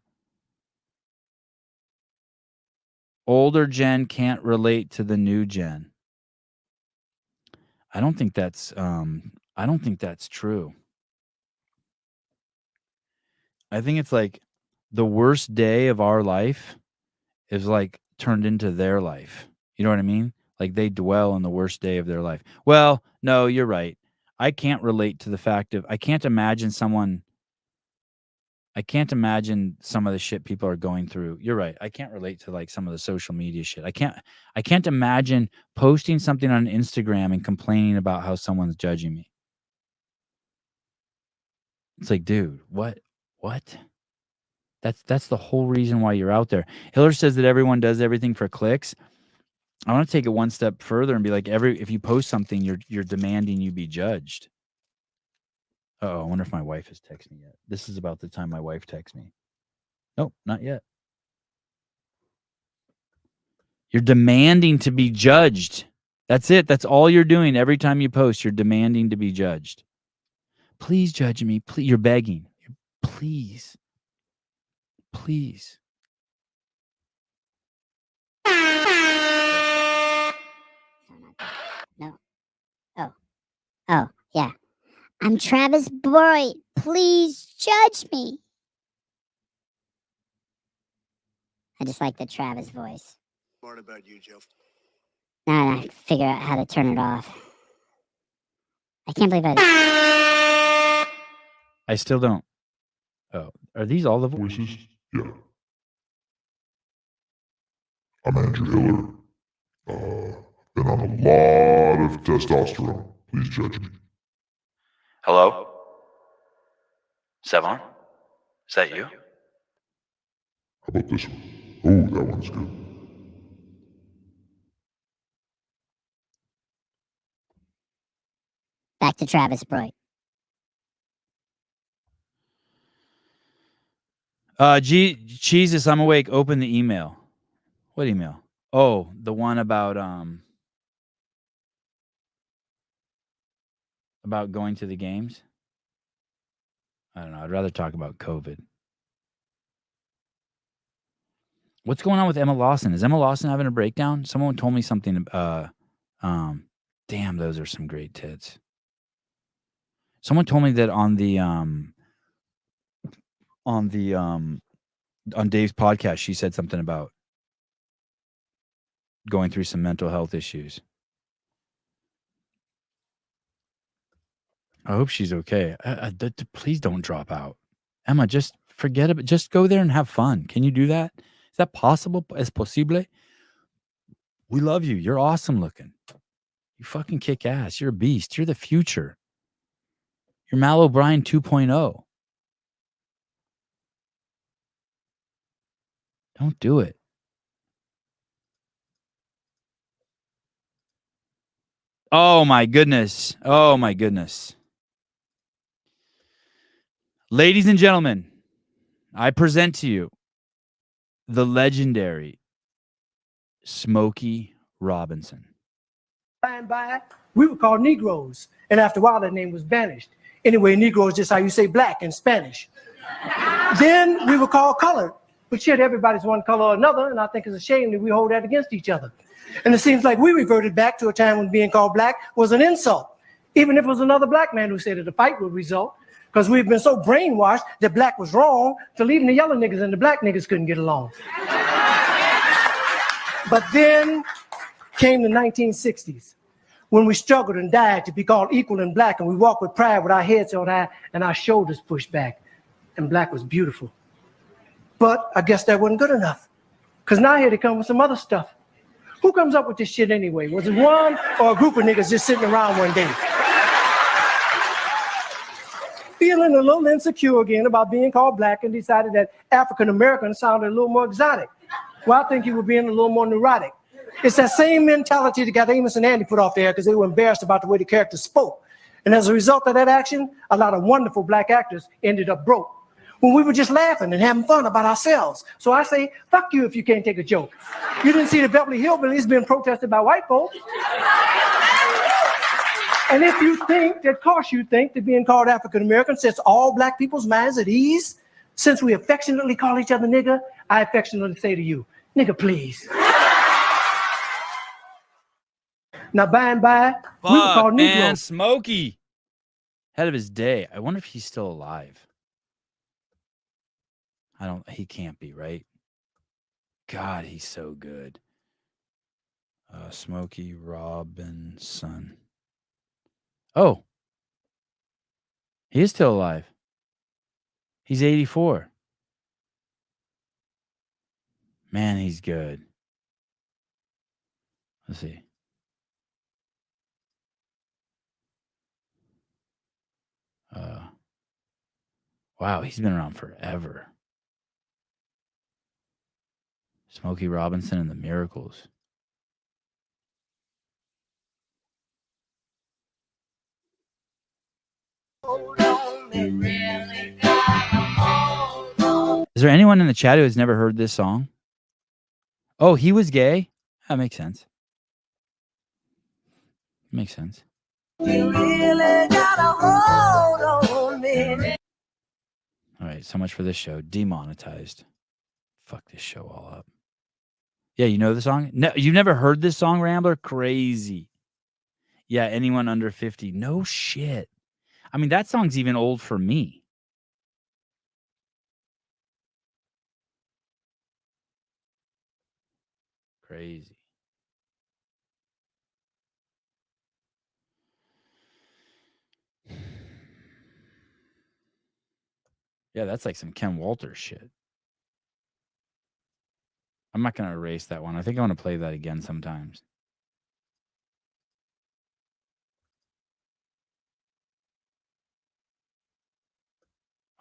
Older gen can't relate to the new gen. I don't think that's true. I think it's like the worst day of our life is like turned into their life. You know what I mean? Like they dwell on the worst day of their life. Well, no, you're right. I can't relate to the fact of... I can't imagine some of the shit people are going through. You're right. I can't relate to like some of the social media shit. I can't imagine posting something on Instagram and complaining about how someone's judging me. It's like, dude, what? That's the whole reason why you're out there. Hiller says that everyone does everything for clicks. I want to take it one step further and be like, if you post something, you're demanding you be judged. I wonder if my wife has texted me yet. This is about the time my wife texts me. Nope, not yet. You're demanding to be judged. That's it. That's all you're doing. Every time you post, you're demanding to be judged. Please judge me. Please. You're begging. Please. Please. No. Oh, yeah. I'm Travis Boyd. Please judge me. I just like the Travis voice. Smart about you, Joe. Now I figure out how to turn it off. I can't believe I still don't. Oh, are these all the voices? Yeah. I'm Andrew Hiller. Been on a lot of testosterone. Please judge me. Hello? Sevon? Is that you? How about this one? Oh, that one's good. back to Travis Boyd. Jesus, I'm awake. Open the email. What email? Oh, the one about going to the games. I don't know. I'd rather talk about COVID. What's going on with Emma Lawson? Is Emma Lawson having a breakdown? Someone told me something. Damn, those are some great tits. Someone told me that on Dave's podcast, she said something about going through some mental health issues. I hope she's okay. Please don't drop out. Emma, just forget about it. Just go there and have fun. Can you do that? Is that possible? Es posible? We love you. You're awesome looking. You fucking kick ass. You're a beast. You're the future. You're Mal O'Brien 2.0. Don't do it. Oh my goodness. Oh my goodness. Ladies and gentlemen, I present to you the legendary Smokey Robinson. By and by, we were called Negroes, and after a while, that name was banished. Anyway, Negro is just how you say black in Spanish. Then we were called colored. But shit, everybody's one color or another, and I think it's a shame that we hold that against each other. And it seems like we reverted back to a time when being called black was an insult, even if it was another black man who said that a fight would result, because we've been so brainwashed that black was wrong till even the yellow niggas and the black niggas couldn't get along. But then came the 1960s, when we struggled and died to be called equal and black, and we walked with pride with our heads held high and our shoulders pushed back, and black was beautiful. But I guess that wasn't good enough, because now here they come with some other stuff. Who comes up with this shit anyway? Was it one or a group of niggas just sitting around one day? Feeling a little insecure again about being called black, and decided that African American sounded a little more exotic. Well, I think you were being a little more neurotic. It's that same mentality that got Amos and Andy put off there because they were embarrassed about the way the character spoke. And as a result of that action, a lot of wonderful black actors ended up broke, when we were just laughing and having fun about ourselves. So I say, fuck you if you can't take a joke. You didn't see the Beverly Hillbillies being protested by white folks. And if you think that, cause you think that being called African American sets all black people's minds at ease, since we affectionately call each other nigga, I affectionately say to you, nigga, please. Now, by and by, we were called Man, Negroes. Smokey. Head of his day. I wonder if he's still alive. He can't be, right? God, he's so good. Smokey Robinson. Oh. He is still alive. He's 84. Man, he's good. Let's see. Wow, he's been around forever. Smokey Robinson and the Miracles. Is there anyone in the chat who has never heard this song? Oh, he was gay? That makes sense. Makes sense. You really got a hold on me. All right, so much for this show. Demonetized. Fuck this show all up. Yeah, you know the song? No, you've never heard this song, Rambler? Crazy. Yeah, anyone under 50. No shit. I mean, that song's even old for me. Crazy. Yeah, that's like some Ken Walters shit. I'm not going to erase that one. I think I want to play that again sometimes.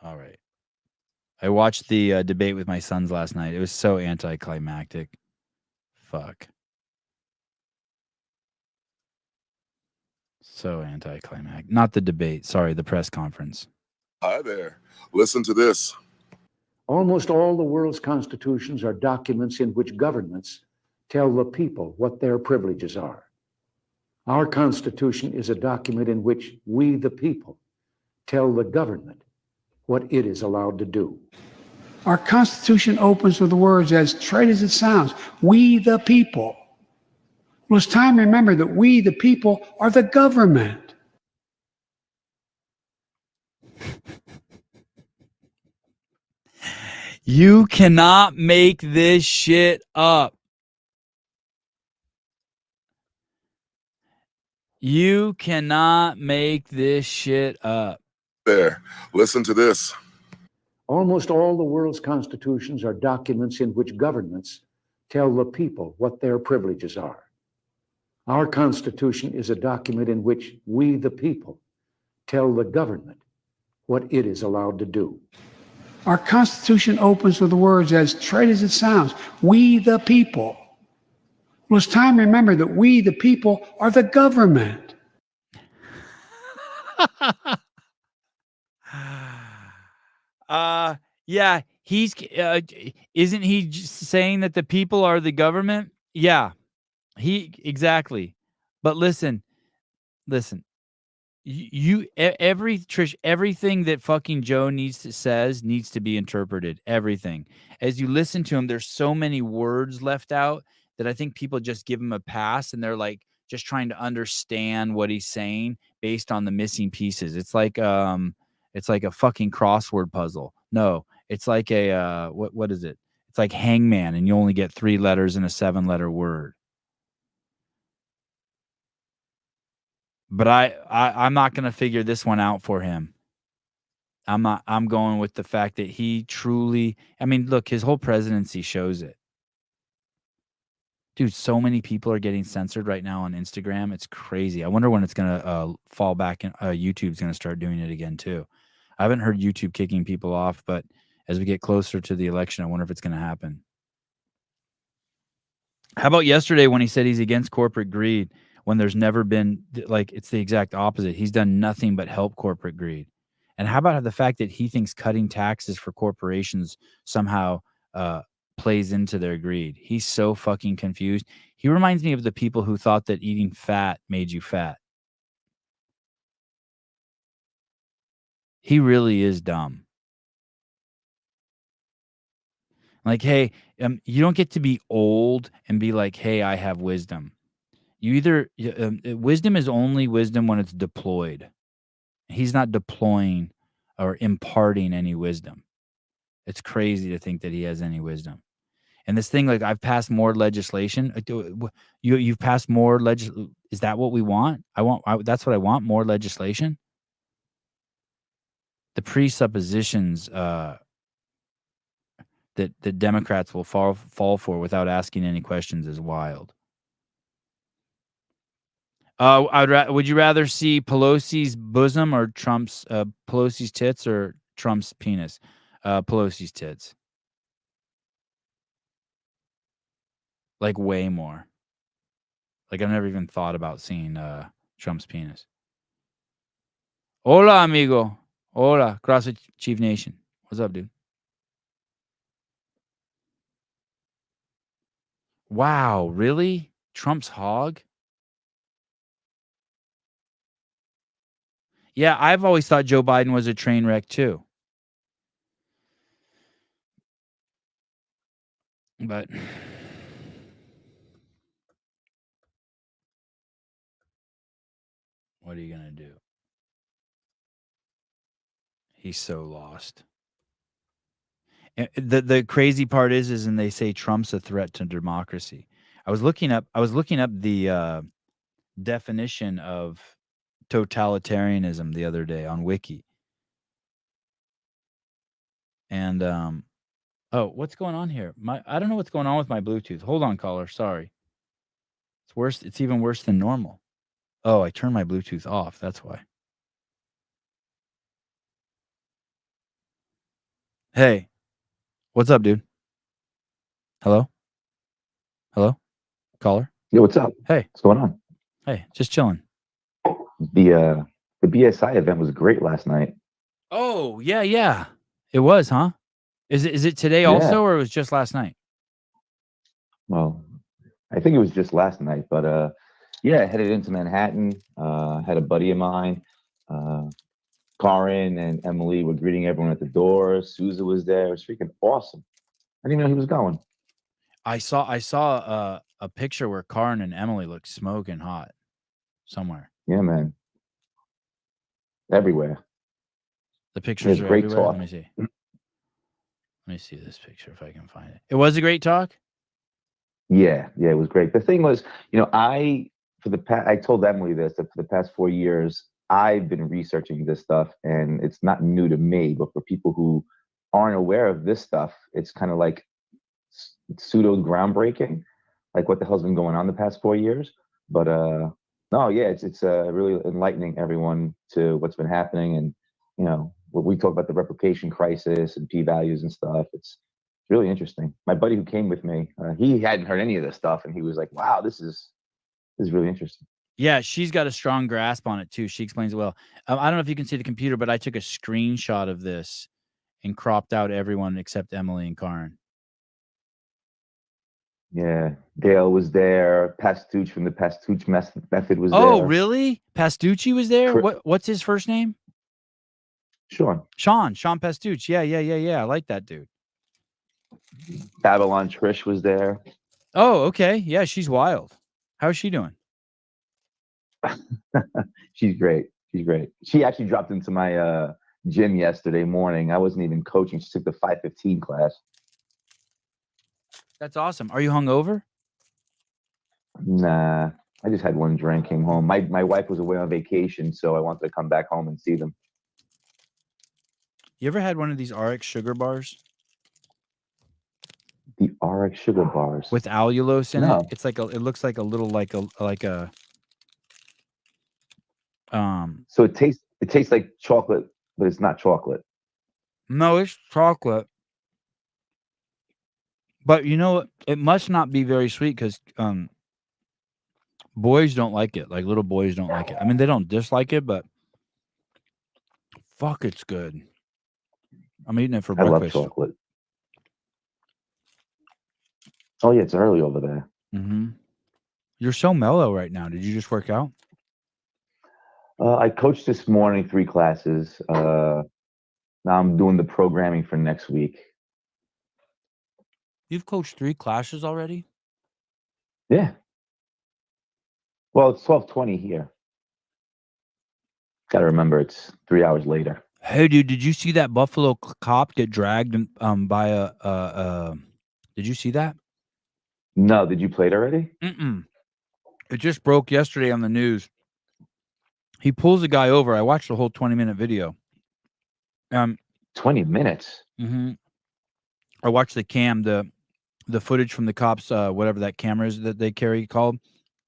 All right. I watched the debate with my sons last night. It was so anticlimactic. Fuck. So anticlimactic. Not the debate. Sorry, the press conference. Hi there. Listen to this. Almost all the world's constitutions are documents in which governments tell the people what their privileges are. Our Constitution is a document in which we, the people, tell the government what it is allowed to do. Our Constitution opens with the words, as trite as it sounds, we the people. Well, it's time to remember that we the people are the government. You cannot make this shit up. You cannot make this shit up. There. Listen to this. Almost all the world's constitutions are documents in which governments tell the people what their privileges are. Our Constitution is a document in which we, the people, tell the government what it is allowed to do. Our Constitution opens with the words, as trite as it sounds, we the people. Well, it's time to remember that we the people are the government. Yeah, he's isn't he just saying that the people are the government? Yeah. Exactly. But listen. Trish, everything that fucking Joe says needs to be interpreted. Everything. As you listen to him, there's so many words left out that I think people just give him a pass, and they're like just trying to understand what he's saying based on the missing pieces. It's like a fucking crossword puzzle. No, it's like a what is it? It's like hangman, and you only get 3 letters in a 7-letter word. But I'm not going to figure this one out for him. I'm going with the fact that he truly, I mean, look, his whole presidency shows it. Dude, so many people are getting censored right now on Instagram. It's crazy. I wonder when it's going to fall back and YouTube's going to start doing it again too. I haven't heard YouTube kicking people off, but as we get closer to the election, I wonder if it's going to happen. How about yesterday when he said he's against corporate greed, when there's never been, like, it's the exact opposite. He's done nothing but help corporate greed. And how about the fact that he thinks cutting taxes for corporations somehow plays into their greed? He's so fucking confused. He reminds me of the people who thought that eating fat made you fat. He really is dumb. Like, hey, you don't get to be old and be like, hey, I have wisdom. You either wisdom is only wisdom when it's deployed. He's not deploying or imparting any wisdom. It's crazy to think that he has any wisdom. And this thing, like, I've passed more legislation. You've passed more legislation. Is that what we want? That's what I want. More legislation. The presuppositions that the Democrats will fall for without asking any questions is wild. Would you rather see Pelosi's bosom or Trump's Pelosi's tits or Trump's penis? Pelosi's tits. Like, way more. Like, I've never even thought about seeing Trump's penis. Hola, amigo. Hola, CrossFit Chief Nation. What's up, dude? Wow, really? Trump's hog? Yeah, I've always thought Joe Biden was a train wreck too. But what are you going to do? He's so lost. And the crazy part is and they say Trump's a threat to democracy. I was looking up the definition of totalitarianism the other day on Wiki. And oh, what's going on here? I don't know what's going on with my Bluetooth. Hold on, caller. Sorry. It's worse. It's even worse than normal. Oh, I turned my Bluetooth off. That's why. Hey, what's up, dude? Hello? Hello? Caller? Yo, what's up? Hey. What's going on? Hey, just chilling. The BSI event was great last night. Oh, yeah. It was, huh? Is it today also, or it was just last night? Well, I think it was just last night, but yeah, headed into Manhattan. Had a buddy of mine, Karin and Emily were greeting everyone at the door. Sousa was there. It was freaking awesome. I didn't even know he was going. I saw a picture where Karin and Emily looked smoking hot somewhere. Yeah, man. Everywhere. The pictures are great everywhere. talk. Let me see. Let me see this picture if I can find it. It was a great talk. Yeah, it was great. The thing was, I told Emily this, that for the past 4 years, I've been researching this stuff, and it's not new to me, but for people who aren't aware of this stuff, it's kind of like pseudo groundbreaking, like what the hell's been going on the past 4 years. But no, yeah, it's really enlightening everyone to what's been happening, and when we talk about the replication crisis and p-values and stuff, it's really interesting. My buddy who came with me, he hadn't heard any of this stuff, and he was like, "Wow, this is really interesting." Yeah, she's got a strong grasp on it too. She explains it well. I don't know if you can see the computer, but I took a screenshot of this and cropped out everyone except Emily and Karin. Yeah, Gail was there. Pastuch from the Pastuch method was there. Oh, really? Pastucci was there? Cor- What's his first name? Sean Sean Pastuch. Yeah. I like that dude. Babylon Trish was there. Oh, okay. Yeah, she's wild. How's she doing? She's great. She's great. She actually dropped into my gym yesterday morning. I wasn't even coaching. She took the 5:15 class. That's awesome. Are you hungover? Nah, I just had one drink, came home. My wife was away on vacation, so I wanted to come back home and see them. You ever had one of these RX sugar bars The RX sugar bars. with allulose in No. it? It's like it looks like a little like a So it tastes like chocolate, but it's not chocolate. No, it's chocolate. But you know what? It must not be very sweet because boys don't like it. Like little boys don't like it. I mean, they don't dislike it, but fuck, it's good. I'm eating it for I love breakfast. chocolate. Oh yeah, it's early over there. Mm-hmm. You're so mellow right now. Did you just work out? I coached this morning 3 classes. Now I'm doing the programming for next week. You've coached 3 classes already? Yeah. Well, it's 12:20 here. Got to remember, it's 3 hours later. Hey, dude, did you see that Buffalo cop get dragged by a? Did you see that? No, did you play it already? Mm-mm. It just broke yesterday on the news. He pulls a guy over. I watched the whole 20-minute video. 20 minutes. Mm-hmm. I watched the footage from the cops, whatever that camera is that they carry called.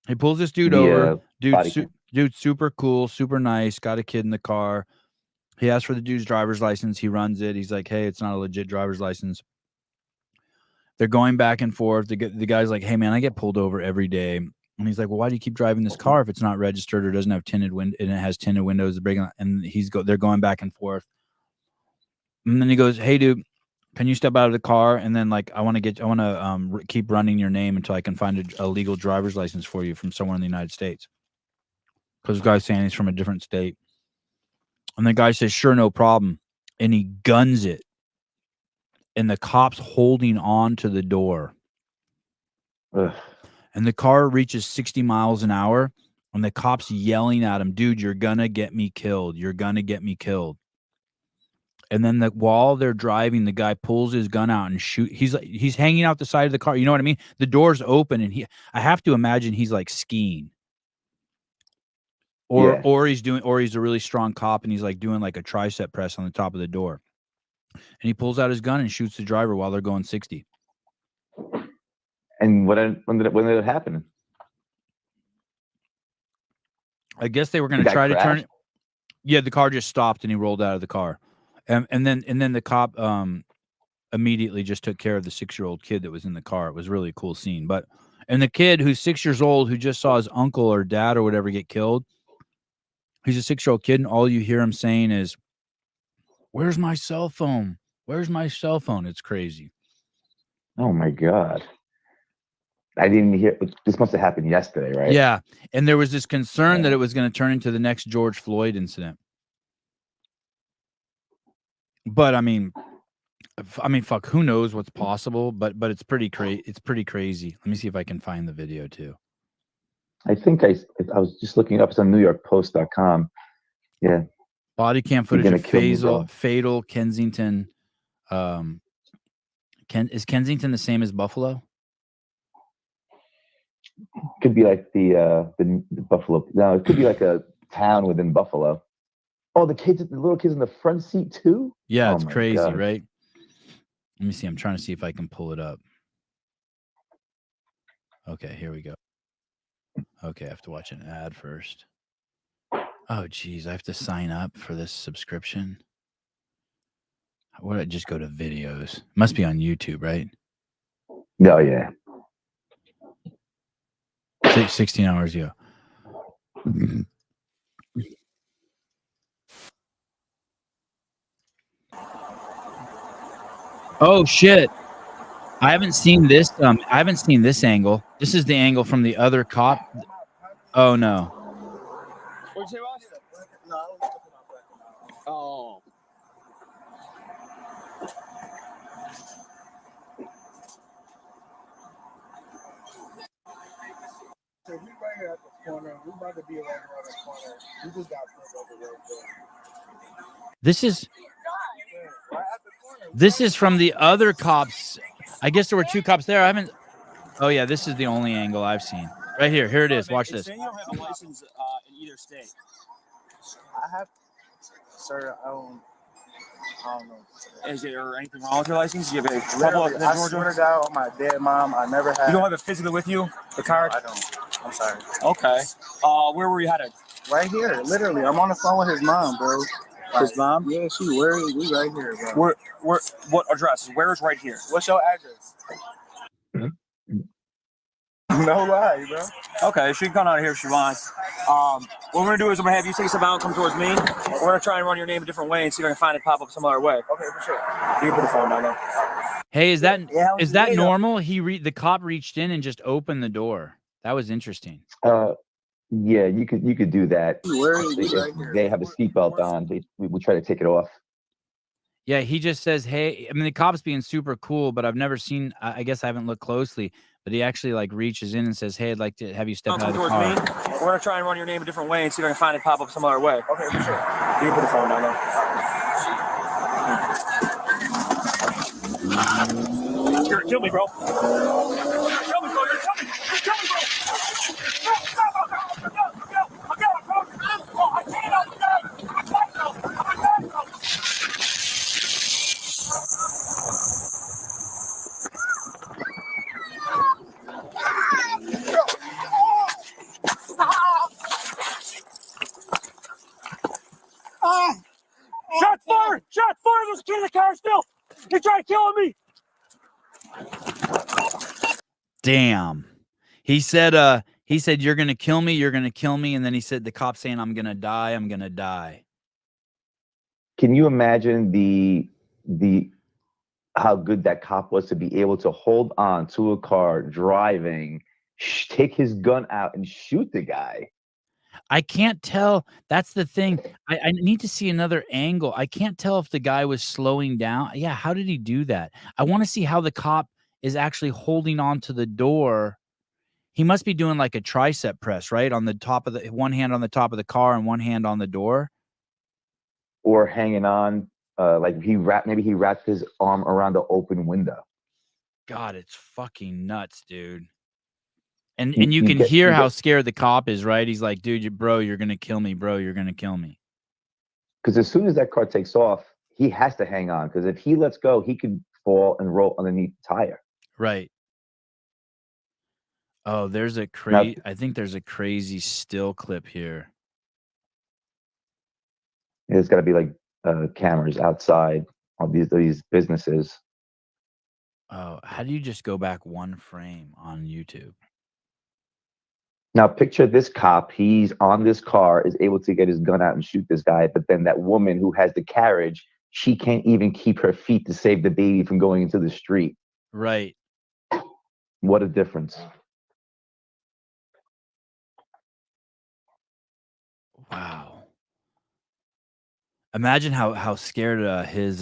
He pulls this dude over. Dude, super cool, super nice. Got a kid in the car. He asks for the dude's driver's license. He runs it. He's like, "Hey, it's not a legit driver's license." They're going back and forth. The guy's like, "Hey, man, I get pulled over every day." And he's like, "Well, why do you keep driving this car if it's not registered or doesn't have tinted and it has tinted windows?" And they're going back and forth. And then he goes, "Hey, dude, can you step out of the car? And then like, I want to keep running your name until I can find a legal driver's license for you from somewhere in the United States." Because the guy's saying he's from a different state. And the guy says, "Sure, no problem." And he guns it. And the cop's holding on to the door. Ugh. And the car reaches 60 miles an hour. And the cop's yelling at him, "Dude, you're going to get me killed. You're going to get me killed." And then while they're driving, the guy pulls his gun out and shoots. He's hanging out the side of the car. You know what I mean? The door's open, and I have to imagine he's like skiing. Or he's a really strong cop, and he's like doing like a tricep press on the top of the door. And he pulls out his gun and shoots the driver while they're going 60. And when did it happen? I guess they were going to try to turn it. Yeah, the car just stopped and he rolled out of the car. And then the cop immediately just took care of the 6-year-old kid that was in the car. It was really a cool scene. And the kid who's 6 years old, who just saw his uncle or dad or whatever get killed, he's a 6-year-old kid, and all you hear him saying is, "Where's my cell phone? Where's my cell phone?" It's crazy. Oh my God. I didn't hear. This must have happened yesterday, right? Yeah. And there was this concern that it was going to turn into the next George Floyd incident. But I mean, fuck, who knows what's possible, but it's pretty crazy. Let me see if I can find the video too. I think I was just looking up. It's on NewYorkPost.com. Yeah. Body cam footage of fatal Kensington. Is Kensington the same as Buffalo? Could be like the Buffalo. No, it could be like a town within Buffalo. Oh, the little kids in the front seat too? Yeah, it's crazy, God. Right? Let me see. I'm trying to see if I can pull it up. Okay, here we go. Okay, I have to watch an ad first. Oh, geez, I have to sign up for this subscription. What did I just go to videos? Must be on YouTube, right? No, yeah. 16 hours ago. Oh, shit. I haven't seen this. I haven't seen this angle. This is the angle from the other cop. Oh no. What'd you say, Ross? No, I don't Oh. So we right here at the corner. We about to be right here at the corner. We just got pulled over right there. This is from the other cops. I guess there were two cops there. I haven't. Oh yeah, this is the only angle I've seen. Right here. Here it is. Watch this. You don't have a license in either state. I have, sir. I don't know. Is there anything wrong with your license? Do you have a Literally, I swear to God, on my dead mom, I never had. You don't have it physically with you, the card? No, I don't. I'm sorry. Okay. Where were you headed? Right here, literally. I'm on the phone with his mom, bro. His mom? Yeah, we right here, bro. What address? Where is right here? What's your address? No lie, bro. Okay, she can come out here if she wants. What we're gonna do is I'm gonna have you take us about and come towards me. We're gonna try and run your name a different way and see if I can find it pop up some other way. Okay, for sure. You can put the phone down there. Hey, is that normal? The cop reached in and just opened the door. That was interesting. Yeah, you could do that. If they have a seatbelt on, we try to take it off. Yeah, he just says, "Hey," I mean, the cop's being super cool, but I've never seen. I guess I haven't looked closely, but he actually like reaches in and says, "Hey, I'd like to have you step out of the towards car." me. We're gonna try and run your name a different way and see if I can find it pop up some other way. Okay, for sure. You can put the phone down there. You're gonna kill me, bro. You're gonna kill me, bro. You're gonna kill me. You're gonna kill me, bro. Shots fired! Shots fired! There's a kid in the car still! He tried killing me! Damn. He said, "You're gonna kill me, you're gonna kill me," and then he said, the cop saying, "I'm gonna die, I'm gonna die." Can you imagine the how good that cop was to be able to hold on to a car driving, take his gun out and shoot the guy? I can't tell. That's the thing. I need to see another angle. I can't tell if the guy was slowing down. Yeah, how did he do that? I want to see how the cop is actually holding on to the door. He must be doing like a tricep press, right? On the top of the one hand on the top of the car and one hand on the door. Or hanging on, like maybe he wrapped his arm around the open window. God, it's fucking nuts, dude. And you can hear how scared the cop is, right? He's like, "Dude, bro, you're gonna kill me, bro. You're gonna kill me." Because as soon as that car takes off, he has to hang on. Because if he lets go, he could fall and roll underneath the tire. Right. Oh, there's a I think there's a crazy still clip here. There's got to be like cameras outside of these businesses. Oh, how do you just go back one frame on YouTube? Now picture this cop. He's on this car, is able to get his gun out and shoot this guy. But then that woman who has the carriage, she can't even keep her feet to save the baby from going into the street. Right. What a difference. Wow. Imagine how scared his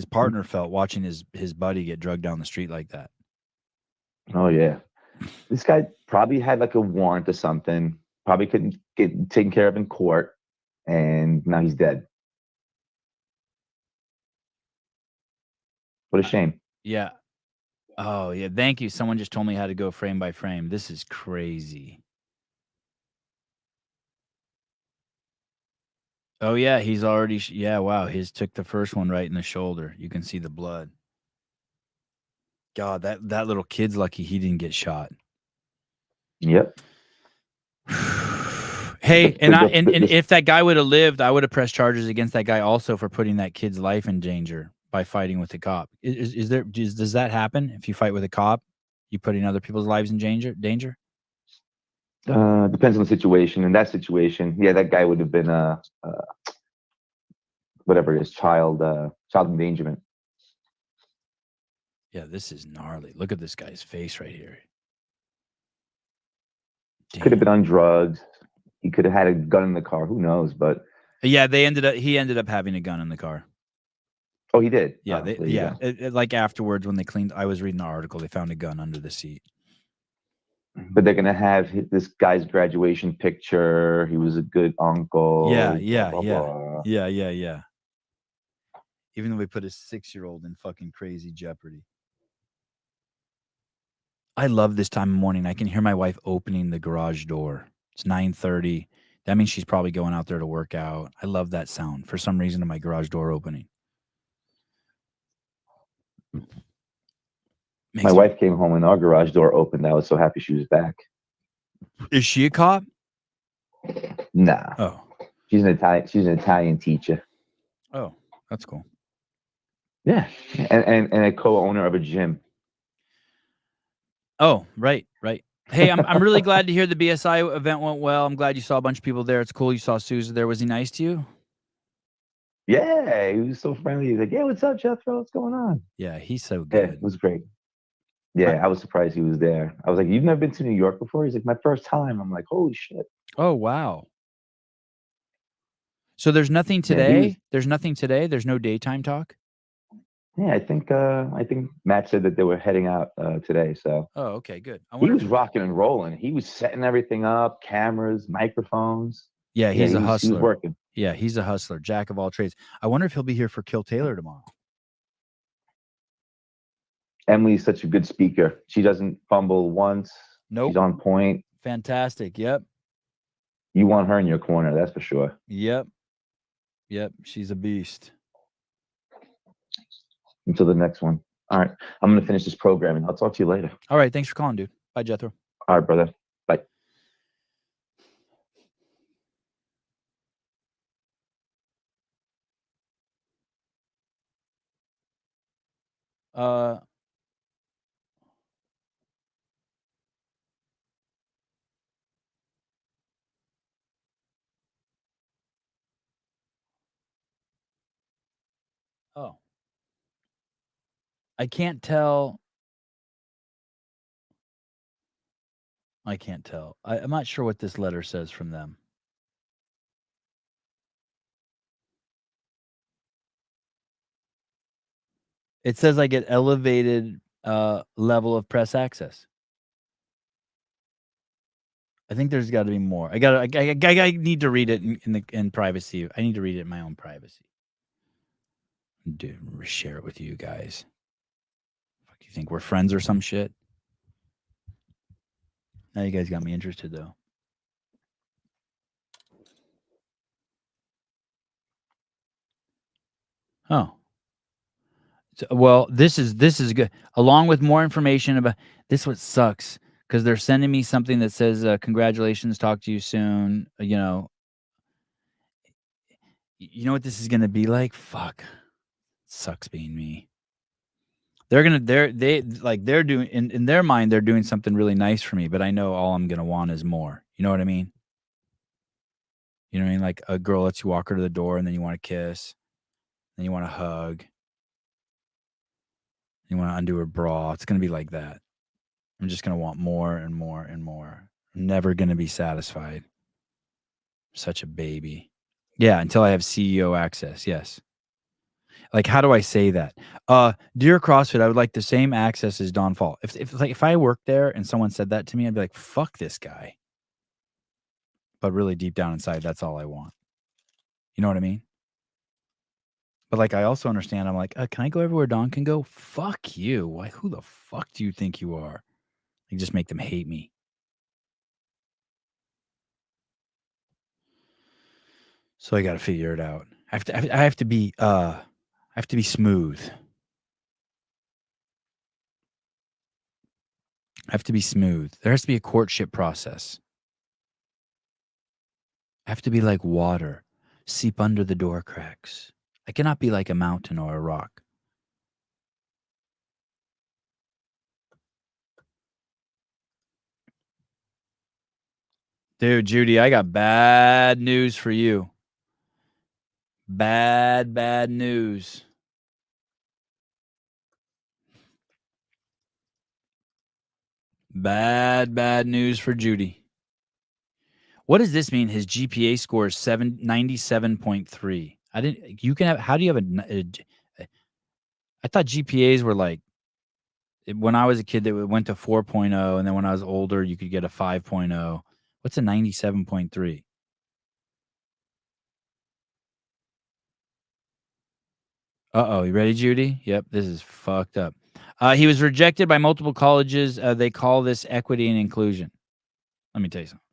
partner felt watching his buddy get drugged down the street like that. Oh yeah. This guy probably had like a warrant or something. Probably couldn't get taken care of in court, and now he's dead. What a shame. Yeah. Oh yeah. Thank you. Someone just told me how to go frame by frame. This is crazy. Oh yeah, he's already. Yeah, wow. His took the first one right in the shoulder. You can see the blood. God, that little kid's lucky he didn't get shot. Yep. Hey, and if that guy would have lived, I would have pressed charges against that guy also for putting that kid's life in danger by fighting with the cop. Does that happen if you fight with a cop? You putting other people's lives in danger? Depends on the situation. In that situation, yeah, that guy would have been whatever it is, child endangerment. Yeah, this is gnarly. Look at this guy's face right here. Could have been on drugs. He could have had a gun in the car. Who knows? But yeah, he ended up having a gun in the car. Oh, he did. Yeah, Oh, like afterwards when they cleaned. I was reading the article. They found a gun under the seat. But they're gonna have this guy's graduation picture. He was a good uncle. Yeah. blah, blah. Yeah. Even though we put a 6-year-old in fucking crazy jeopardy. I love this time of morning. I can hear my wife opening the garage door. It's 9:30. That means she's probably going out there to work out. I love that sound for some reason of my garage door opening. My wife came home and our garage door opened. I was so happy she was back. Is she a cop? Nah. Oh. She's an Italian teacher. Oh, that's cool. Yeah. And a co-owner of a gym. Oh, right. Hey, I'm really glad to hear the BSI event went well. I'm glad you saw a bunch of people there. It's cool you saw Sousa there. Was he nice to you? Yeah, he was so friendly. He's like, "Yeah, what's up, Jethro? What's going on?" Yeah, he's so good. Yeah, it was great. Yeah, I was surprised he was there. I was like, "You've never been to New York before?" He's like, "My first time." I'm like, "Holy shit!" Oh, wow. So there's nothing today. There's nothing today. There's no daytime talk. Yeah, I think Matt said that they were heading out today. So. Oh, okay, good. He was rocking and rolling. He was setting everything up, cameras, microphones. Yeah, he's a hustler. He was working. Yeah, he's a hustler, jack of all trades. I wonder if he'll be here for Kill Taylor tomorrow. Emily's such a good speaker. She doesn't fumble once. Nope. She's on point. Fantastic. Yep. You want her in your corner, that's for sure. Yep. She's a beast. Until the next one. All right. I'm going to finish this programming. I'll talk to you later. All right. Thanks for calling, dude. Bye, Jethro. All right, brother. Bye. Oh. I can't tell. I'm not sure what this letter says from them. It says I get elevated level of press access. I think there's got to be more. I need to read it in privacy. I need to read it in my own privacy. Dude, share it with you guys. Fuck, you think we're friends or some shit? Now you guys got me interested though. Oh. So, well, this is good. Along with more information about this, what sucks because they're sending me something that says congratulations, talk to you soon. You know what this is gonna be like? Fuck. Sucks being me. They're doing in their mind, they're doing something really nice for me, but I know all I'm gonna want is more. You know what I mean? You know what I mean? Like a girl lets you walk her to the door and then you want to kiss, then you want to hug, you want to undo her bra. It's gonna be like that. I'm just gonna want more and more and more. I'm never gonna be satisfied. Such a baby. Yeah, until I have CEO access. Yes. Like, how do I say that? Dear CrossFit, I would like the same access as Don Fall. If I worked there and someone said that to me, I'd be like, fuck this guy. But really deep down inside, that's all I want. You know what I mean? But like, I also understand. I'm like, can I go everywhere Don can go? Fuck you. Why? Who the fuck do you think you are? You just make them hate me. So I got to figure it out. I have to be smooth. I have to be smooth. There has to be a courtship process. I have to be like water, seep under the door cracks. I cannot be like a mountain or a rock. Dude, Judy, I got bad news for you. Bad news. Bad news for Judy. What does this mean? His GPA score is 97.3. I didn't. You can have. How do you have I thought GPAs were like, when I was a kid, they went to 4.0, and then when I was older, you could get a 5.0. What's a 97.3? Uh-oh, you ready, Judy? Yep, this is fucked up. He was rejected by multiple colleges. They call this equity and inclusion. Let me tell you something.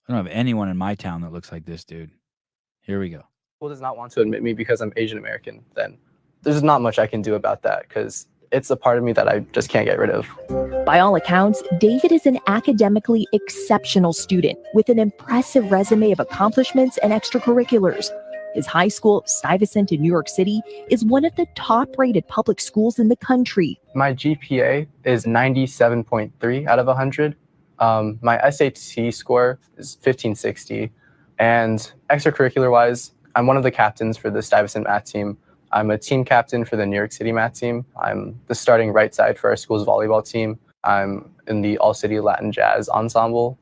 I don't have anyone in my town that looks like this dude. Here we go. School does not want to admit me because I'm Asian American, then there's not much I can do about that because it's a part of me that I just can't get rid of. By all accounts, David is an academically exceptional student with an impressive resume of accomplishments and extracurriculars. His high school, Stuyvesant in New York City, is one of the top-rated public schools in the country. My GPA is 97.3 out of 100. My SAT score is 1560. And extracurricular-wise, I'm one of the captains for the Stuyvesant math team. I'm a team captain for the New York City math team. I'm the starting right side for our school's volleyball team. I'm in the All-City Latin Jazz ensemble.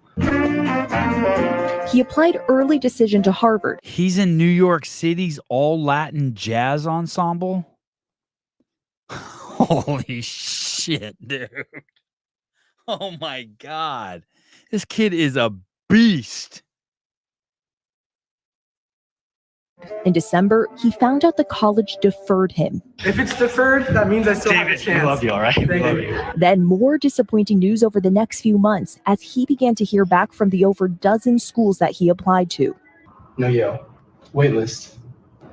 He applied early decision to Harvard. He's in New York City's all Latin jazz ensemble. Holy shit, dude. Oh my God. This kid is a beast. In December, he found out the college deferred him. If it's deferred, that means I still have a chance. We love you, all right? Thank Love you. Then more disappointing news over the next few months as he began to hear back from the over dozen schools that he applied to. No Yale. Waitlist.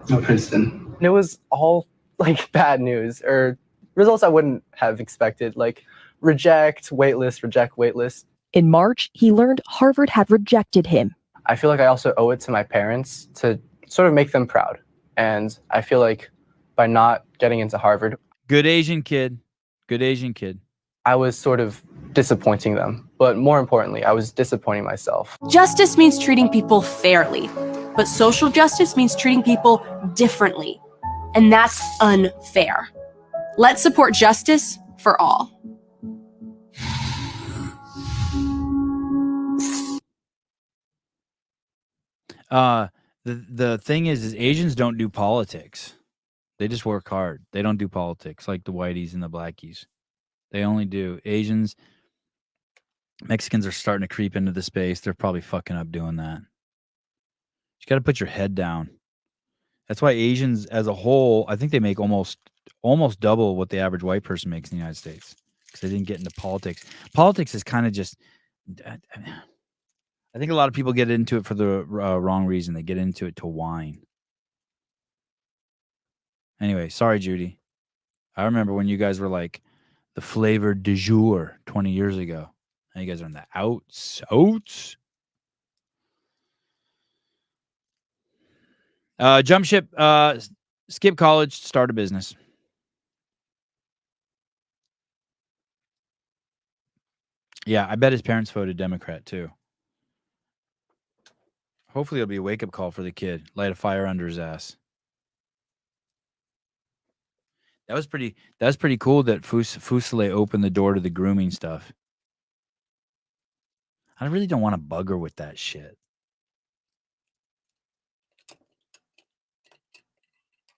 No Princeton. It was all like bad news or results I wouldn't have expected, like reject, waitlist. In March, he learned Harvard had rejected him. I feel like I also owe it to my parents to sort of make them proud. And I feel like by not getting into Harvard, Good Asian kid. Good Asian kid. I was sort of disappointing them. But more importantly, I was disappointing myself. Justice means treating people fairly, but social justice means treating people differently. And that's unfair. Let's support justice for all. The thing is Asians don't do politics. They just work hard. They don't do politics like the whiteys and the blackies. They only do Asians. Mexicans are starting to creep into the space. They're probably fucking up doing that. You got to put your head down. That's why Asians as a whole, I think they make almost double what the average white person makes in the United States because they didn't get into politics. Politics is kind of just, I think a lot of people get into it for the wrong reason. They get into it to whine. Anyway, sorry, Judy. I remember when you guys were like the flavor du jour 20 years ago. Now you guys are in the outs. Jump ship, skip college, start a business. Yeah, I bet his parents voted Democrat too. Hopefully it'll be a wake-up call for the kid. Light a fire under his ass. That was pretty cool that Fuselier opened the door to the grooming stuff. I really don't want to bug her with that shit.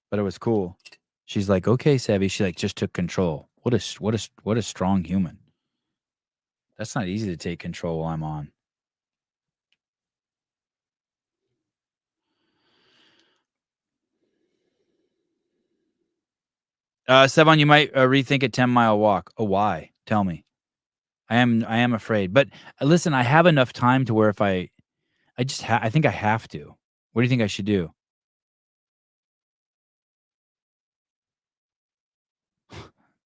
But it was cool. She's like, okay, Savvy. She like just took control. What a strong human. That's not easy to take control while I'm on. Sevon, you might rethink a 10-mile walk. Oh, why? Tell me. I am afraid. But listen, I have enough time to where if I think I have to. What do you think I should do?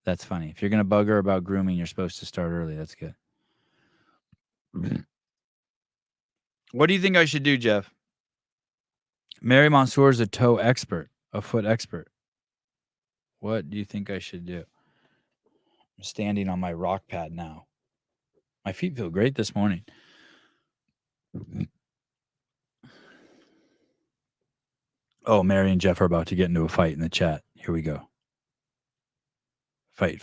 That's funny. If you're going to bug her about grooming, you're supposed to start early. That's good. What do you think I should do, Jeff? Mary Mansour is a toe expert, a foot expert. What do you think I should do? I'm standing on my rock pad now. My feet feel great this morning. Oh, Mary and Jeff are about to get into a fight in the chat. Here we go. Fight.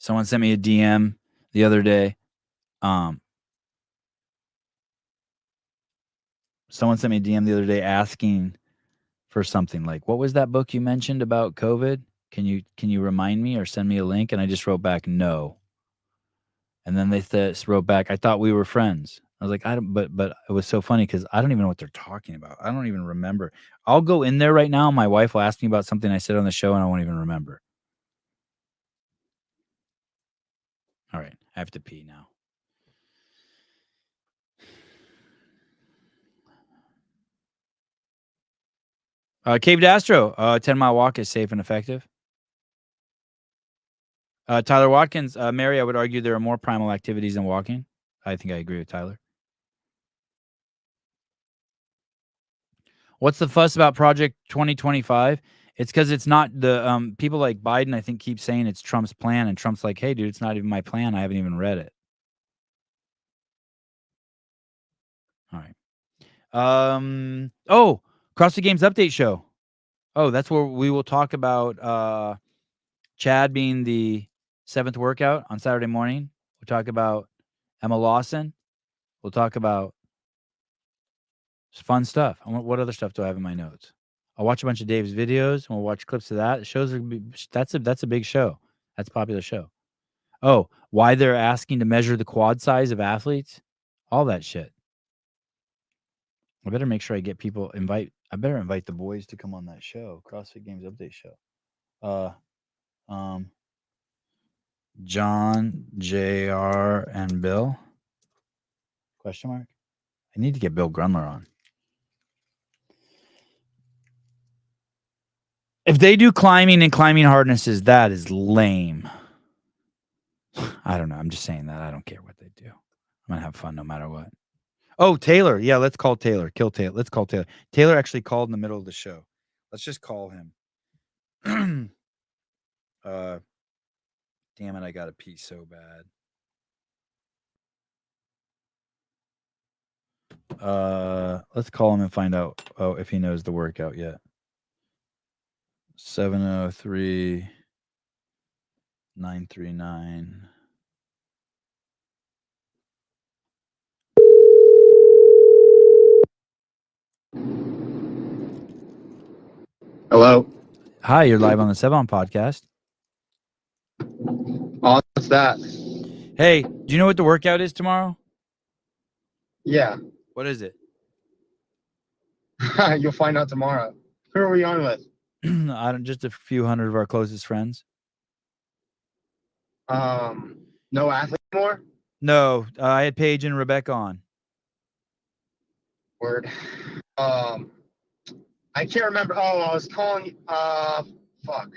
Someone sent me a DM the other day. Someone sent me a DM the other day asking for something like, what was that book you mentioned about COVID? Can you remind me or send me a link? And I just wrote back, no. And then they wrote back, I thought we were friends. I was like, I don't, but it was so funny because I don't even know what they're talking about. I don't even remember. I'll go in there right now. My wife will ask me about something I said on the show and I won't even remember. All right. I have to pee now. Cave Astro, 10 mile walk is safe and effective. Tyler Watkins, Mary, I would argue there are more primal activities than walking. I think I agree with Tyler. What's the fuss about Project 2025? It's because it's not the people like Biden, I think, keep saying it's Trump's plan. And Trump's like, hey, dude, it's not even my plan. I haven't even read it. All right. Oh, CrossFit Games update show. Oh, that's where we will talk about Chad being the 7th workout on Saturday morning. We'll talk about Emma Lawson. We'll talk about fun stuff. What other stuff do I have in my notes? I'll watch a bunch of Dave's videos and we'll watch clips of that. That's a big show. That's a popular show. Oh, why they're asking to measure the quad size of athletes? All that shit. I better make sure I get people I better invite the boys to come on that show, CrossFit Games update show. John, JR, and Bill? Question mark? I need to get Bill Grunler on. If they do climbing and climbing harnesses, that is lame. I don't know. I'm just saying that. I don't care what they do. I'm going to have fun no matter what. Oh, Taylor. Yeah, let's call Taylor. Kill Taylor. Let's call Taylor. Taylor actually called in the middle of the show. Let's just call him. Damn it, I got to pee so bad. Let's call him and find out if he knows the workout yet. 703 939. Hello. Hi, you're live on the Sebon podcast. Oh, what's that? Hey, do you know what the workout is tomorrow? Yeah. What is it? You'll find out tomorrow. Who are we on with? Just a few hundred of our closest friends. No athlete more? No, I had Paige and Rebecca on. Word. I can't remember. Oh, I was calling. Fuck.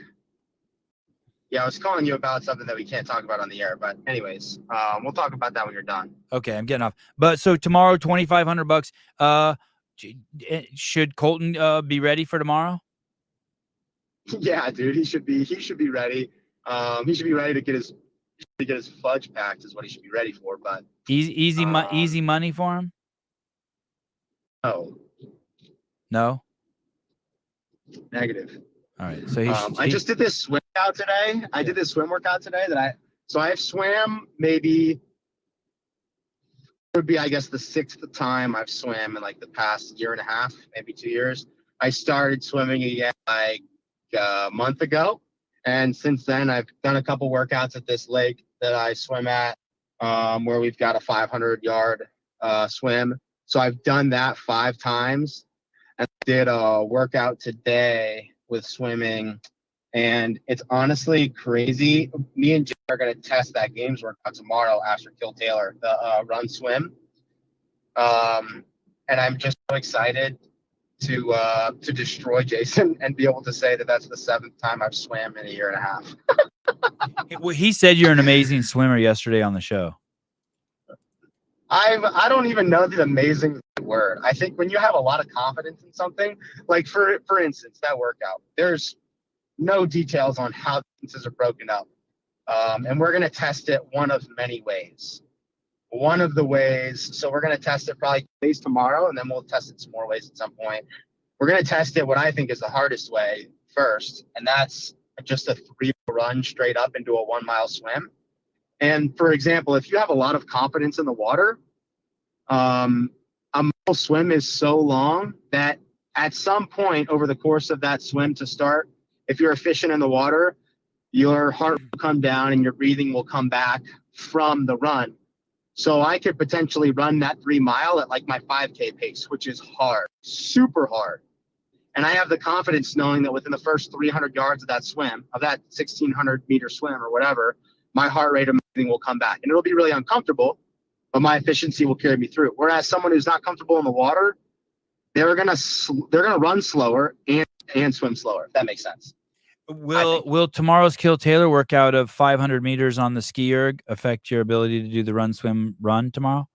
Yeah, I was calling you about something that we can't talk about on the air. But anyways, we'll talk about that when you're done. Okay, I'm getting off. But so tomorrow, $2,500. Should Colton be ready for tomorrow? Yeah, dude, he should be ready. He should be ready to get his fudge packed is what he should be ready for. But Easy money for him? No. Negative. All right. So I just did this swim workout today. I did this swim workout today I've swam maybe it would be, I guess, the 6th time I've swam in like the past year and a half, maybe 2 years. I started swimming again like a month ago. And since then I've done a couple workouts at this lake that I swim at, where we've got a 500-yard swim. So I've done that 5 times. And I did a workout today with swimming, and it's honestly crazy. Me and Jay are going to test that games workout tomorrow after Kill Taylor, the run swim. And I'm just so excited to destroy Jason and be able to say that that's the 7th time I've swam in a year and a half. Well, he said you're an amazing swimmer yesterday on the show. I don't even know the amazing word. I think when you have a lot of confidence in something, like for instance, that workout, there's no details on how distances are broken up. And we're going to test it one of many ways. One of the ways, so we're going to test it probably days tomorrow, and then we'll test it some more ways at some point. We're going to test it what I think is the hardest way first, and that's just a 3 run straight up into a 1 mile swim. And for example, if you have a lot of confidence in the water, a model swim is so long that at some point over the course of that swim to start, if you're efficient in the water, your heart will come down and your breathing will come back from the run. So I could potentially run that 3 mile at like my 5K pace, which is hard, super hard. And I have the confidence knowing that within the first 300 yards of that swim, of that 1,600 meter swim or whatever, my heart rate and breathing will come back. And it'll be really uncomfortable, but my efficiency will carry me through. Whereas someone who's not comfortable in the water, they're gonna run slower and swim slower, if that makes sense. Will tomorrow's Kill Taylor workout of 500 meters on the ski erg affect your ability to do the run, swim, run tomorrow?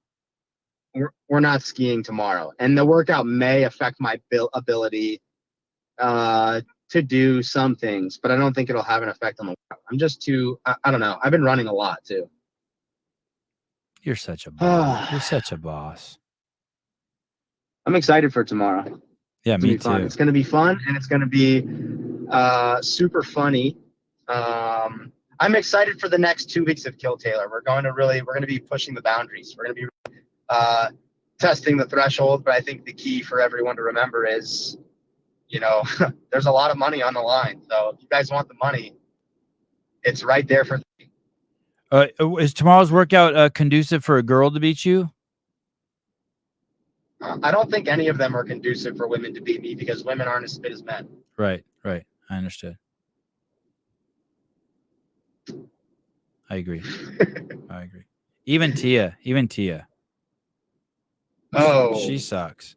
We're not skiing tomorrow, and the workout may affect my ability to do some things, but I don't think it'll have an effect on the workout. I'm just too, I don't know. I've been running a lot too. You're such a boss. You're such a boss. I'm excited for tomorrow. Yeah, It's me gonna be fun. too. It's going to be fun, and it's going to be super funny. I'm excited for the next 2 weeks of Kill Taylor. We're going to be pushing the boundaries. We're going to be testing the threshold, but I think the key for everyone to remember is, there's a lot of money on the line. So if you guys want the money, it's right there for. Is tomorrow's workout conducive for a girl to beat you? I don't think any of them are conducive for women to beat me because women aren't as fit as men. Right. I understood. I agree. I agree. Even Tia. Oh, she sucks.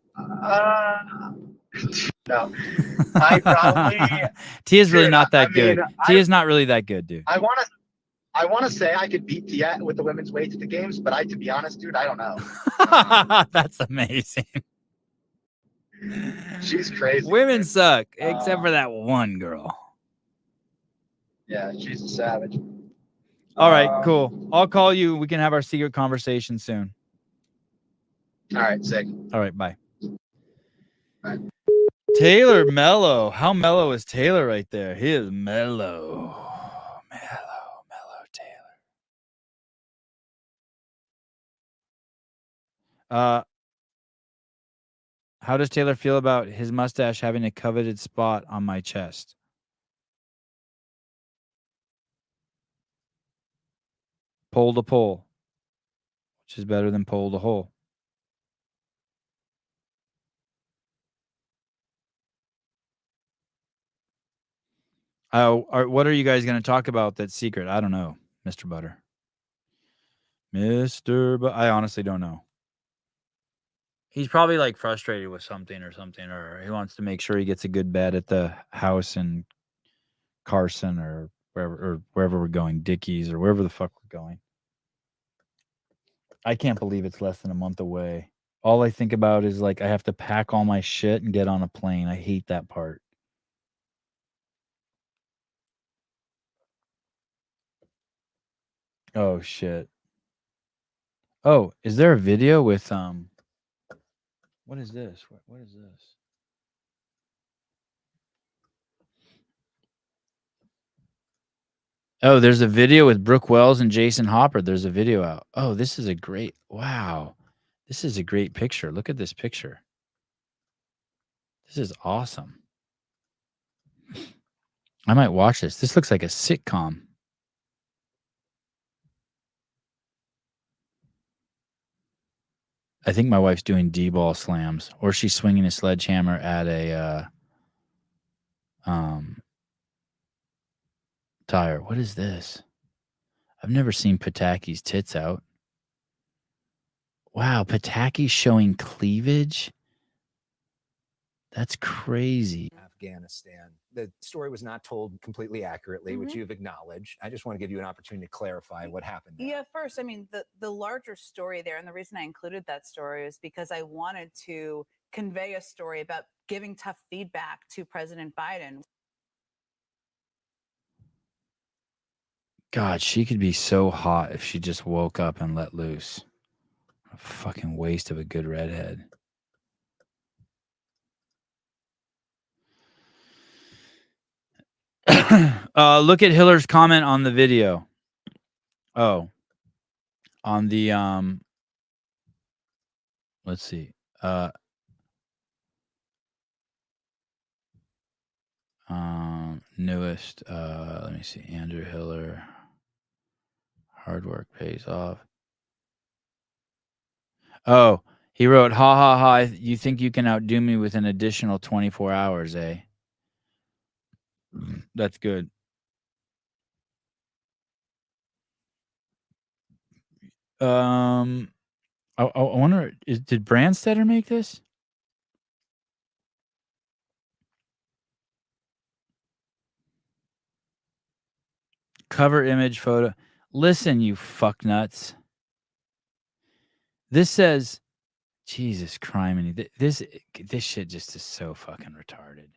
No, I probably. Tia's really not that good. Tia's not really that good, dude. I want to say I could beat Tia with the women's weights at the games, but to be honest, dude, I don't know. That's amazing. She's crazy. Women suck, except for that one girl. Yeah, she's a savage. All right, cool. I'll call you. We can have our secret conversation soon. All right, sick. All right, bye. Taylor mellow. How mellow is Taylor right there? He is mellow. Mellow Taylor. How does Taylor feel about his mustache having a coveted spot on my chest? Pole to pole, which is better than pole to hole. What are you guys going to talk about that's secret? I don't know, Mr. Butter. I honestly don't know. He's probably like frustrated with something, or he wants to make sure he gets a good bed at the house in Carson or wherever we're going, Dickies or wherever the fuck we're going. I can't believe it's less than a month away. All I think about is like I have to pack all my shit and get on a plane. I hate that part. Oh shit. Oh, is there a video with what is this? What is this? Oh, there's a video with Brooke Wells and Jason Hopper. There's a video out. Oh, this is a great, wow. This is a great picture. Look at this picture. This is awesome. I might watch this. This looks like a sitcom. I think my wife's doing D-ball slams, or she's swinging a sledgehammer at a tire. What is this? I've never seen Pataki's tits out. Wow, Pataki's showing cleavage? That's crazy. Afghanistan. The story was not told completely accurately, which you've acknowledged. I just want to give you an opportunity to clarify what happened there. Yeah, first, I mean, the larger story there, and the reason I included that story is because I wanted to convey a story about giving tough feedback to President Biden. God, she could be so hot if she just woke up and let loose. A fucking waste of a good redhead. Look at Hiller's comment on the video. Oh, on the let's see. Newest, let me see. Andrew Hiller. Hard work pays off. Oh, he wrote, ha ha ha, you think you can outdo me with an additional 24 hours, eh? That's good. I wonder, did Brandstetter make this? Cover image photo. Listen, you fucknuts. This says, Jesus criminy. This shit just is so fucking retarded.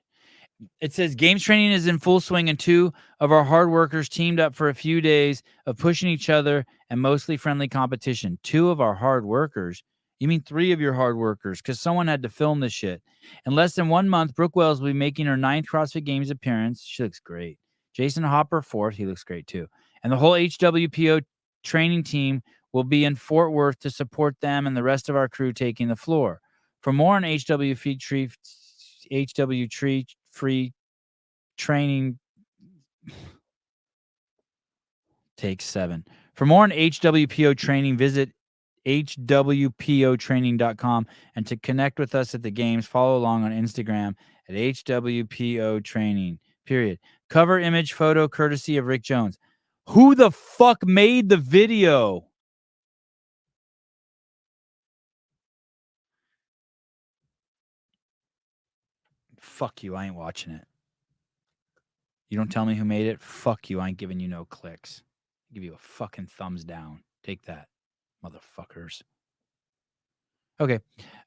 It says games training is in full swing, and 2 of our hard workers teamed up for a few days of pushing each other and mostly friendly competition. 2 of our hard workers? You mean 3 of your hard workers? Because someone had to film this shit. In less than 1 month, Brooke Wells will be making her 9th CrossFit Games appearance. She looks great. Jason Hopper, 4th. He looks great too. And the whole HWPO training team will be in Fort Worth to support them and the rest of our crew taking the floor. For more on HW free training, take 7. For more on HWPO training, visit hwpotraining.com, and to connect with us at the games, follow along on Instagram at HWPO training, period. Cover image photo courtesy of Rick Jones. Who the fuck made the video? Fuck you, I ain't watching it. You don't tell me who made it? Fuck you, I ain't giving you no clicks. I'll give you a fucking thumbs down. Take that, motherfuckers. Okay.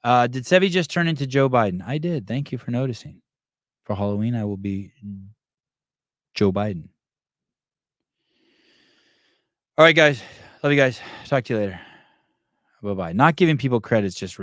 Did Sevi just turn into Joe Biden? I did. Thank you for noticing. For Halloween, I will be Joe Biden. All right, guys. Love you guys. Talk to you later. Bye-bye. Not giving people credit is just